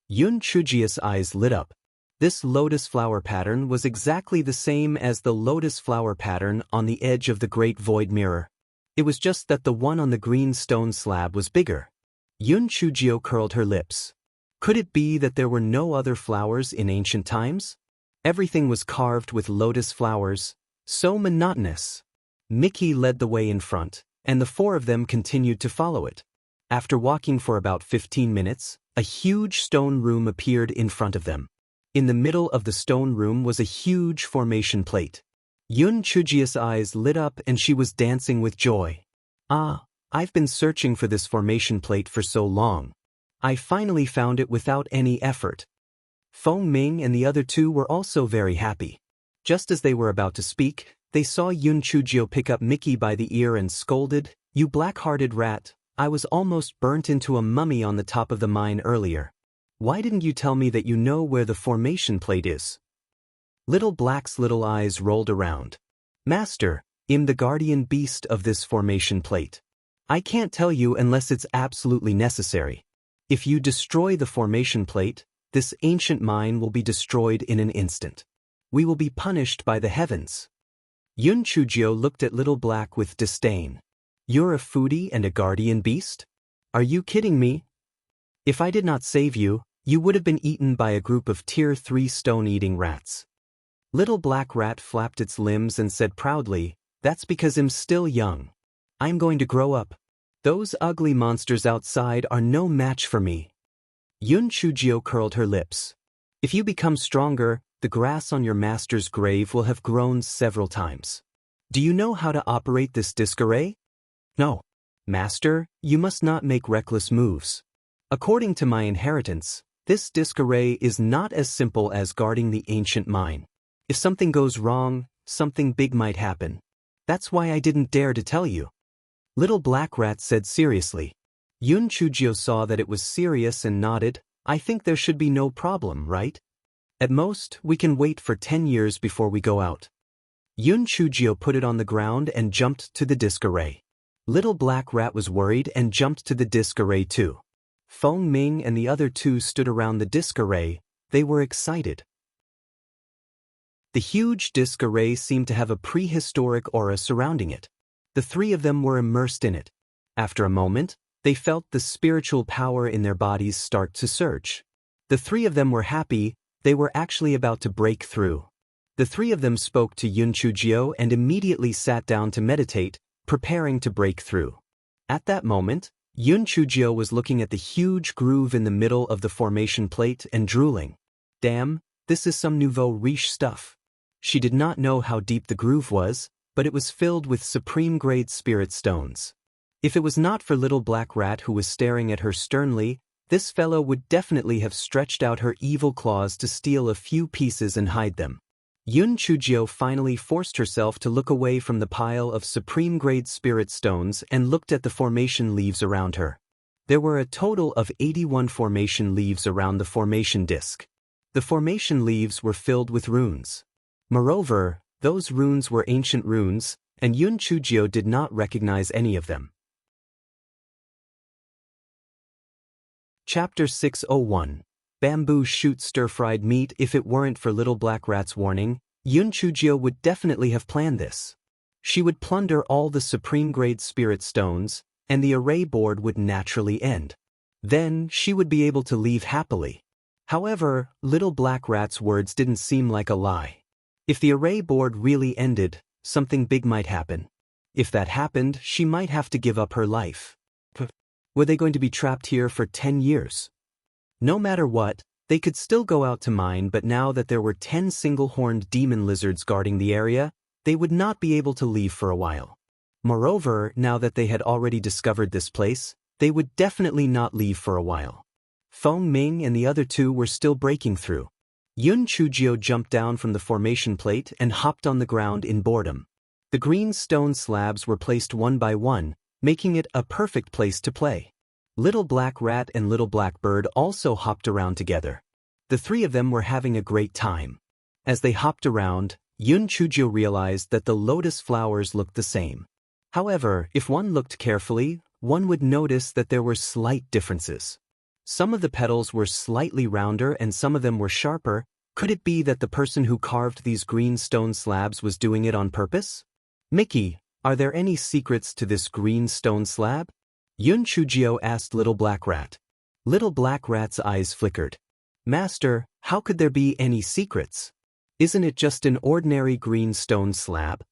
Yun Chujio's eyes lit up. This lotus flower pattern was exactly the same as the lotus flower pattern on the edge of the Great Void Mirror. It was just that the one on the green stone slab was bigger. Yun Chujio curled her lips. Could it be that there were no other flowers in ancient times? Everything was carved with lotus flowers. So monotonous. Mickey led the way in front, and the 4 of them continued to follow it. After walking for about 15 minutes, a huge stone room appeared in front of them. In the middle of the stone room was a huge formation plate. Yun Chujio's eyes lit up and she was dancing with joy. "Ah, I've been searching for this formation plate for so long. I finally found it without any effort." Feng Ming and the other 2 were also very happy. Just as they were about to speak, they saw Yun Chujio pick up Mickey by the ear and scolded, "You black-hearted rat, I was almost burnt into a mummy on the top of the mine earlier. Why didn't you tell me that you know where the formation plate is?" Little Black's little eyes rolled around. "Master, I'm the guardian beast of this formation plate. I can't tell you unless it's absolutely necessary. If you destroy the formation plate, this ancient mine will be destroyed in an instant. We will be punished by the heavens." Yun Chujio looked at Little Black with disdain. "You're a foodie and a guardian beast? Are you kidding me? If I did not save you, you would have been eaten by a group of Tier 3 stone-eating rats." Little Black Rat flapped its limbs and said proudly, "That's because I'm still young. I'm going to grow up. Those ugly monsters outside are no match for me." Yun Chujio curled her lips. "If you become stronger, the grass on your master's grave will have grown several times. Do you know how to operate this disc array?" "No. Master, you must not make reckless moves. According to my inheritance, This disc array is not as simple as guarding the ancient mine. If something goes wrong, something big might happen. That's why I didn't dare to tell you. Little Black Rat said seriously. Yun Chujio saw that it was serious and nodded. I think there should be no problem, right? At most, we can wait for 10 years before we go out. Yun Chujio put it on the ground and jumped to the disc array. Little Black Rat was worried and jumped to the disc array too. Feng Ming and the other two stood around the disc array. They were excited. The huge disc array seemed to have a prehistoric aura surrounding it. The three of them were immersed in it. After a moment, they felt the spiritual power in their bodies start to surge. The three of them were happy. They were actually about to break through. The three of them spoke to Yun Chujio and immediately sat down to meditate, preparing to break through. At that moment, Yun Chujio was looking at the huge groove in the middle of the formation plate and drooling. Damn, this is some nouveau riche stuff. She did not know how deep the groove was, but it was filled with supreme-grade spirit stones. If it was not for Little Black Rat who was staring at her sternly, this fellow would definitely have stretched out her evil claws to steal a few pieces and hide them. Yun Chujio finally forced herself to look away from the pile of supreme-grade spirit stones and looked at the formation leaves around her. There were a total of 81 formation leaves around the formation disc. The formation leaves were filled with runes. Moreover, those runes were ancient runes, and Yun Chujio did not recognize any of them. Chapter 601. Bamboo Shoot Stir-Fried Meat. If it weren't for Little Black Rat's warning, Yun Chujio would definitely have planned this. She would plunder all the supreme-grade spirit stones, and the array board would naturally end. Then, she would be able to leave happily. However, Little Black Rat's words didn't seem like a lie. If the array board really ended, something big might happen. If that happened, she might have to give up her life. Were they going to be trapped here for 10 years? No matter what, they could still go out to mine, but now that there were 10 single-horned demon lizards guarding the area, they would not be able to leave for a while. Moreover, now that they had already discovered this place, they would definitely not leave for a while. Feng Ming and the other two were still breaking through. Yun Chujio jumped down from the formation plate and hopped on the ground in boredom. The green stone slabs were placed one by one, making it a perfect place to play. Little Black Rat and Little Black Bird also hopped around together. The three of them were having a great time. As they hopped around, Yun Chujio realized that the lotus flowers looked the same. However, if one looked carefully, one would notice that there were slight differences. Some of the petals were slightly rounder and some of them were sharper. Could it be that the person who carved these green stone slabs was doing it on purpose? Mickey, are there any secrets to this green stone slab? Yun Chujio asked Little Black Rat. Little Black Rat's eyes flickered. Master, how could there be any secrets? Isn't it just an ordinary green stone slab?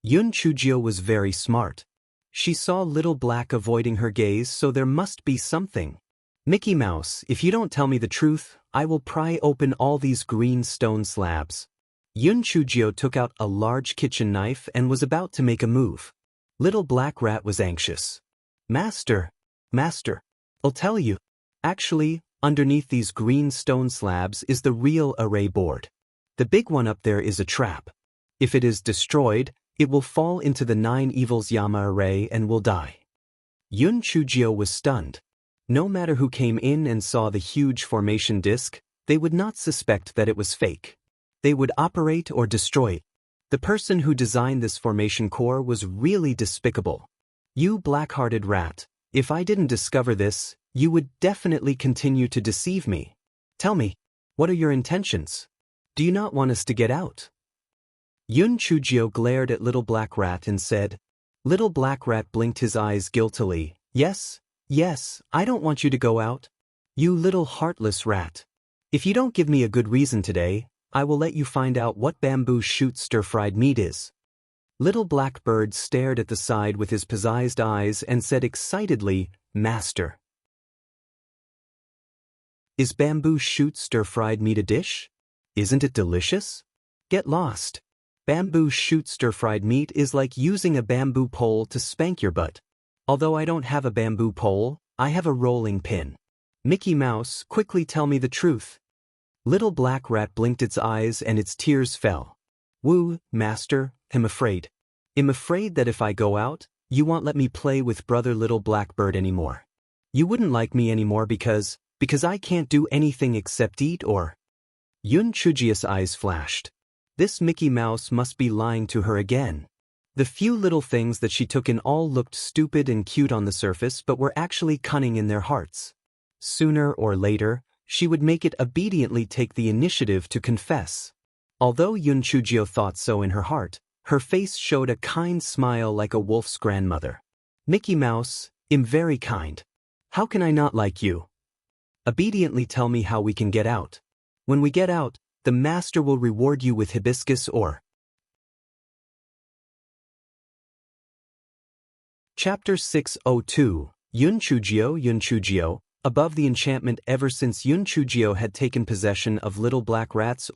Yun Chujio was very smart. She saw Little Black avoiding her gaze, so there must be something. Mickey Mouse, if you don't tell me the truth, I will pry open all these green stone slabs. Yun Chujio took out a large kitchen knife and was about to make a move. Little Black Rat was anxious. Master, I'll tell you. Actually, underneath these green stone slabs is the real array board. The big one up there is a trap. If it is destroyed, it will fall into the 9 Evils Yama array and will die. Yun Chujio was stunned. No matter who came in and saw the huge formation disc, they would not suspect that it was fake. They would operate or destroy it. The person who designed this formation core was really despicable. You black-hearted rat, if I didn't discover this, you would definitely continue to deceive me. Tell me, what are your intentions? Do you not want us to get out? Yun Chujio glared at Little Black Rat and said. Little Black Rat blinked his eyes guiltily. Yes, I don't want you to go out. You little heartless rat. If you don't give me a good reason today, I will let you find out what bamboo shoot stir-fried meat is. Little Black Bird stared at the side with his pizzazed eyes and said excitedly, Master. Is bamboo shoot stir-fried meat a dish? Isn't it delicious? Get lost. Bamboo shoot stir-fried meat is like using a bamboo pole to spank your butt. Although I don't have a bamboo pole, I have a rolling pin. Mickey Mouse, quickly tell me the truth. Little Black Rat blinked its eyes and its tears fell. Woo, Master, I'm afraid. I'm afraid that if I go out, you won't let me play with brother Little Blackbird anymore. You wouldn't like me anymore because I can't do anything except eat or... Yun Chujia's eyes flashed. This Mickey Mouse must be lying to her again. The few little things that she took in all looked stupid and cute on the surface but were actually cunning in their hearts. Sooner or later, she would make it obediently take the initiative to confess. Although Yun Chujio thought so in her heart, her face showed a kind smile like a wolf's grandmother. Mickey Mouse, I'm very kind. How can I not like you? Obediently tell me how we can get out. When we get out, the master will reward you with hibiscus or... Chapter 602, Yun Chujio. Above the enchantment ever since Yun Chujio had taken possession of Little Black Rat's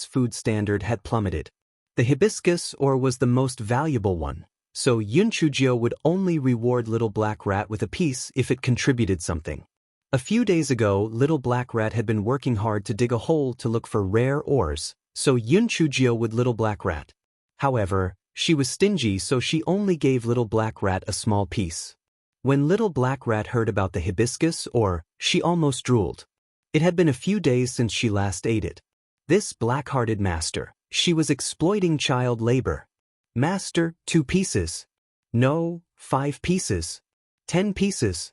food standard had plummeted. The hibiscus or was the most valuable one, so Yun Chujio would only reward Little Black Rat with a piece if it contributed something. A few days ago, Little Black Rat had been working hard to dig a hole to look for rare ores, so Yun Chujio would Little Black Rat. However, she was stingy, so she only gave Little Black Rat a small piece. When Little Black Rat heard about the hibiscus or, she almost drooled. It had been a few days since she last ate it. This black-hearted master, she was exploiting child labor. Master, 2 pieces. No, 5 pieces. 10 pieces.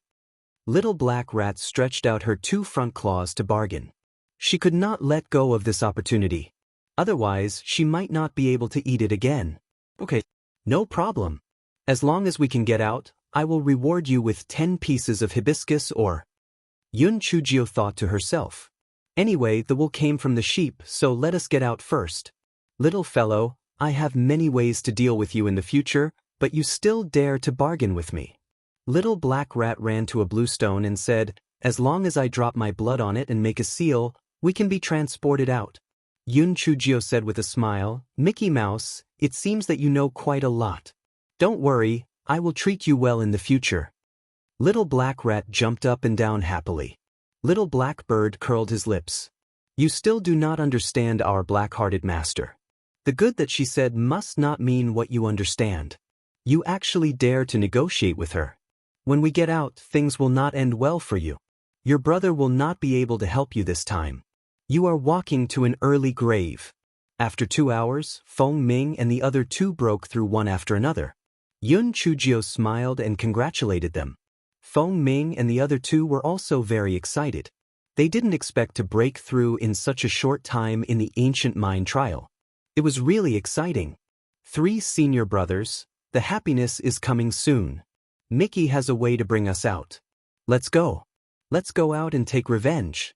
Little Black Rat stretched out her 2 front claws to bargain. She could not let go of this opportunity. Otherwise, she might not be able to eat it again. Okay, no problem. As long as we can get out, I will reward you with 10 pieces of hibiscus or... Yun Chujio thought to herself. Anyway, the wool came from the sheep, so let us get out first. Little fellow, I have many ways to deal with you in the future, but you still dare to bargain with me. Little Black Rat ran to a blue stone and said, as long as I drop my blood on it and make a seal, we can be transported out. Yun Chujio said with a smile, Mickey Mouse, it seems that you know quite a lot. Don't worry, I will treat you well in the future. Little Black Rat jumped up and down happily. Little Blackbird curled his lips. You still do not understand our black-hearted master. The good that she said must not mean what you understand. You actually dare to negotiate with her. When we get out, things will not end well for you. Your brother will not be able to help you this time. You are walking to an early grave. After 2 hours, Feng Ming and the other 2 broke through one after another. Yun Chujio smiled and congratulated them. Feng Ming and the other 2 were also very excited. They didn't expect to break through in such a short time in the ancient mine trial. It was really exciting. 3 senior brothers, the happiness is coming soon. Mickey has a way to bring us out. Let's go. Let's go out and take revenge.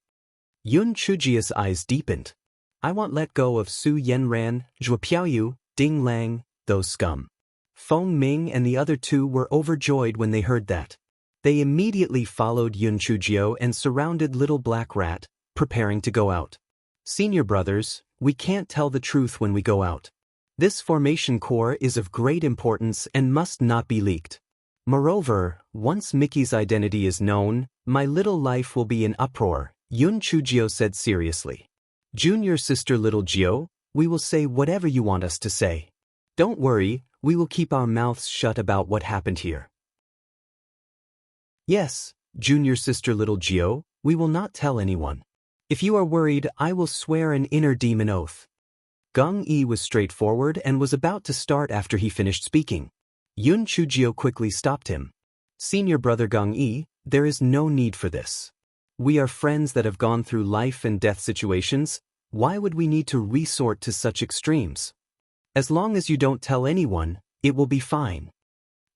Yun Chujio's eyes deepened. I won't let go of Su Yenran, Zhuo Piaoyu, Ding Lang, those scum. Feng Ming and the other 2 were overjoyed when they heard that. They immediately followed Yun Chujio and surrounded Little Black Rat, preparing to go out. Senior brothers, we can't tell the truth when we go out. This formation core is of great importance and must not be leaked. Moreover, once Mickey's identity is known, my little life will be in uproar, Yun Chujio said seriously. Junior sister Little Jio, we will say whatever you want us to say. Don't worry, we will keep our mouths shut about what happened here. Yes, junior sister Little Jio, we will not tell anyone. If you are worried, I will swear an inner demon oath. Gong Yi was straightforward and was about to start after he finished speaking. Yun Chujio quickly stopped him. Senior brother Gong Yi, there is no need for this. We are friends that have gone through life and death situations. Why would we need to resort to such extremes? As long as you don't tell anyone, it will be fine.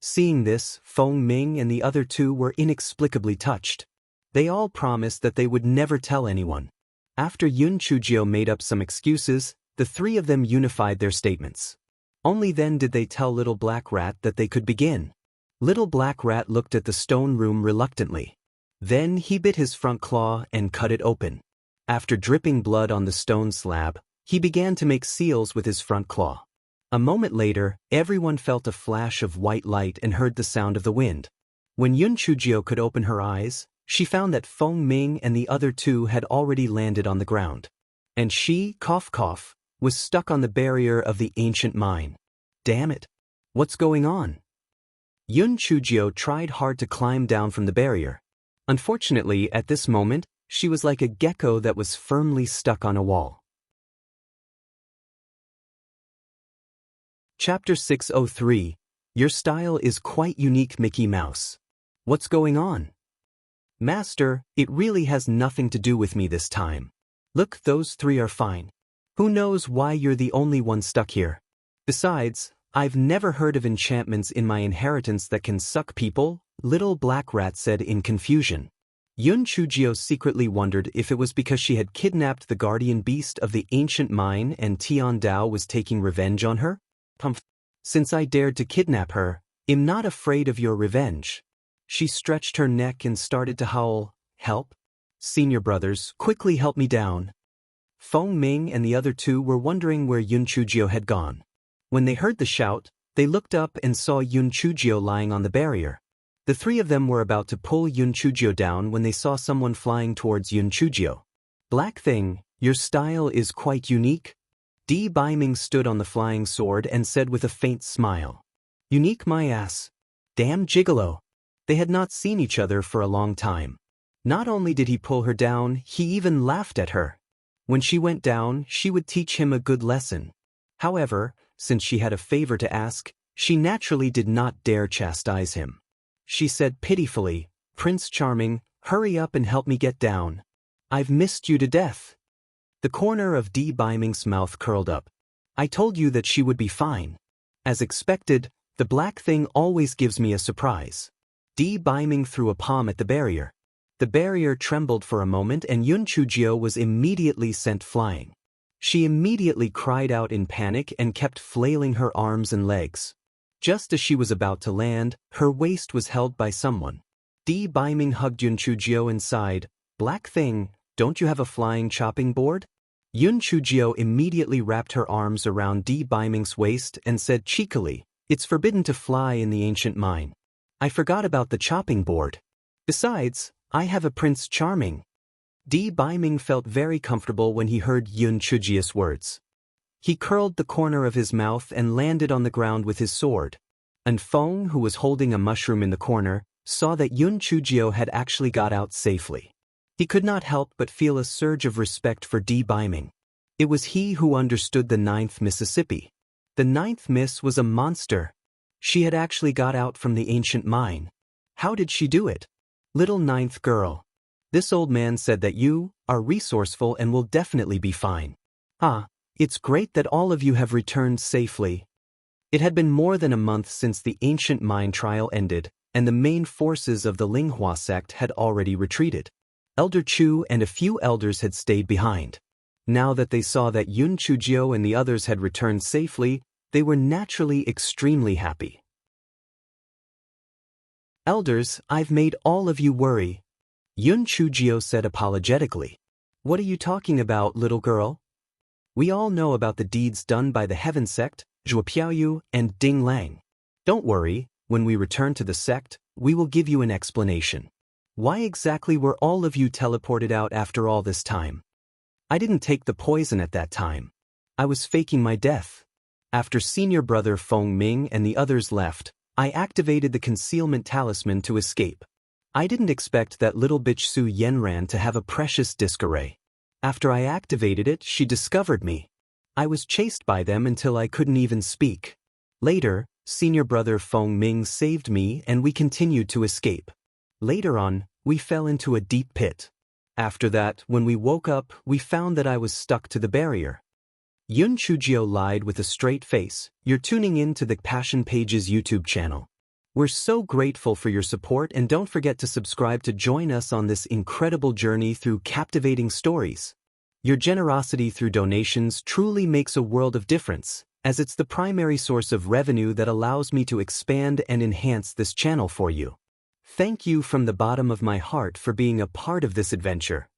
Seeing this, Feng Ming and the other 2 were inexplicably touched. They all promised that they would never tell anyone. After Yun Chujio made up some excuses, the 3 of them unified their statements. Only then did they tell Little Black Rat that they could begin. Little Black Rat looked at the stone room reluctantly. Then he bit his front claw and cut it open. After dripping blood on the stone slab, he began to make seals with his front claw. A moment later, everyone felt a flash of white light and heard the sound of the wind. When Yun Chujio could open her eyes, She found that Feng Ming and the other two had already landed on the ground. And she, cough cough, was stuck on the barrier of the ancient mine. Damn it! What's going on? Yun Chujio tried hard to climb down from the barrier. Unfortunately, at this moment, she was like a gecko that was firmly stuck on a wall. Chapter 603. Your style is quite unique, Mickey Mouse. What's going on? Master, it really has nothing to do with me this time. Look, those three are fine. Who knows why you're the only one stuck here? Besides, I've never heard of enchantments in my inheritance that can suck people, Little Black Rat said in confusion. Yun Chujio secretly wondered if it was because she had kidnapped the guardian beast of the ancient mine and Tian Dao was taking revenge on her. Since I dared to kidnap her, I'm not afraid of your revenge. She stretched her neck and started to howl. Help? Senior brothers, quickly help me down. Feng Ming and the other two were wondering where Yun Chujio had gone. When they heard the shout, they looked up and saw Yun Chujio lying on the barrier. The three of them were about to pull Yun Chujio down when they saw someone flying towards Yun Chujio. Black Thing, your style is quite unique. Di Baiming stood on the flying sword and said with a faint smile. Unique my ass. Damn gigolo. They had not seen each other for a long time. Not only did he pull her down, he even laughed at her. When she went down, she would teach him a good lesson. However, since she had a favor to ask, she naturally did not dare chastise him. She said pitifully, Prince Charming, hurry up and help me get down. I've missed you to death. The corner of Di Baiming's mouth curled up. I told you that she would be fine. As expected, the Black Thing always gives me a surprise. Di Baiming threw a palm at the barrier. The barrier trembled for a moment and Yun Chujio was immediately sent flying. She immediately cried out in panic and kept flailing her arms and legs. Just as she was about to land, her waist was held by someone. Di Baiming hugged Yun Chujio and sighed, Black Thing, don't you have a flying chopping board? Yun Chujio immediately wrapped her arms around Di Baiming's waist and said cheekily, It's forbidden to fly in the ancient mine. I forgot about the chopping board. Besides, I have a Prince Charming. Di Baiming felt very comfortable when he heard Yun Chujio's words. He curled the corner of his mouth and landed on the ground with his sword. And Feng, who was holding a mushroom in the corner, saw that Yun Chujio had actually got out safely. He could not help but feel a surge of respect for Di Baiming. It was he who understood the 9th Mississippi. The 9th Miss was a monster. She had actually got out from the ancient mine. How did she do it? Little 9th girl. This old man said that you are resourceful and will definitely be fine. It's great that all of you have returned safely. It had been more than a month since the ancient mine trial ended, and the main forces of the Linghua sect had already retreated. Elder Chu and a few elders had stayed behind. Now that they saw that Yun Chujio and the others had returned safely, they were naturally extremely happy. Elders, I've made all of you worry. Yun Chujio said apologetically. What are you talking about, little girl? We all know about the deeds done by the Heaven sect, Zhuo Piaoyu, and Ding Lang. Don't worry, when we return to the sect, we will give you an explanation. Why exactly were all of you teleported out after all this time? I didn't take the poison at that time. I was faking my death. After senior brother Feng Ming and the others left, I activated the concealment talisman to escape. I didn't expect that little bitch Su Yenran to have a precious disc array. After I activated it, she discovered me. I was chased by them until I couldn't even speak. Later, senior brother Feng Ming saved me and we continued to escape. Later on, we fell into a deep pit. After that, when we woke up, we found that I was stuck to the barrier. Yun Chujio lied with a straight face. You're tuning in to the Passion Pages YouTube channel. We're so grateful for your support and don't forget to subscribe to join us on this incredible journey through captivating stories. Your generosity through donations truly makes a world of difference, as it's the primary source of revenue that allows me to expand and enhance this channel for you. Thank you from the bottom of my heart for being a part of this adventure.